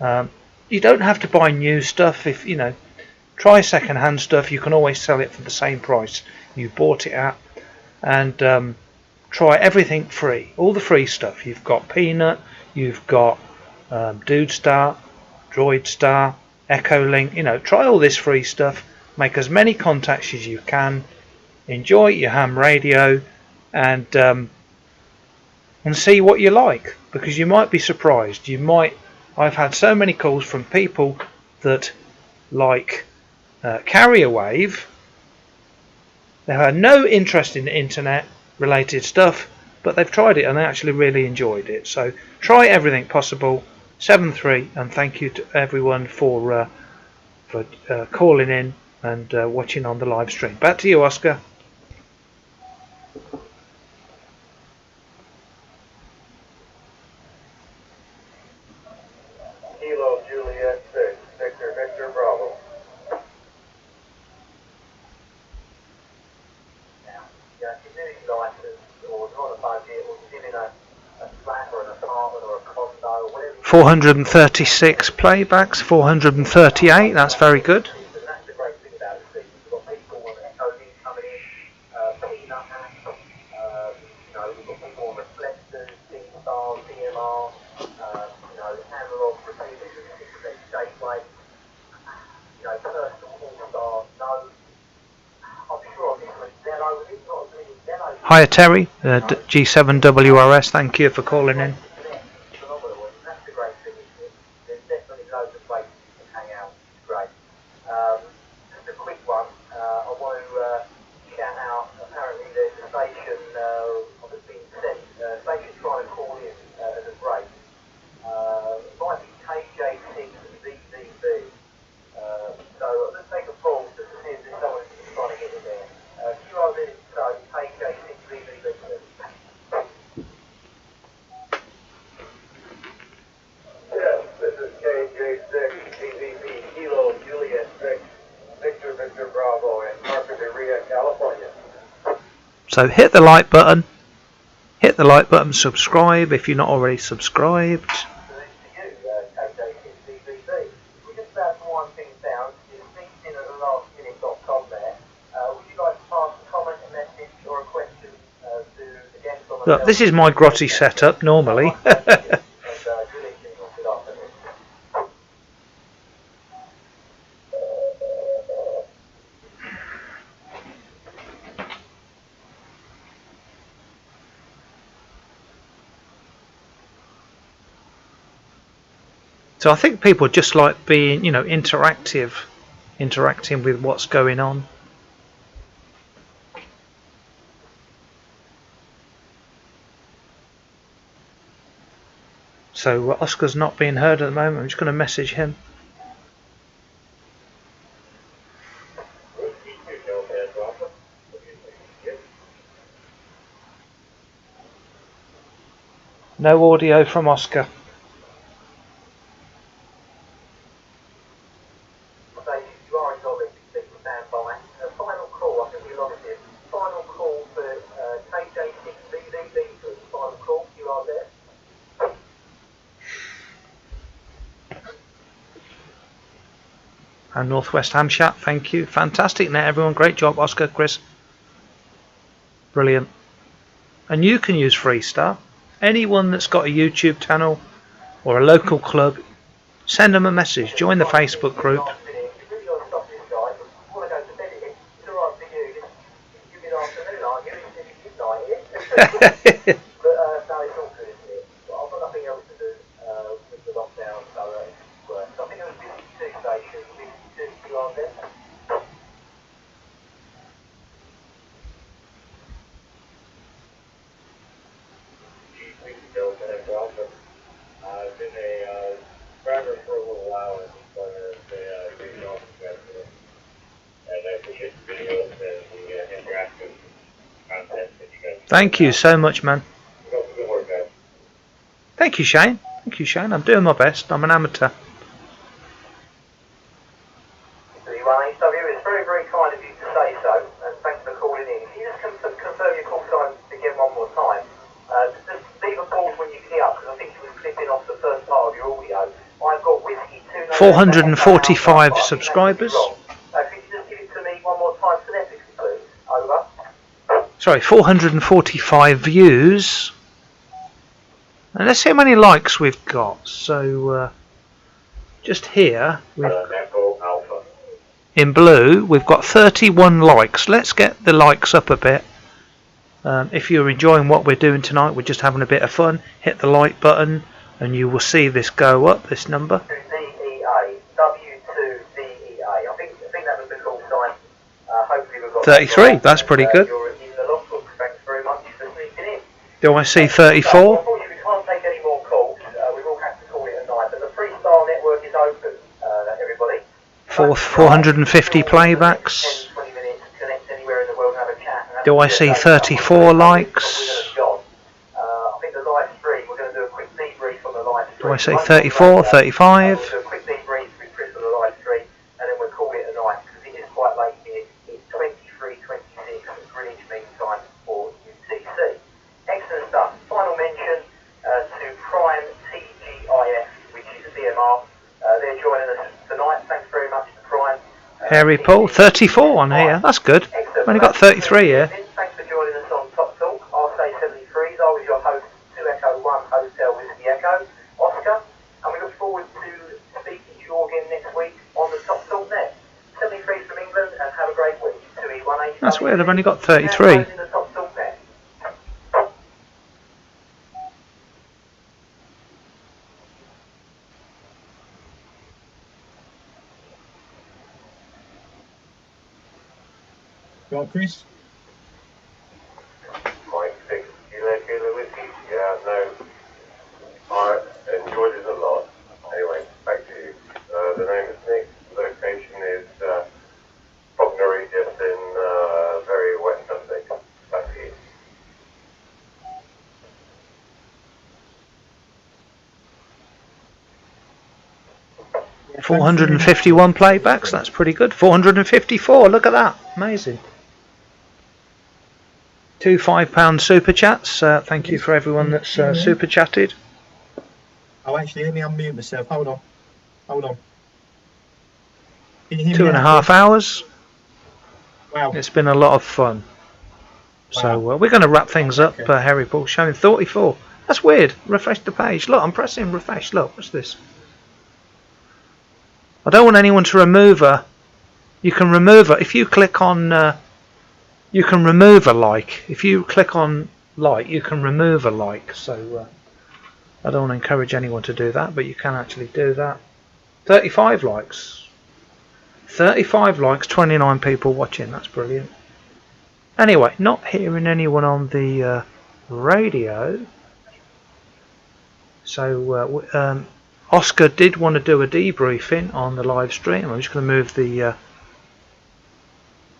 You don't have to buy new stuff. If try second-hand stuff. You can always sell it for the same price you bought it at. And try everything free. All the free stuff. You've got Peanut. You've got Dude Star, Droid Star, Echo Link. Try all this free stuff. Make as many contacts as you can. Enjoy your ham radio, and see what you like, because you might be surprised. I've had so many calls from people that like carrier wave. They had no interest in the internet related stuff, but they've tried it and they actually really enjoyed it. So try everything possible. 7-3, and thank you to everyone for calling in and watching on the live stream. Back to you, Oscar. Kilo Juliet 6, Victor Bravo. Yeah, if you're doing license or you're on a budget or you live in a flat or an apartment or a condo or whatever. 436 playbacks, 438. That's very good. And that's the great thing about it. You've got people on Echo Link coming in, Peanut Hat, we've got people on Reflectors, Freestar, DMR, analog repeaters, gateway, personal All-Star, no. I'm sure on this one, Zello, it's not as many Zellos. Hiya Terry, G7WRS, thank you for calling in. Phenomenal, and that's the great thing, isn't it? There's definitely loads of places you can hang out, it's great. Just a quick one, I want to shout out, apparently there's a station that's been sent, station trying to call in as a break. Might be KJ6VV2, So hit the like button. Hit the like button, subscribe if you're not already subscribed. So this to you, KJ6DVB. We're just about to wind things down. You're sneaked in at the lastminute.com there. Would you like to pass a comment, a message, or a question to the guests on the Look, this is my grotty setup normally. good evening or good afternoon. So I think people just like being, interacting with what's going on. So Oscar's not being heard at the moment. I'm just going to message him. No audio from Oscar. You are involved in standby. Final call, I think we lost it. Final call for KJ6DVB. Final call, you are there. And Northwest Ham Chat, thank you. Fantastic net, everyone. Great job, Oscar, Chris. Brilliant. And you can use Freestar. Anyone that's got a YouTube channel or a local club, send them a message. Join the Facebook group. I've been a driver for a little while and doing all the and I appreciate the videos and the interactive content that you guys. Thank you so much, man. Good work, guys. Thank you, Shane. Thank you, Shane. I'm doing my best. I'm an amateur. It's very, very kind of you to say so, and thanks for calling in. Can you just confirm your call time again one more time? Just leave a pause when you get up, because I think you were clipping off the first part of your audio. I've got whiskey 2. 445 subscribers. Could you just give it to me one more time phonetically, please? Over. Sorry, 445 views. And let's see how many likes we've got. So, just here, in blue, we've got 31 likes. Let's get the likes up a bit. If you're enjoying what we're doing tonight, we're just having a bit of fun. Hit the like button, and you will see this go up. This number. W2DEA. I think that was the call sign. Hopefully we've got 33. That's pretty good. You're in the logbook. Thanks very much for sneaking in. Do I see 34? Unfortunately, we can't take any more calls. We will have to call it a night. But the Freestar network is open, everybody. 450 playbacks. 10, 20 minutes, connect anywhere in the world and have a chat. Do I see 34 likes? I think the live stream, we're going to do a quick debrief on the live stream. Do I say 34, 35? We'll do a quick debrief with Chris on the live stream, and then we'll call it a night, because it is quite late here. It's 23:26 Greenwich Mean Time for UTC. Excellent stuff. Final mention to Prime TGIF, which is CMR. They're joining us tonight. Thanks very much to Prime. Harry Paul, 34 on here. That's good. I've only got 33 here. Thanks for joining us on Top Talk. RSA73s. I was your host, 2 Echo 1 Hotel Whiskey Echo, Oscar. And we look forward to speaking to you all again next week on the Top Talk net. 73s from England, and have a great week. 2E18. That's weird. I've only got 33. Right, Chris? Mike, you like the whiskey? Yeah, no. I enjoyed it a lot. Anyway, back to you. The name is Nick. The location is Bognor, just in very wet Sussex. Back to you. 451 playbacks. That's pretty good. 454. Look at that. Amazing. 2 £5 super chats. Thank you for everyone that's super chatted. Oh, actually, let me unmute myself. Hold on. Hold on. Can you hear me 2.5 hours. Wow. It's been a lot of fun. So we're going to wrap things up. Harry Paul showing 34. That's weird. Refresh the page. Look, I'm pressing refresh. Look, what's this? I don't want anyone to remove her. You can remove her if you click on. You can remove a like. If you click on like, you can remove a like. So I don't want to encourage anyone to do that, but you can actually do that. 35 likes. 35 likes, 29 people watching. That's brilliant. Anyway, not hearing anyone on the radio. So Oscar did want to do a debriefing on the live stream. I'm just going to move the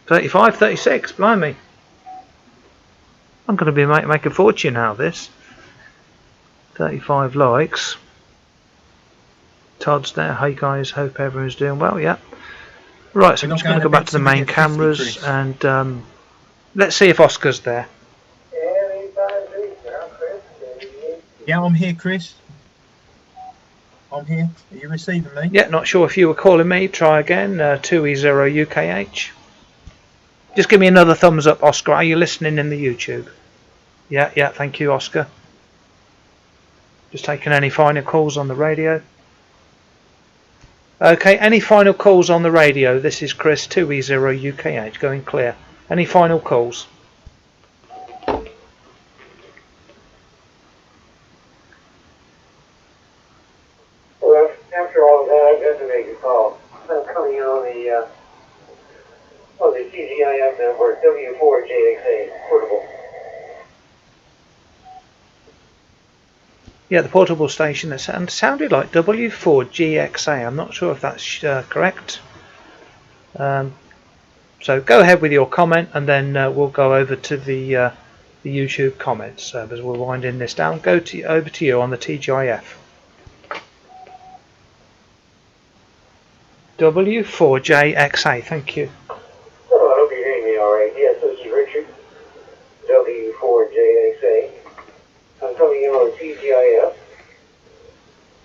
35, 36. Blimey. I'm going to be making a fortune out of this. 35 likes. Todd's there. Hey guys, hope everyone's doing well. Yeah. Right, so I'm just going to go back to the main cameras and let's see if Oscar's there. Yeah, I'm here, Chris. I'm here. Are you receiving me? Yeah, not sure if you were calling me. Try again. 2E0 UKH. Just give me another thumbs up, Oscar. Are you listening in the YouTube? Yeah, thank you, Oscar. Just taking any final calls on the radio. Okay, any final calls on the radio? This is Chris, 2E0 UKH, going clear. Any final calls? Well, after all of that, I've got to make a call. I'm coming in on the TGIF network, W4JXA, portable. Yeah, the portable station that sounded like W4GXA. I'm not sure if that's correct. So go ahead with your comment, and then we'll go over to the YouTube comments as we're winding this down. Over to you on the TGIF. W4JXA. Thank you. Oh, I hope you're hearing me all right. Yes, this is Richard, W4JXA. I'm coming in on TGIF.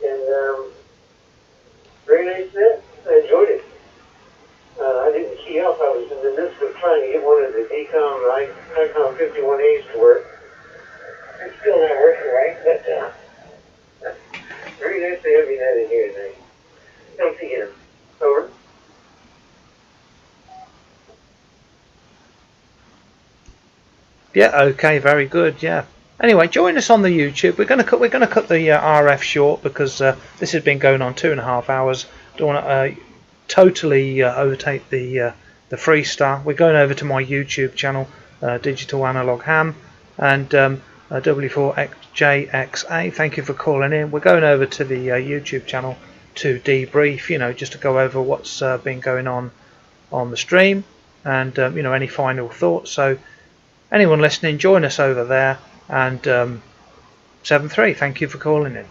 And, very nice set. I enjoyed it. I didn't key up. I was in the midst of trying to get one of the ICOM 51As to work. It's still not working right, but very nice to have you in here tonight. Thanks again. Over. Yeah. Okay. Very good. Yeah. Anyway, join us on the YouTube. We're going to cut the RF short because this has been going on 2.5 hours. Don't want to totally overtake the Freestar. We're going over to my YouTube channel, Digital Analog Ham, and W4JXA. Thank you for calling in. We're going over to the YouTube channel to debrief. Just to go over what's been going on the stream, and any final thoughts. So anyone listening, join us over there. And 7-3, thank you for calling in.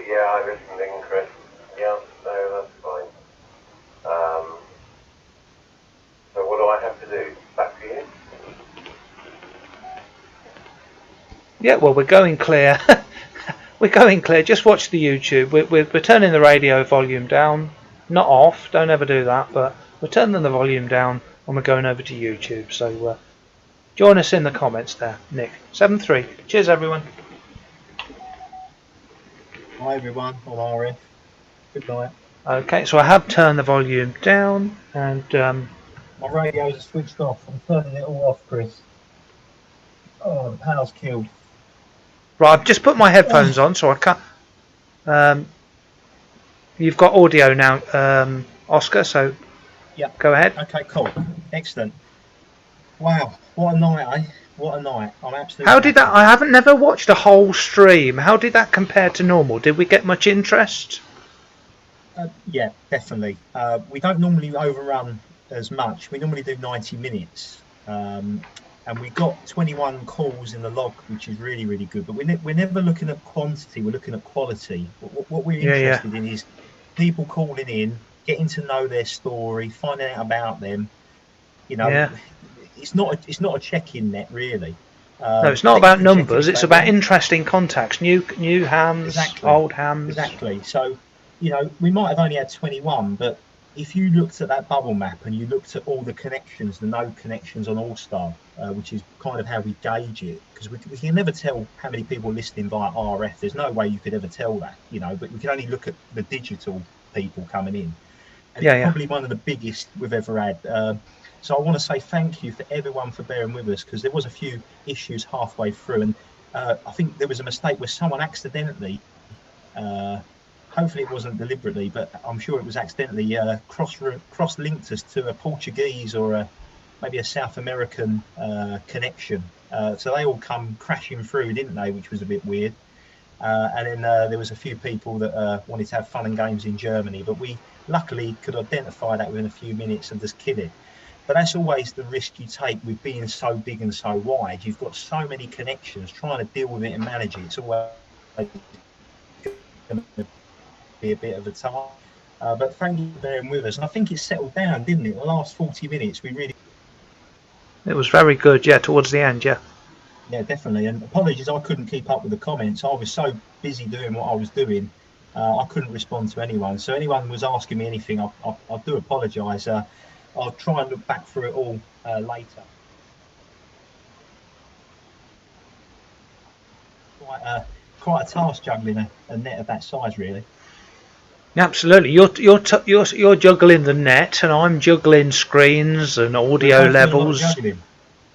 Yeah, I'm listening, Chris. Yeah, so that's fine. So what do I have to do? Back to you? Yeah, well, we're going clear. We're going clear. Just watch the YouTube. We're turning the radio volume down. Not off, don't ever do that, but we're turning the volume down and we're going over to YouTube. So join us in the comments there, Nick. 7-3. Cheers, everyone. Hi, everyone. On RF. Good night. Okay, so I have turned the volume down and My radios are switched off. I'm turning it all off, Chris. Oh, the power's killed. right, I've just put my headphones on, so I can't. You've got audio now, Oscar, so Yeah. go ahead. Okay, cool. Excellent. Wow, what a night, eh? What a night. I'm absolutely... How did that... I haven't never watched a whole stream. How did that compare to normal? Did we get much interest? Yeah, definitely. We don't normally overrun as much. We normally do 90 minutes. and we got 21 calls in the log, which is really, really good. But we're never looking at quantity, we're looking at quality. What we're interested in is people calling in, getting to know their story, finding out about them. You know, it's not a check-in net really. No, it's not about numbers. It's about them. interesting contacts, new hams, Exactly. old hams. Exactly. So, you know, we might have only had 21, but if you looked at that bubble map and you looked at all the connections, the node connections on All-Star, which is kind of how we gauge it, because we can never tell how many people are listening via RF. There's no way you could ever tell that, you know, but we can only look at the digital people coming in. And it's probably one of the biggest we've ever had. So I want to say thank you for everyone for bearing with us, because there was a few issues halfway through, and I think there was a mistake where someone accidentally, hopefully it wasn't deliberately, but I'm sure it was accidentally, cross-linked us to a Portuguese or maybe a South American connection. So they all come crashing through, didn't they, which was a bit weird. And then there was a few people that wanted to have fun and games in Germany, but we luckily could identify that within a few minutes and just kill it. But that's always the risk you take with being so big and so wide. You've got so many connections, trying to deal with it and manage it. It's always going to be a bit of a task. But thank you for bearing with us. And I think it settled down, didn't it? The last 40 minutes, we really... It was very good, yeah, towards the end, yeah. Yeah, definitely. And apologies, I couldn't keep up with the comments. I was so busy doing what I was doing, I couldn't respond to anyone. So anyone was asking me anything, I do apologise. I'll try and look back through it all later. Quite a task juggling a net of that size, really. Absolutely, you're juggling the net, and I'm juggling screens and audio levels.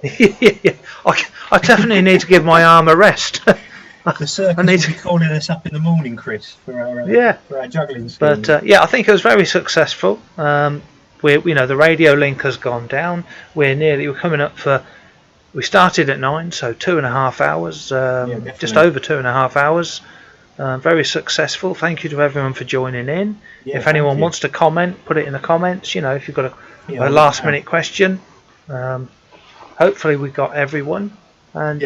Yeah, I definitely need to give my arm a rest. The circus will be calling us up in the morning, Chris, for our juggling skills. But yeah, I think it was very successful. The radio link has gone down. We're coming up for. We started at 9, so 2.5 hours, just over 2.5 hours. Very successful. Thank you to everyone for joining in. If anyone wants to comment, put it in the comments. You know, if you've got a last minute question. Hopefully we got everyone. And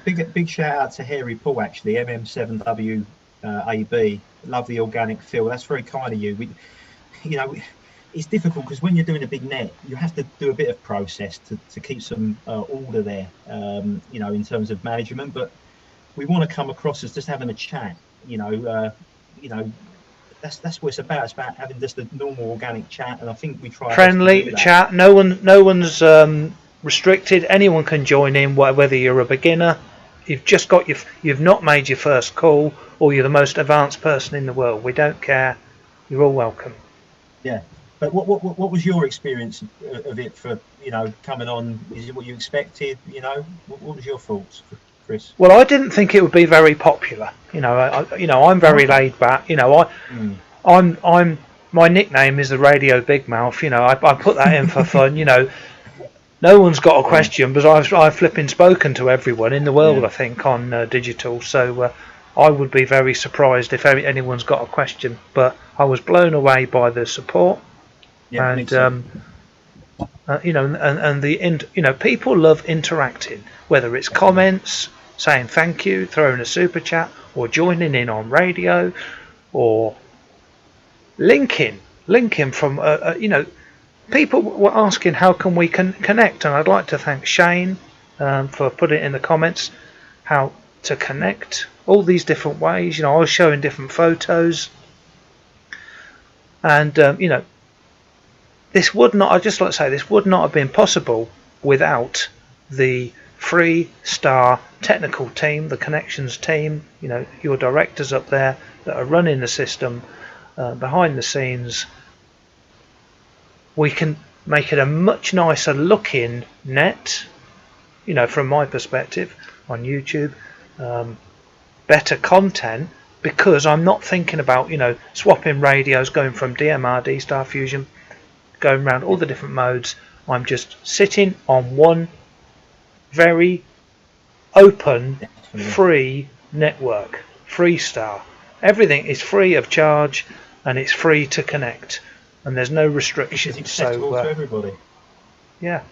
big shout out to Hairy Paul, actually, MM7WAB. Love the organic feel. That's very kind of you. It's difficult because when you're doing a big net, you have to do a bit of process to keep some order there, in terms of management. But we want to come across as just having a chat, that's what it's about. It's about having just a normal organic chat, and I think we try friendly chat. No one's restricted. Anyone can join in, whether you're a beginner, you've not made your first call, or you're the most advanced person in the world. We don't care. You're all welcome. Yeah. But what was your experience of it for, coming on? Is it what you expected? What was your thoughts, Chris? Well, I didn't think it would be very popular. I'm very laid back. I'm my nickname is the Radio Big Mouth. I put that in for fun. No one's got a question, but I've flipping spoken to everyone in the world. I think on digital. So I would be very surprised if anyone's got a question. But I was blown away by the support. Yeah, and people love interacting, whether it's comments, saying thank you, throwing a super chat, or joining in on radio, or linking from people were asking how can we connect, and I'd like to thank Shane for putting it in the comments how to connect, all these different ways. I was showing different photos, and this would not have been possible without the Freestar technical team, the connections team, your directors up there that are running the system behind the scenes. We can make it a much nicer looking net, from my perspective on YouTube, better content, because I'm not thinking about, swapping radios, going from DMR, D-Star Fusion, going around all the different modes. I'm just sitting on one very open, free network, Freestar. Everything is free of charge, and it's free to connect, and there's no restrictions. It's accessible to everybody. Yeah.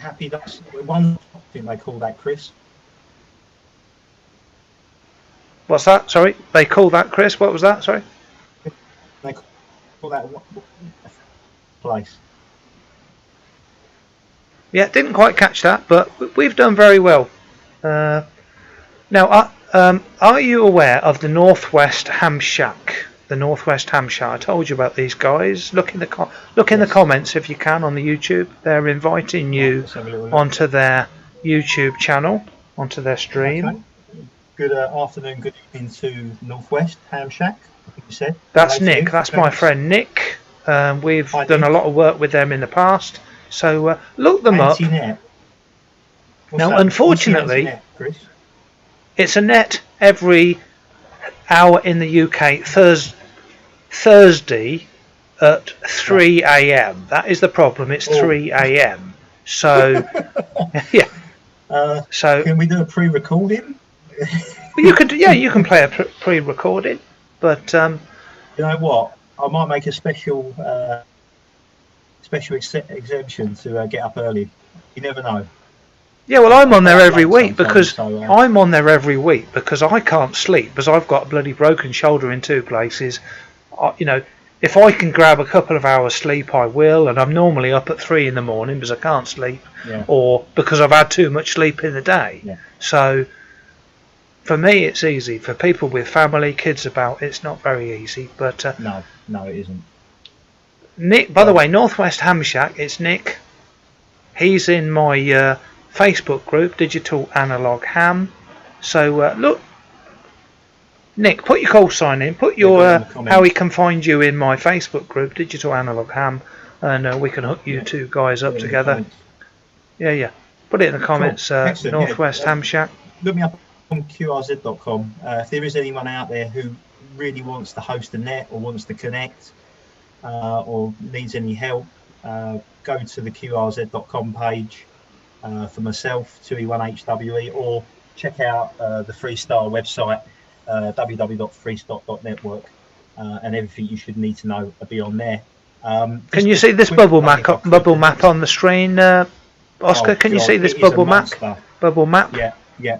happy days. One, I think they call that, Chris. What's that? Sorry, they call that, Chris? What was that? Sorry. They call that place. Yeah, didn't quite catch that, but we've done very well. Now, are you aware of the Northwest Ham Shack? The Northwest Ham Shack. I told you about these guys. Look in the comments if you can on the YouTube. They're inviting you onto their YouTube channel, onto their stream. Okay. Good afternoon, good evening to Northwest Ham Shack. I think you said. That's Nick. That's my friend Nick. We've done a lot of work with them in the past. So look them up. Now, unfortunately, Chris? It's a net every hour in the UK. Thursday at 3 a.m. That is the problem. It's 3 a.m. So yeah. So can we do a pre-recording? You could, yeah, you can play a pre-recording, but you know what? I might make a special exemption to get up early. You never know. Yeah, well, I'm on there every week because I'm on there every week because I can't sleep because I've got a bloody broken shoulder in two places. You know, if I can grab a couple of hours sleep, I will, and I'm normally up at 3 in the morning because I can't sleep, or because I've had too much sleep in the day. Yeah. So for me, it's easy. For people with family, kids about, it's not very easy. But no, it isn't. Nick, by the way, Northwest Ham Shack. It's Nick. He's in my Facebook group, Digital Analog Ham. So look, Nick, put your call sign in, put your how he can find you in my Facebook group, Digital Analog Ham, and we can hook you two guys up together. Yeah. Put it in the comments, cool. Northwest Ham Shack. Look me up on qrz.com. If there is anyone out there who really wants to host a net or wants to connect or needs any help, go to the qrz.com page. For myself, 2E1HWE, or check out the Freestar website, www.freestar.network, and everything you should need to know will be on there. Can you see this bubble map on the screen, Oscar? Can you see this bubble map? Yeah.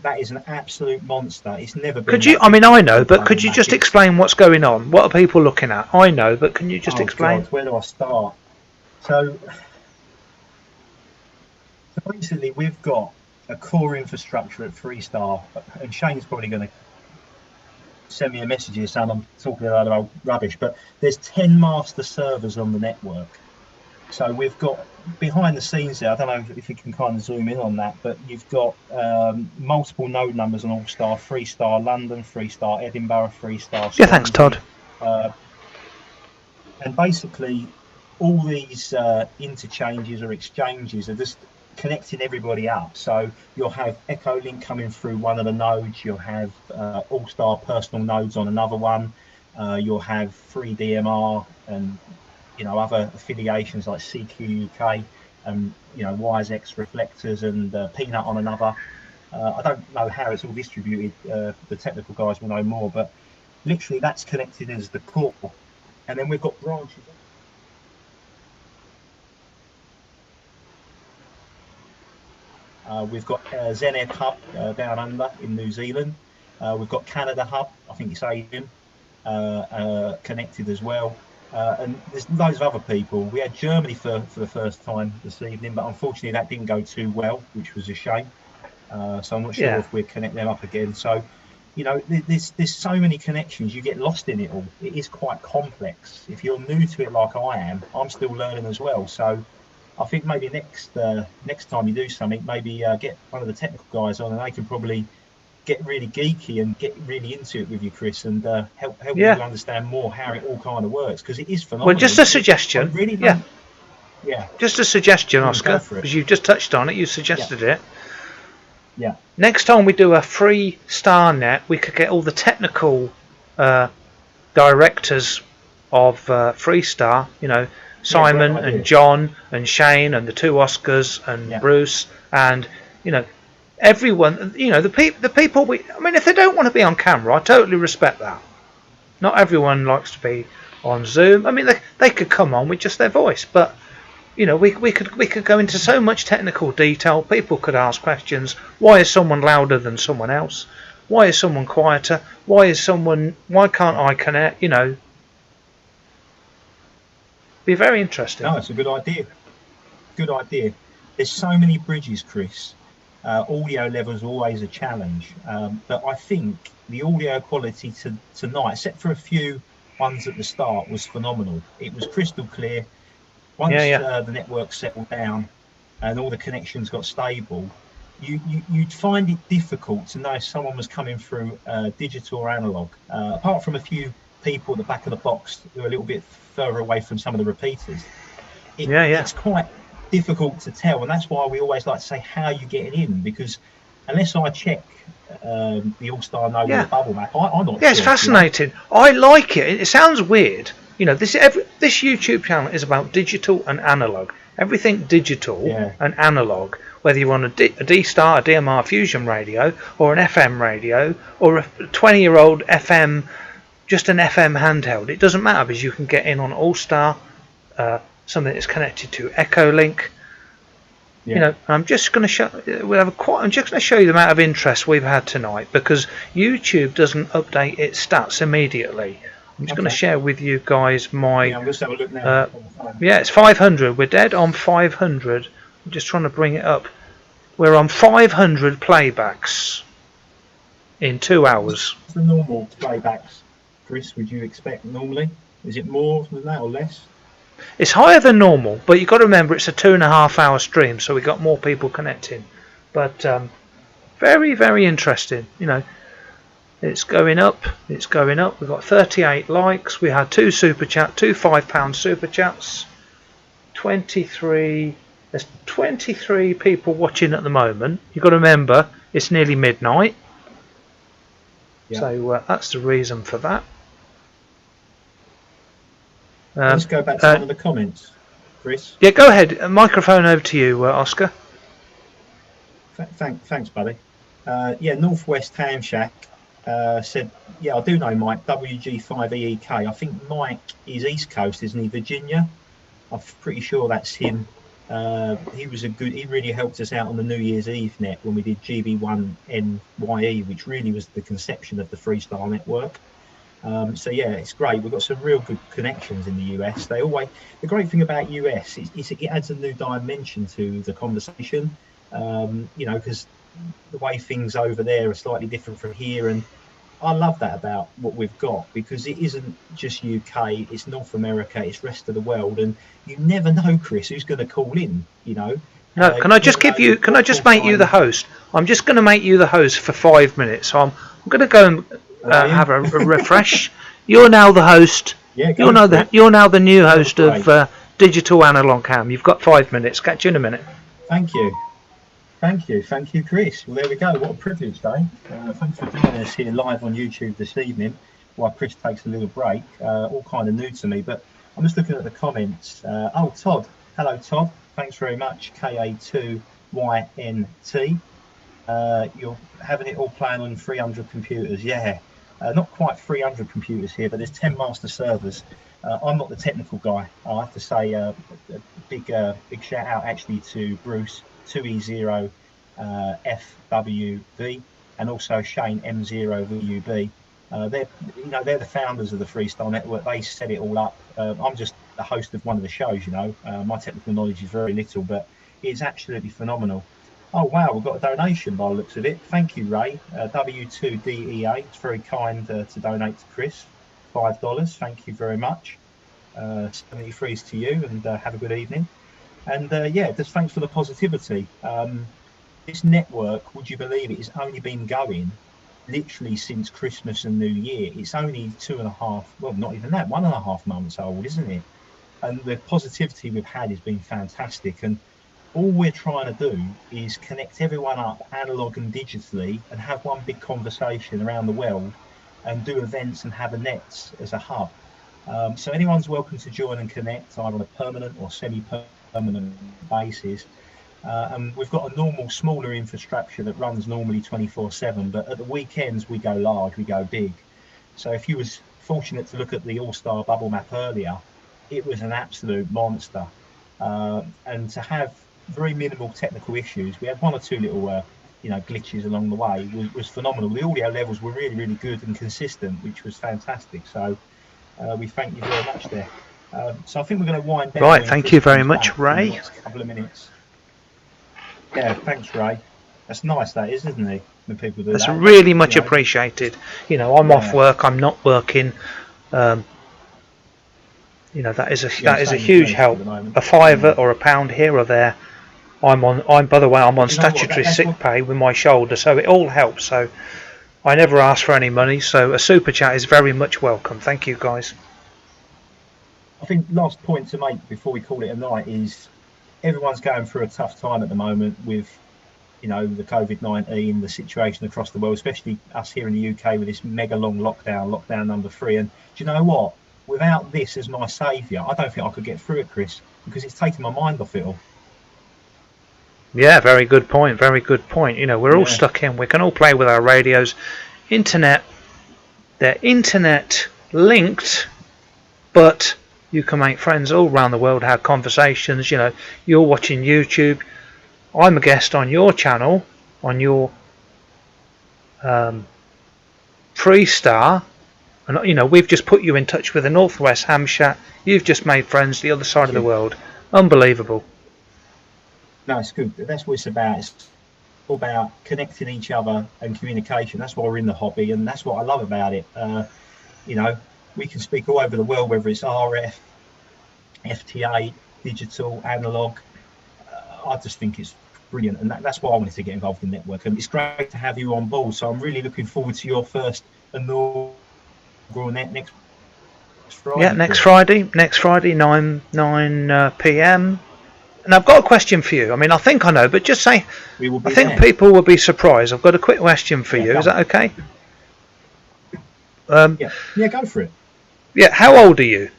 That is an absolute monster. It's never been. Could you? I mean, I know, but could you just explain what's going on? What are people looking at? I know, but can you just explain? God, where do I start? So basically, we've got a core infrastructure at Freestar, and Shane's probably going to send me a message here saying I'm talking a lot of old rubbish, but there's 10 master servers on the network. So we've got, behind the scenes there, I don't know if you can kind of zoom in on that, but you've got multiple node numbers on All-Star, Freestar London, Freestar Edinburgh, Freestar. Yeah, thanks, Todd. And basically, all these interchanges or exchanges are just connecting everybody up. So you'll have Echo Link coming through one of the nodes, you'll have All-Star personal nodes on another one, you'll have FreeDMR and other affiliations like CQ UK and WiseX reflectors and Peanut on another. I don't know how it's all distributed, the technical guys will know more, but literally that's connected as the core. And then we've got branches. We've got ZenF Hub down under in New Zealand. We've got Canada Hub, I think it's Asian, connected as well. And there's loads of other people. We had Germany for the first time this evening, but unfortunately that didn't go too well, which was a shame. So I'm not sure if we'll connect them up again. So, there's so many connections, you get lost in it all. It is quite complex. If you're new to it like I am, I'm still learning as well. So I think maybe next time you do something, maybe get one of the technical guys on, and they can probably get really geeky and get really into it with you, Chris, and help you understand more how it all kind of works, because it is phenomenal. Well, just a suggestion. Really Just a suggestion, Oscar, because you've just touched on it. You suggested it. Yeah. Next time we do a Freestar net, we could get all the technical directors of Freestar, Simon and John and Shane and the two Oscars and Bruce and everyone, the people if they don't want to be on camera, I totally respect that. Not everyone likes to be on Zoom. I mean, they could come on with just their voice, but You know, we could go into so much technical detail. People could ask questions. Why is someone louder than someone else? Why is someone quieter? Why can't I connect? You know, be very interesting. No, it's a good idea. Good idea. There's so many bridges, Chris. Audio levels are always a challenge, but I think the audio quality tonight, except for a few ones at the start, was phenomenal. It was crystal clear. Once the network settled down and all the connections got stable, you'd find it difficult to know if someone was coming through digital or analog. Apart from a few people at the back of the box who are a little bit further away from some of the repeaters, it's quite difficult to tell, and that's why we always like to say how you getting in, because unless I check the All-Star Node with the bubble map, I'm not sure. It's fascinating. I like it. It sounds weird. You know, this YouTube channel is about digital and analog. Everything digital and analog, whether you're on a D-Star, a DMR fusion radio, or an FM radio, or a 20-year-old FM, just an FM handheld. It doesn't matter, because you can get in on All-Star, something that's connected to Echolink. You know, I'm just going to show. I'm just going to show you the amount of interest we've had tonight, because YouTube doesn't update its stats immediately. I'm just going to share with you guys my. I'm just having a look now. It's 500. We're dead on 500. I'm just trying to bring it up. We're on 500 playbacks in 2 hours. The normal playbacks, Chris, would you expect normally? Is it more than that or less? It's higher than normal, but you've got to remember it's a 2.5 hour stream, so we've got more people connecting. But very, very interesting. You know, it's going up. It's going up. We've got 38 likes. We had 2 super chat, 2 £5 super chats. 23. There's 23 people watching at the moment. You've got to remember it's nearly midnight. So that's the reason for that. Let's go back to one of the comments, Chris. Yeah, go ahead. A microphone over to you, Oscar. Thanks, buddy. Northwest Ham Shack said, I do know Mike, WG5EEK. I think Mike is East Coast, isn't he? Virginia. I'm pretty sure that's him. He really helped us out on the New Year's Eve net when we did GB1NYE, which really was the conception of the Freestar network. It's great. We've got some real good connections in the US. The great thing about US is it adds a new dimension to the conversation. Because the way things over there are slightly different from here, and I love that about what we've got, because it isn't just UK, it's North America, it's rest of the world, and you never know, Chris, who's going to call in. No, can I just make you the host? I'm just going to make you the host for 5 minutes. So I'm going to go and have a refresh. You're now the host. You're now the new host of Digital Analog Cam. You've got 5 minutes. Catch you in a minute. Thank you, Chris. Well, there we go. What a privilege, Dave. Thanks for joining us here live on YouTube this evening while Chris takes a little break. All kind of new to me, but I'm just looking at the comments. Todd. Hello, Todd. Thanks very much. KA2YNT. You're having it all playing on 300 computers. Not quite 300 computers here, but there's 10 master servers. I'm not the technical guy. I have to say a big shout out actually to Bruce 2E0 FWV and also Shane M0VUB. They're the founders of the Freestar network. They set it all up. I'm just the host of one of the shows. My technical knowledge is very little, but it's absolutely phenomenal. Oh wow, we've got a donation by the looks of it. Thank you, Ray. W2DEA. It's very kind to donate to Chris. $5. Thank you very much. 73 to you, and have a good evening. And just thanks for the positivity. This network, would you believe it, has only been going literally since Christmas and New Year. It's only 2.5, well, not even that, 1.5 months old, isn't it? And the positivity we've had has been fantastic. And all we're trying to do is connect everyone up analog and digitally and have one big conversation around the world and do events and have a net as a hub. So anyone's welcome to join and connect either on a permanent or semi-permanent basis. And we've got a normal smaller infrastructure that runs normally 24/7, but at the weekends we go large, we go big. So if you was fortunate to look at the All-Star bubble map earlier, it was an absolute monster. and to have very minimal technical issues. We had one or two little glitches along the way. Was phenomenal. The audio levels were really, really good and consistent, which was fantastic. So we thank you very much there. So I think we're going to wind down. Right, thank you very much, Ray. In the next couple of minutes. Yeah, thanks, Ray. That's nice, that is, isn't it? When people do That's that. really much appreciated. You know, I'm off work, I'm not working. You know, that is a huge help. A fiver or a pound here or there. By the way, I'm on statutory sick pay with my shoulder, so it all helps. So I never ask for any money, so a super chat is very much welcome. Thank you, guys. I think last point to make before we call it a night is everyone's going through a tough time at the moment with, you know, the COVID-19, the situation across the world, especially us here in the UK with this mega long lockdown number 3. And do you know what? Without this as my saviour, I don't think I could get through it, Chris, because it's taken my mind off it all. Yeah, very good point. Very good point. You know, we're all stuck in. We can all play with our radios. They're internet linked, but you can make friends all around the world, have conversations. You know, you're watching YouTube. I'm a guest on your channel, on your Freestar, and you know, we've just put you in touch with the Northwest Hampshire. You've just made friends the other side of the world. Unbelievable. No, it's good. That's what it's about. It's all about connecting each other and communication. That's why we're in the hobby, and that's what I love about it. You know, we can speak all over the world, whether it's RF, FTA, digital, analog. I just think it's brilliant, and that's why I wanted to get involved in network. And it's great to have you on board. So I'm really looking forward to your first inaugural next Friday. Yeah, next Friday, 9 p.m. And I've got a question for you. I mean, I think I know, but just say. I think people will be surprised. I've got a quick question for you. Is that okay? Yeah, go for it. Yeah, how old are you?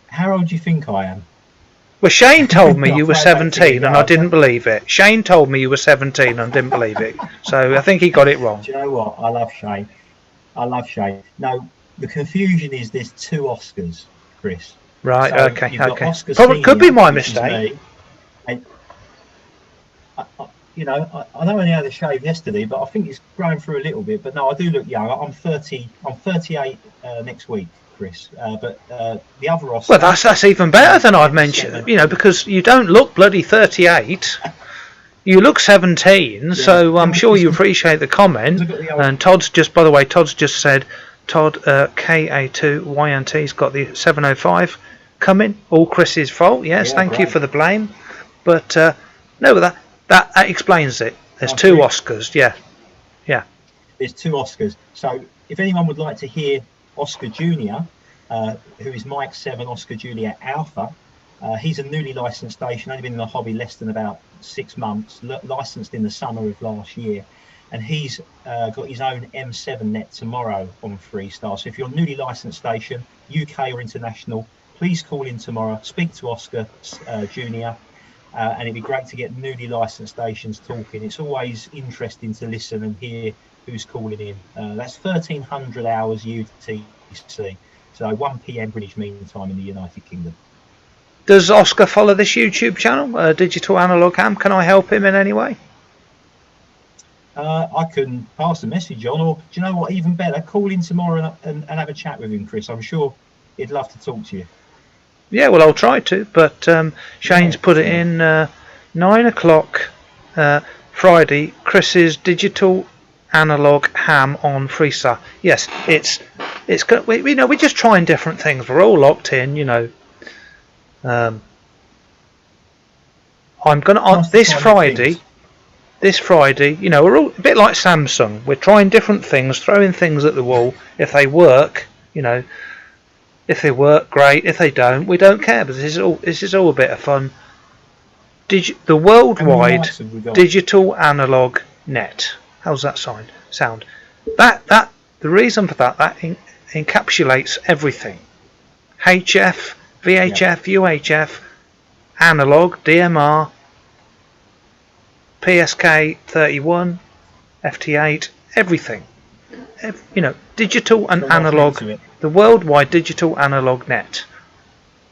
How old do you think I am? Well, Shane told me you were 17, and I didn't believe it. Shane told me you were 17 and I didn't believe it. So I think he got it wrong. Do you know what? I love Shane. No, the confusion is there's 2 Oscars, Chris. Right, so okay. Probably could be my mistake. And you know, I know I only had a shave yesterday, but I think it's growing through a little bit. But no, I do look young. I'm 38 next week, Chris. But the other Oscar. Well, that's even better than I've mentioned. You know, because you don't look bloody 38. You look 17. Yeah. So I'm sure you appreciate the comment. And Todd's just, by the way, Todd's just said. Todd KA2YNT's got the 705 coming. All Chris's fault. Yes, thank you for the blame. But no, that explains it. There's 2 Oscars. Yeah. There's 2 Oscars. So if anyone would like to hear Oscar Junior, who is Mike 7 Oscar Juliet Alpha, he's a newly licensed station. Only been in the hobby less than about 6 months. Licensed in the summer of last year. And he's got his own M7 net tomorrow on Freestar. So if you're a newly licensed station, UK or international, please call in tomorrow, speak to Oscar Junior, and it'd be great to get newly licensed stations talking. It's always interesting to listen and hear who's calling in. That's 1300 hours UTC, so 1 p.m. British Mean Time in the United Kingdom. Does Oscar follow this YouTube channel, Digital Analog Ham? Can I help him in any way? I can pass the message on, or do you know what, even better, call in tomorrow and have a chat with him, Chris. I'm sure he'd love to talk to you. Yeah, well, I'll try to, but Shane's put it in 9 o'clock Friday, Chris's Digital Analog Ham on Freestar. Yes, it's you know, we're just trying different things. We're all locked in, you know. I'm gonna on this Friday, you know, we're all a bit like Samsung. We're trying different things, throwing things at the wall. If they work, you know, if they work, great. If they don't, we don't care. But this is all a bit of fun. The worldwide digital analog net. How's that sound? That the reason for that encapsulates everything. HF, VHF, UHF, analog, DMR. PSK 31, FT8, everything. You know, digital and analog, the worldwide digital analog net.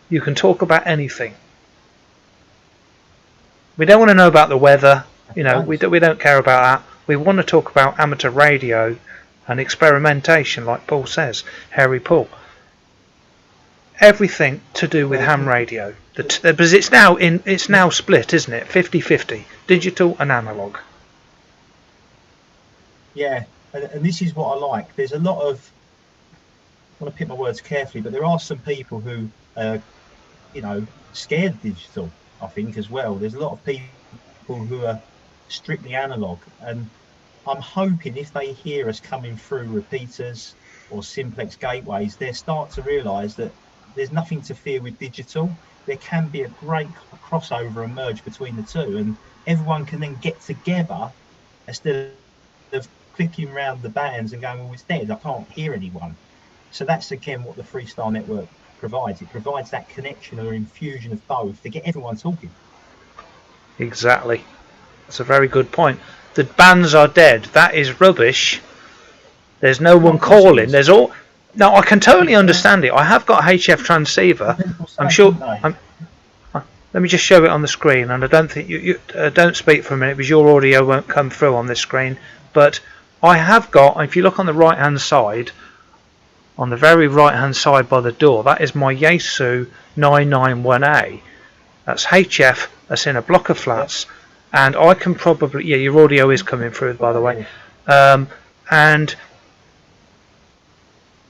You can talk about anything. We don't want to know about the weather. You know, we don't care about that. We want to talk about amateur radio and experimentation, like Paul says, Harry Paul. Everything to do with ham radio. Because it's now split, isn't it? 50-50, digital and analog. Yeah, and this is what I like. There's a lot of, I want to pick my words carefully, but there are some people who are, you know, scared of digital, I think, as well. There's a lot of people who are strictly analog, and I'm hoping if they hear us coming through repeaters or simplex gateways, they'll start to realise that there's nothing to fear with digital. There can be a great crossover and merge between the two, and everyone can then get together instead of clicking around the bands and going, well, it's dead, I can't hear anyone. So that's again what the Freestar network provides. It provides that connection or infusion of both to get everyone talking. Exactly. That's a very good point. The bands are dead. That is rubbish. There's no one calling. There's all. No, I can totally understand it. I have got a HF transceiver. I'm sure. Let me just show it on the screen. And I don't think you don't speak for a minute because your audio won't come through on this screen. But I have got. If you look on the right hand side, on the very right hand side by the door, that is my Yaesu 991A. That's HF. That's in a block of flats. And I can probably, yeah, your audio is coming through, by the way. And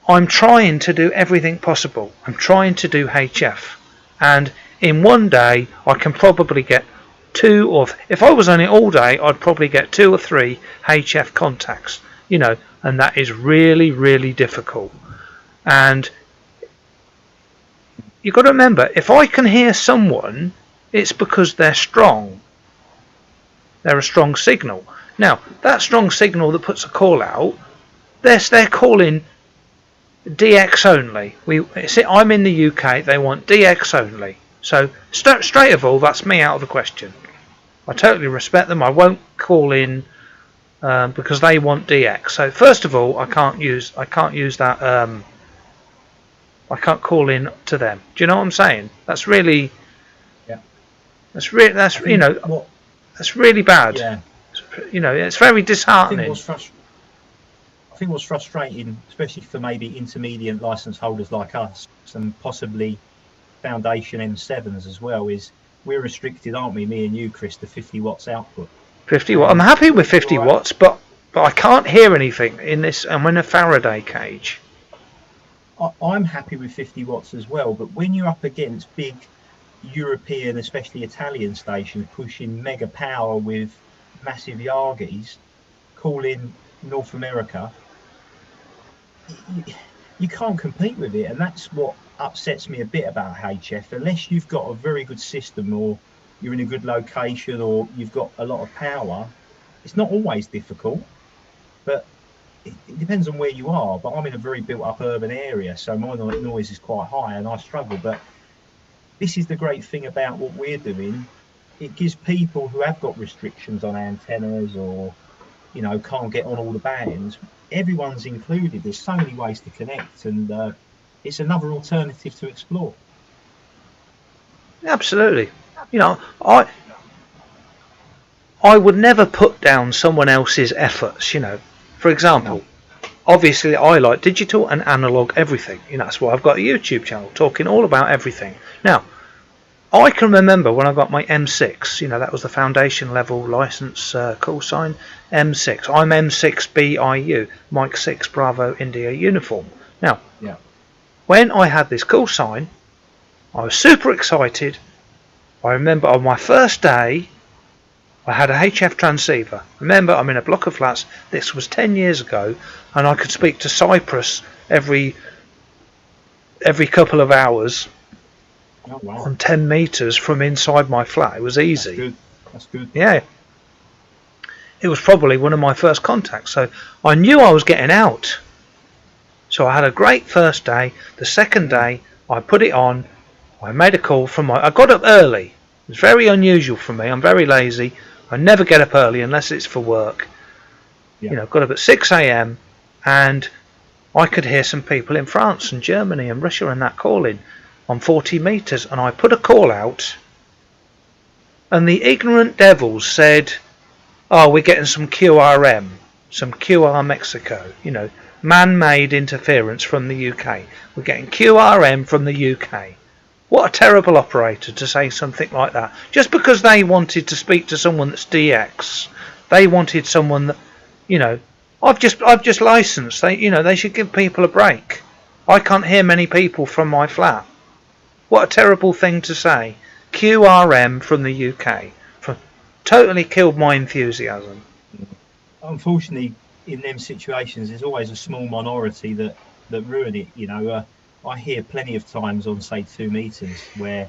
I'm trying to do everything possible. I'm trying to do HF. And in one day, I can probably get two, or if I was on it all day, I'd probably get 2 or 3 HF contacts. You know, and that is really, really difficult. And you've got to remember, if I can hear someone, it's because they're strong. They're a strong signal. Now, that strong signal that puts a call out, they're calling DX only. I'm in the UK, they want DX only. So, straight of all, that's me out of the question. I totally respect them. I won't call in because they want DX. So, first of all, I can't use that. I can't call in to them. Do you know what I'm saying? That's really. Yeah. That's you know. That's really bad. Yeah. You know, it's very disheartening. I think what's frustrating, especially for maybe intermediate license holders like us, and possibly Foundation M7s as well, is we're restricted, aren't we, me and you, Chris, to 50 watts output. 50 watts. I'm happy with 50 watts, but I can't hear anything in this. I'm in a Faraday cage. I'm happy with 50 watts as well, but when you're up against big European, especially Italian stations pushing mega power with massive Yagis calling North America, you can't compete with it, and that's what upsets me a bit about HF. Unless you've got a very good system, or you're in a good location, or you've got a lot of power, it's not always difficult, but it depends on where you are. But I'm in a very built up urban area, so my noise is quite high and I struggle. But this is the great thing about what we're doing. It gives people who have got restrictions on antennas, or, you know, can't get on all the bands, everyone's included. There's so many ways to connect, and it's another alternative to explore. Absolutely. You know, I would never put down someone else's efforts, you know. For example, obviously I like digital and analog everything. You know, that's why I've got a YouTube channel talking all about everything. Now, I can remember when I got my M6, you know, that was the foundation level license call sign, M6. I'm M6BIU, Mike 6 Bravo India uniform. Now, when I had this call sign, I was super excited. I remember on my first day, I had a HF transceiver. Remember, I'm in a block of flats. This was 10 years ago, and I could speak to Cyprus every couple of hours. Oh, wow. On 10 meters from inside my flat. It was easy. That's good. Yeah. It was probably one of my first contacts, so I knew I was getting out. So I had a great first day. The second day, I put it on. I made a call from I got up early. It was very unusual for me. I'm very lazy. I never get up early unless it's for work. You know, got up at 6 a.m. and I could hear some people in France and Germany and Russia and that calling. on 40 meters, and I put a call out, and the ignorant devils said, "Oh, we're getting some QRM, some QR Mexico, you know, man-made interference from the UK. We're getting QRM from the UK." What a terrible operator to say something like that. Just because they wanted to speak to someone that's DX, they wanted someone that, you know, I've just licensed. They should give people a break. I can't hear many people from my flat. What a terrible thing to say. QRM from the UK. Totally killed my enthusiasm. Unfortunately, in them situations, there's always a small minority that ruin it. You know, I hear plenty of times on, say, 2 meters where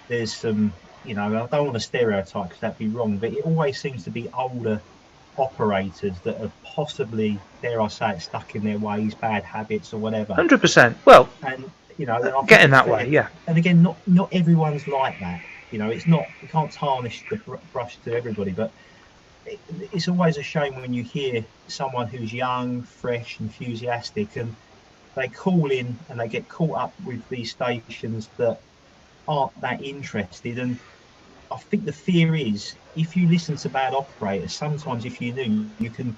there's some, you know, I don't want to stereotype because that'd be wrong, but it always seems to be older operators that are possibly, dare I say it, stuck in their ways, bad habits or whatever. 100%. Well, and you know, I getting that way, yeah. And again, not everyone's like that. You know, it's not, you can't tarnish the brush to everybody, but it's always a shame when you hear someone who's young, fresh, enthusiastic, and they call in and they get caught up with these stations that aren't that interested. And I think the fear is, if you listen to bad operators, sometimes if you knew, you can,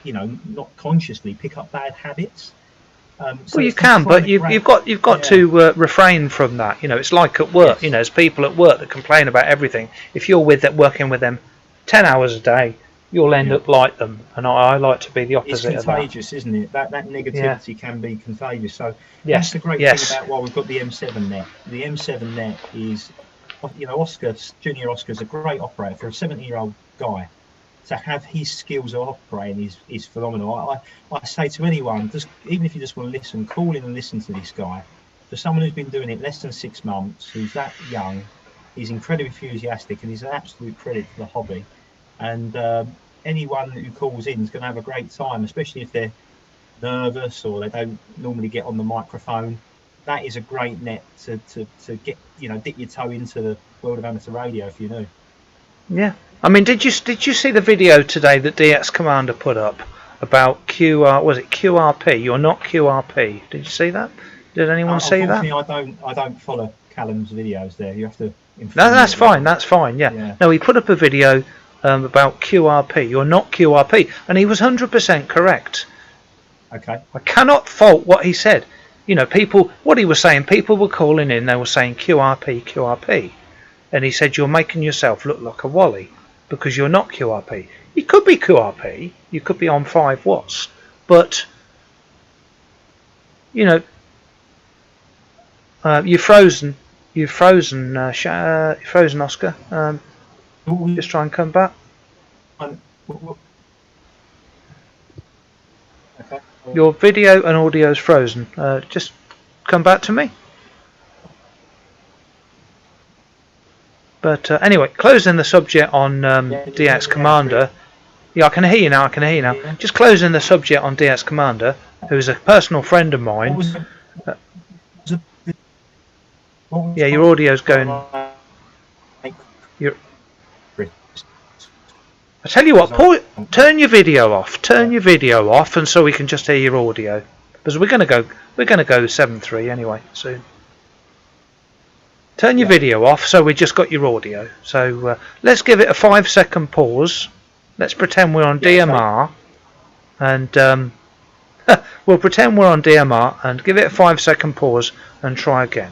you know, not consciously pick up bad habits. Well, you can, but you've got to refrain from that. You know, it's like at work. Yes. You know, there's people at work that complain about everything. If you're working with them 10 hours a day, you'll end up like them. And I like to be the opposite of that. It's contagious, isn't it? That negativity can be contagious. So that's the great thing about why we've got the M7 net. The M7 net is, you know, Junior Oscar's a great operator. For a 70-year-old guy, to have his skills of operating is phenomenal. I say to anyone, just even if you just want to listen, call in and listen to this guy. For someone who's been doing it less than 6 months, who's that young, he's incredibly enthusiastic and he's an absolute credit to the hobby. And anyone who calls in is going to have a great time, especially if they're nervous or they don't normally get on the microphone. That is a great net to get, you know, dip your toe into the world of amateur radio if you know. Yeah. I mean, did you see the video today that DX Commander put up about QRP? You're not QRP. Did you see that? Did anyone see that? I don't follow Callum's videos there. You have to. No, that's fine. That's fine. Yeah. No, he put up a video about QRP. You're not QRP, and he was 100% correct. Okay. I cannot fault what he said. You know, what he was saying, people were calling in. They were saying QRP, QRP, and he said you're making yourself look like a wally. Because you're not QRP. You could be QRP, you could be on 5 watts, but you know, you're frozen, Oscar. Just try and come back. Okay. Your video and audio is frozen. Just come back to me. But anyway, closing the subject on DX Commander. Yeah, I can hear you now. Yeah. Just closing the subject on DX Commander, who's a personal friend of mine. Yeah, your audio's going. I tell you what, turn your video off. Turn your video off, and so we can just hear your audio. Because we're gonna go 7.3 anyway soon. Turn your video off, so we just got your audio. So let's give it a 5-second pause. Let's pretend we're on DMR, and we'll pretend we're on DMR and give it a 5-second pause and try again.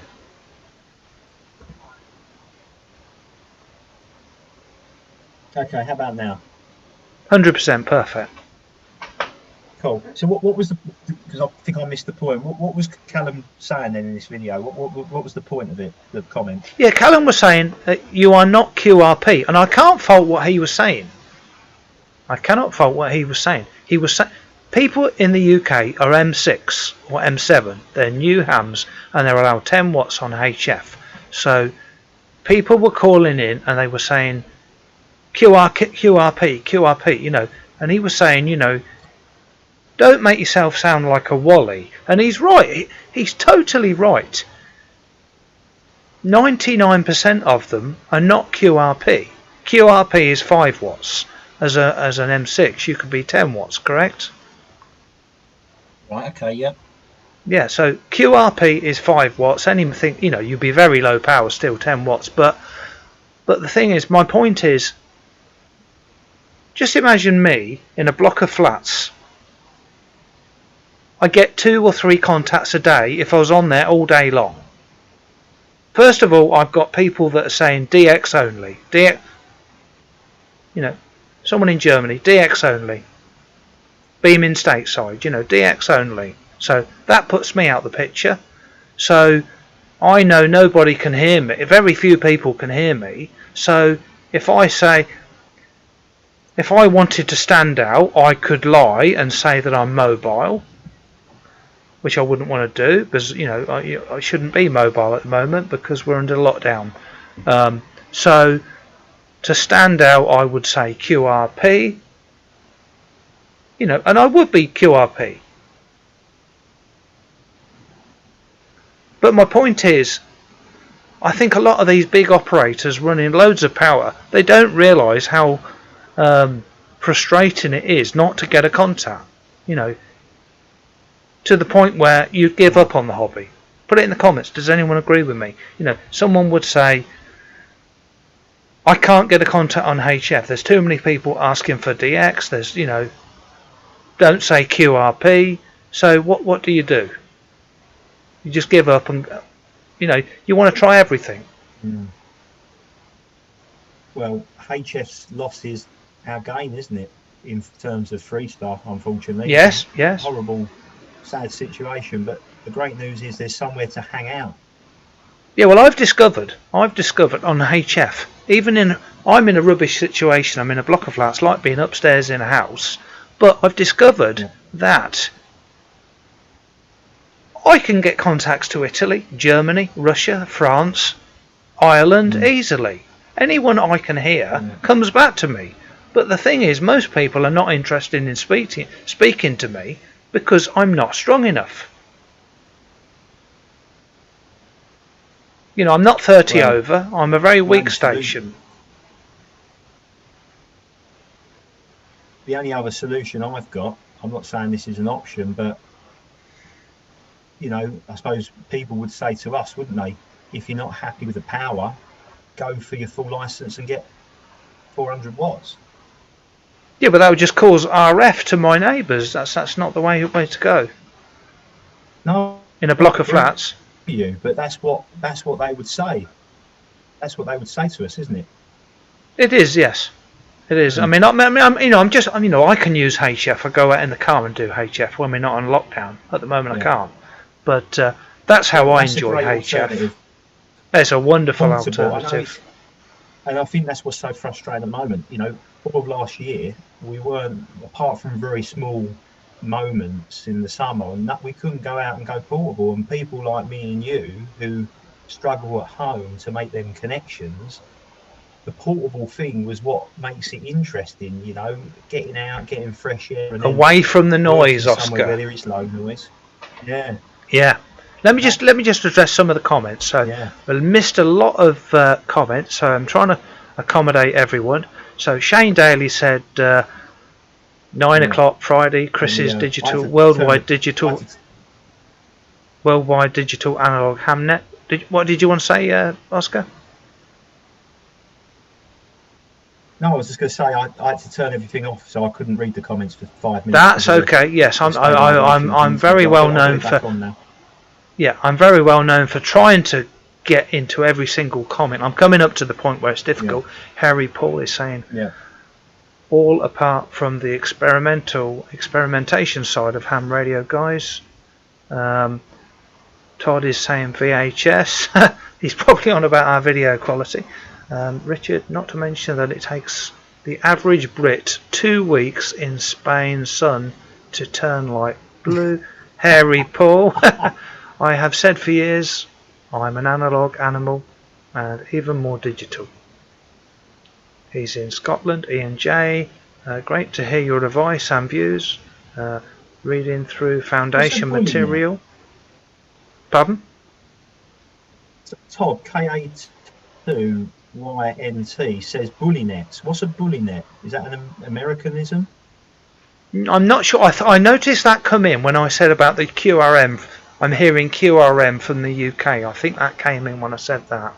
Okay, how about now? 100% perfect. Cool. So what was because I think I missed the point. What was Callum saying then in this video? What was the point of it, the comment? Yeah, Callum was saying that you are not QRP, and I can't fault what he was saying. I cannot fault what he was saying. He was saying people in the UK are M6 or M7. They're new hams, and they're allowed 10 watts on HF. So people were calling in, and they were saying QRP, you know, and he was saying, you know, don't make yourself sound like a wally. And he's right. He's totally right. 99% of them are not QRP. QRP is 5 watts. As an M6, you could be 10 watts, correct? Right. Okay. Yeah. Yeah, so QRP is 5 watts. Anything, you know, you'd be very low power, still 10 watts. But the thing is, my point is, just imagine me in a block of flats. I get 2 or 3 contacts a day if I was on there all day long. First of all, I've got people that are saying DX only. DX, you know, someone in Germany, DX only. Beaming stateside, you know, DX only. So that puts me out the picture. So I know nobody can hear me. Very few people can hear me. So if I say, if I wanted to stand out, I could lie and say that I'm mobile, which I wouldn't want to do because, you know, I shouldn't be mobile at the moment because we're under lockdown. So to stand out, I would say QRP, you know, and I would be QRP. But my point is, I think a lot of these big operators running loads of power, they don't realise how frustrating it is not to get a contact, you know, to the point where you give up on the hobby. Put it in the comments, does anyone agree with me? You know, someone would say, I can't get a contact on HF, there's too many people asking for DX, there's, you know, don't say QRP, so what do? You just give up and, you know, you want to try everything. Well, HF's loss is our gain, isn't it, in terms of Freestar, unfortunately. Yes, yes. Horrible, sad situation, but the great news is there's somewhere to hang out. Yeah, well, I've discovered on HF, I'm in a rubbish situation, I'm in a block of flats, like being upstairs in a house, but I've discovered that I can get contacts to Italy, Germany, Russia, France, Ireland easily. Anyone I can hear comes back to me. But the thing is, most people are not interested in speaking to me because I'm not strong enough. You know, I'm not 30 over. I'm a very weak station. The only other solution I've got, I'm not saying this is an option, but you know, I suppose people would say to us, wouldn't they, if you're not happy with the power, go for your full license and get 400 watts. Yeah, but that would just cause RF to my neighbours. That's not the way to go. No, in a block of flats. But that's what they would say. That's what they would say to us, isn't it? It is, yes. It is. I mean, I can use HF. I go out in the car and do HF when we're not on lockdown. At the moment, I can't. But that's how I enjoy HF. It's a wonderful alternative. And I think that's what's so frustrating at the moment. You know, all of last year, we weren't, apart from very small moments in the summer, and that we couldn't go out and go portable. And people like me and you who struggle at home to make them connections, the portable thing was what makes it interesting. You know, getting out, getting fresh air, and away from the noise, Oscar. Where there is low noise. Yeah. Yeah. Let me just address some of the comments. So we missed a lot of comments, so I'm trying to accommodate everyone. So Shane Daly said 9 o'clock Friday, Chris's digital, worldwide digital analog hamnet. What did you want to say, Oscar? No, I was just going to say I had to turn everything off, so I couldn't read the comments for 5 minutes. That's okay. Yes, I'm very well known for. Yeah, I'm very well known for trying to get into every single comment. I'm coming up to the point where it's difficult. Harry Paul is saying, all apart from the experimentation side of ham radio, guys. Todd is saying VHS. He's probably on about our video quality. Richard, not to mention that it takes the average Brit 2 weeks in Spain's sun to turn like blue. Harry Paul. I have said for years, I'm an analog animal and even more digital. He's in Scotland. Ian J. Great to hear your advice and views. Reading through foundation material. Pardon? Todd, K82YNT says bully nets. What's a bully net? Is that an Americanism? I'm not sure. I noticed that come in when I said about the QRM I'm hearing QRM from the UK. I think that came in when I said that.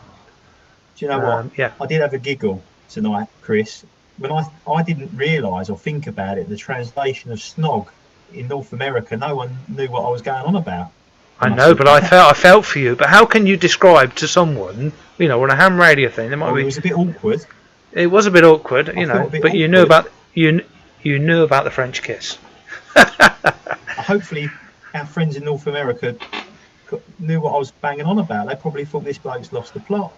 Do you know what? Yeah. I did have a giggle tonight, Chris. When I didn't realise or think about it, the translation of snog in North America, no one knew what I was going on about. I know, but I felt for you. But how can you describe to someone, you know, on a ham radio thing? There might be. It was a bit awkward. It was a bit awkward, you know, but you knew about you knew about the French kiss. Hopefully, our friends in North America knew what I was banging on about. They probably thought this bloke's lost the plot.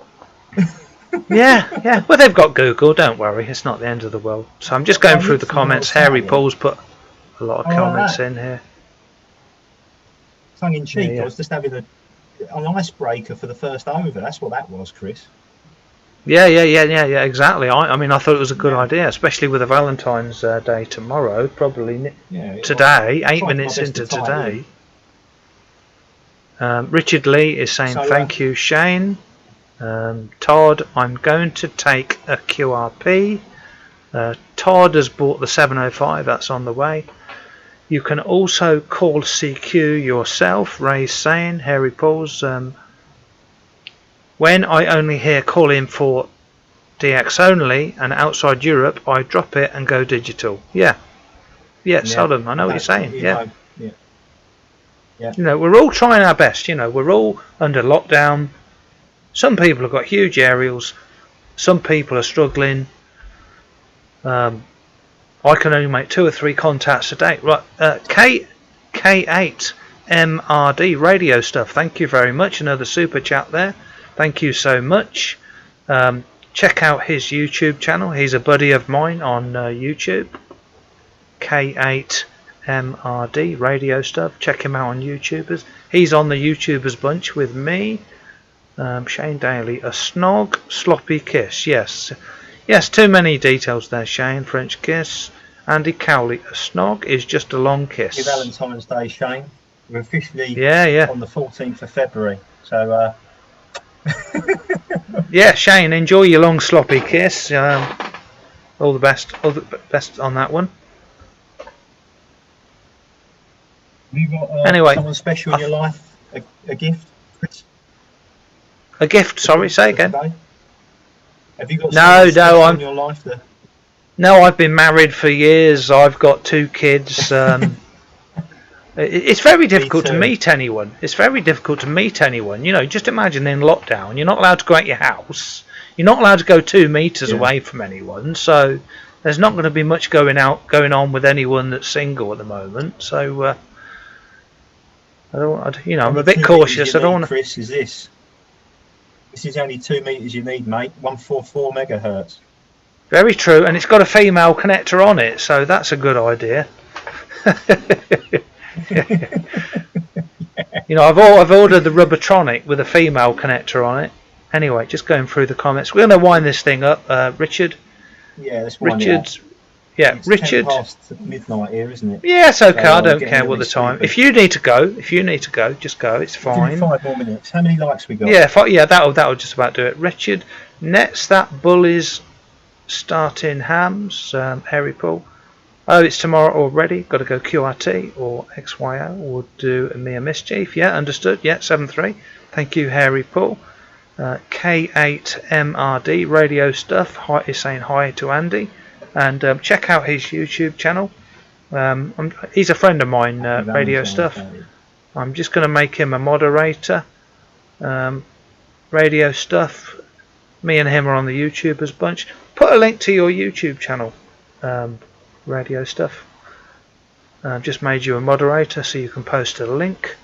yeah. Well, they've got Google. Don't worry, it's not the end of the world. So I'm just going through the comments. Harry Paul's put a lot of comments in here. Tongue in cheek, I was just having an icebreaker for the first over. That's what that was, Chris. Yeah, exactly. I mean, I thought it was a good idea, especially with the Valentine's Day tomorrow, probably today, 8 minutes into today. Richard Lee is saying, thank you, Shane. Todd, I'm going to take a QRP. Todd has bought the 705, that's on the way. You can also call CQ yourself, Ray's saying. Harry Paul's, when I only hear call in for DX only and outside Europe, I drop it and go digital. Yeah, Sodom, I know what you're saying. Yeah. You know, we're all trying our best. You know, we're all under lockdown. Some people have got huge aerials. Some people are struggling. I can only make 2 or 3 contacts a day. Right, K8 MRD radio stuff. Thank you very much. Another super chat there. Thank you so much. Check out his YouTube channel. He's a buddy of mine on YouTube. K8 MRD radio stuff. Check him out on YouTubers. He's on the YouTubers bunch with me. Shane Daly, a snog, sloppy kiss. Yes, too many details there, Shane. French kiss. Andy Cowley, a snog is just a long kiss. Happy Valentine's Day, Shane. We're officially on the 14th of February. So, yeah, Shane, enjoy your long sloppy kiss. All the best on that one. Have you got someone special in your life? A gift, Chris? A gift? Sorry, say again. Have you got someone special in your life? No, I've been married for years. I've got 2 kids. It's very difficult to meet anyone. You know, just imagine in lockdown, you're not allowed to go out your house. You're not allowed to go 2 meters away from anyone. So there's not going to be much going on with anyone that's single at the moment. So I'm a bit cautious. I don't want to. Chris, is this? This is only 2 meters you need, mate. 144 megahertz. Very true, and it's got a female connector on it, so that's a good idea. You know, I've ordered the Rubbertronic with a female connector on it. Anyway, just going through the comments. We're going to wind this thing up, Richard. Yeah, let's wind it up. Yeah, it's Richard. 10 past midnight here, isn't it? Yeah, it's okay. I don't care what the time. If you need to go, just go. It's fine. 5 more minutes. How many likes we got? Yeah, that'll just about do it. Richard, nets that bullies starting hams. Harry Paul. Oh, it's tomorrow already. Got to go QRT or XYO or do a mere mischief. Yeah, understood. Yeah, 7-3. Thank you, Harry Paul. K8MRD radio stuff. Hi, is saying hi to Andy. And check out his YouTube channel. He's a friend of mine, radio stuff. I'm just going to make him a moderator. Radio stuff. Me and him are on the YouTubers bunch. Put a link to your YouTube channel, radio stuff. I've just made you a moderator so you can post a link.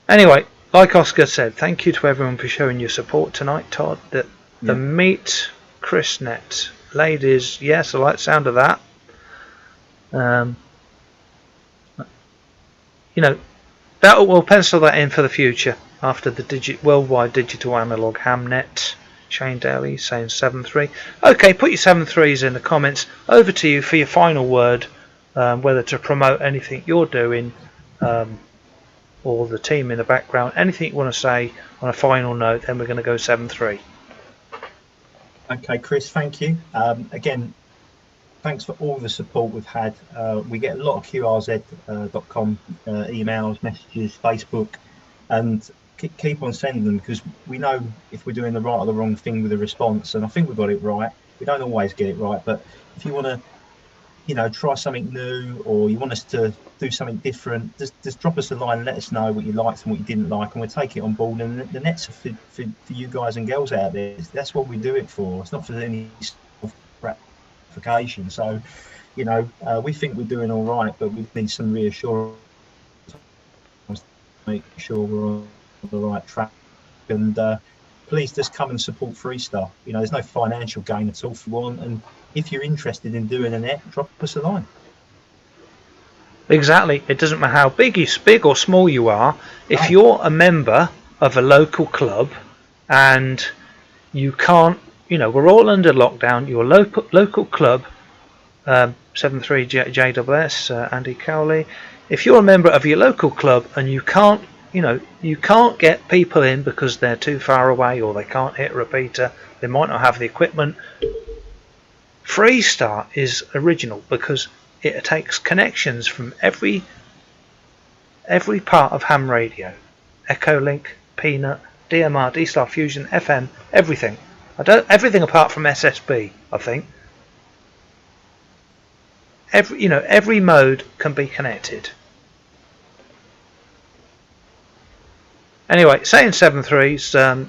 Anyway, like Oscar said, thank you to everyone for showing your support tonight, Todd. The meet Chrisnet ladies, yes, I like the sound of that. You know, we'll pencil that in for the future after the worldwide digital analog hamnet. Shane Daly saying 7-3. Okay, put your 7-3s in the comments. Over to you for your final word, whether to promote anything you're doing, or the team in the background. Anything you want to say on a final note, then we're going to go 7-3. Okay, Chris, thank you. Again, thanks for all the support we've had. We get a lot of QRZ.com emails, messages, Facebook, and keep on sending them, because we know if we're doing the right or the wrong thing with the response, and I think we got it right. We don't always get it right, but if you want to, you know, try something new, or you want us to do something different, just drop us a line and let us know what you liked and what you didn't like, and we'll take it on board. And the nets are for you guys and girls out there. That's what we do it for. It's not for any gratification. So, you know, we think we're doing all right, but we need some reassurance to make sure we're on the right track. And please just come and support Freestar. You know, there's no financial gain at all if you want, and if you're interested in doing a net, drop us a line. Exactly. It doesn't matter how big or small you are. If you're a member of a local club and you can't, you know, we're all under lockdown. Your local club, 73JWS, Andy Cowley. If you're a member of your local club and you can't, you know, you can't get people in because they're too far away, or they can't hit a repeater, they might not have the equipment. Freestar is original because it takes connections from every part of ham radio: Echolink, Peanut, DMR, D-Star Fusion, FM, everything. Everything apart from SSB, I think. Every mode can be connected. Anyway, saying 7.3s,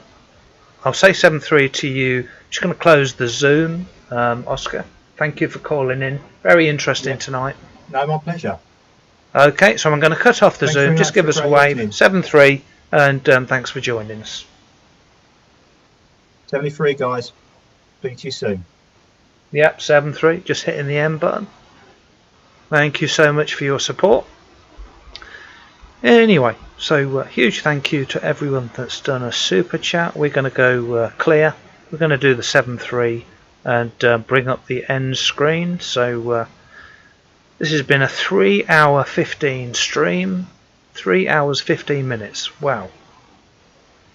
I'll say 7.3 to you. Just going to close the Zoom. Oscar, thank you for calling in. Very interesting tonight. No, my pleasure. Okay, so I'm going to cut off the Zoom. Just give us a wave. 7.3, and thanks for joining us. 73, guys. Speak to you soon. Yep, 7.3. Just hitting the end button. Thank you so much for your support. Anyway, so huge thank you to everyone that's done a super chat. We're going to go clear. We're going to do the 7.3 and bring up the end screen. So this has been a 3 hour 15 stream. 3 hours 15 minutes. Wow.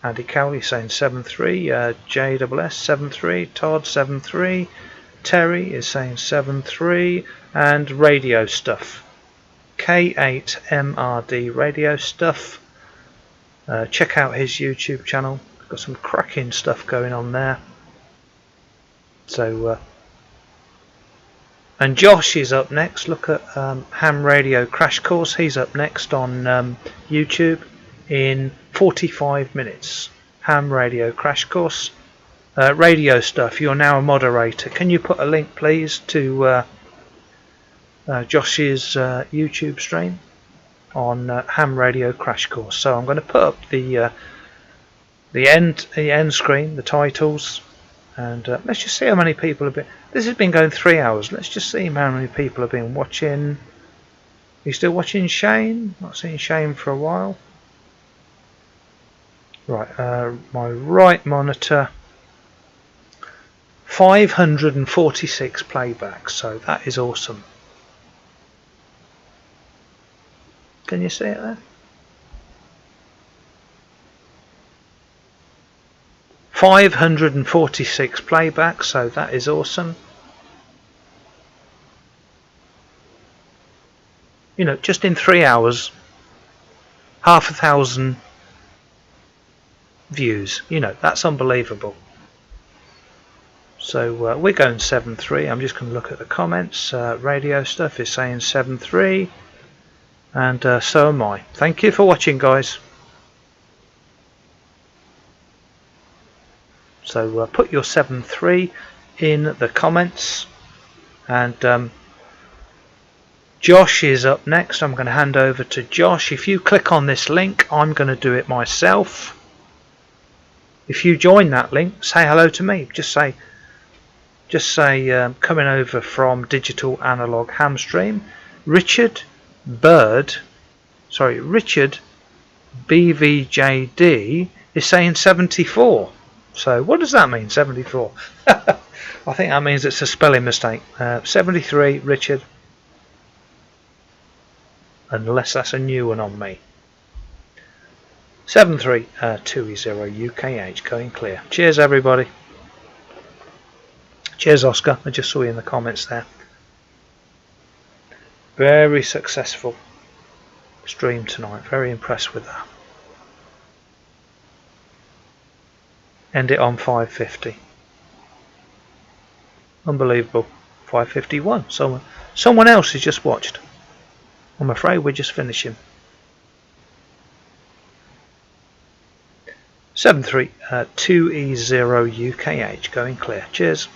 Andy Cowley saying 7.3. JWS 7.3. Todd 7.3. Terry is saying 7.3. And radio stuff. K8MRD radio stuff. Check out his YouTube channel. Got some cracking stuff going on there. So and Josh is up next. Look at Ham Radio Crash Course. He's up next on YouTube in 45 minutes. Ham Radio Crash Course. Radio stuff. You're now a moderator. Can you put a link, please, to Josh's YouTube stream on Ham Radio Crash Course? So I'm going to put up the end screen, the titles, and let's just see how many people have been. This has been going 3 hours. Let's just see how many people have been watching. Are you still watching Shane? Not seen Shane for a while. Right, my right monitor. 546 playbacks. So that is awesome. Can you see it there? 546 playbacks, so that is awesome. You know, just in 3 hours, 500,000 views. You know, that's unbelievable. So we're going 7.3. I'm just going to look at the comments. Radio stuff is saying 7.3. And so am I. Thank you for watching, guys. So put your 7.3 in the comments. And Josh is up next. I'm going to hand over to Josh. If you click on this link, I'm going to do it myself. If you join that link, say hello to me. Just say coming over from Digital Analog Hamstream. Richard BVJD is saying 74. So what does that mean, 74? I think that means it's a spelling mistake. 73, Richard. Unless that's a new one on me. 7320 UKH going clear. Cheers everybody. Cheers Oscar. I just saw you in the comments there. Very successful stream tonight. Very impressed with that. End it on 550. Unbelievable. 551. Someone else has just watched. I'm afraid we're just finishing. 732E0 UKH going clear. Cheers.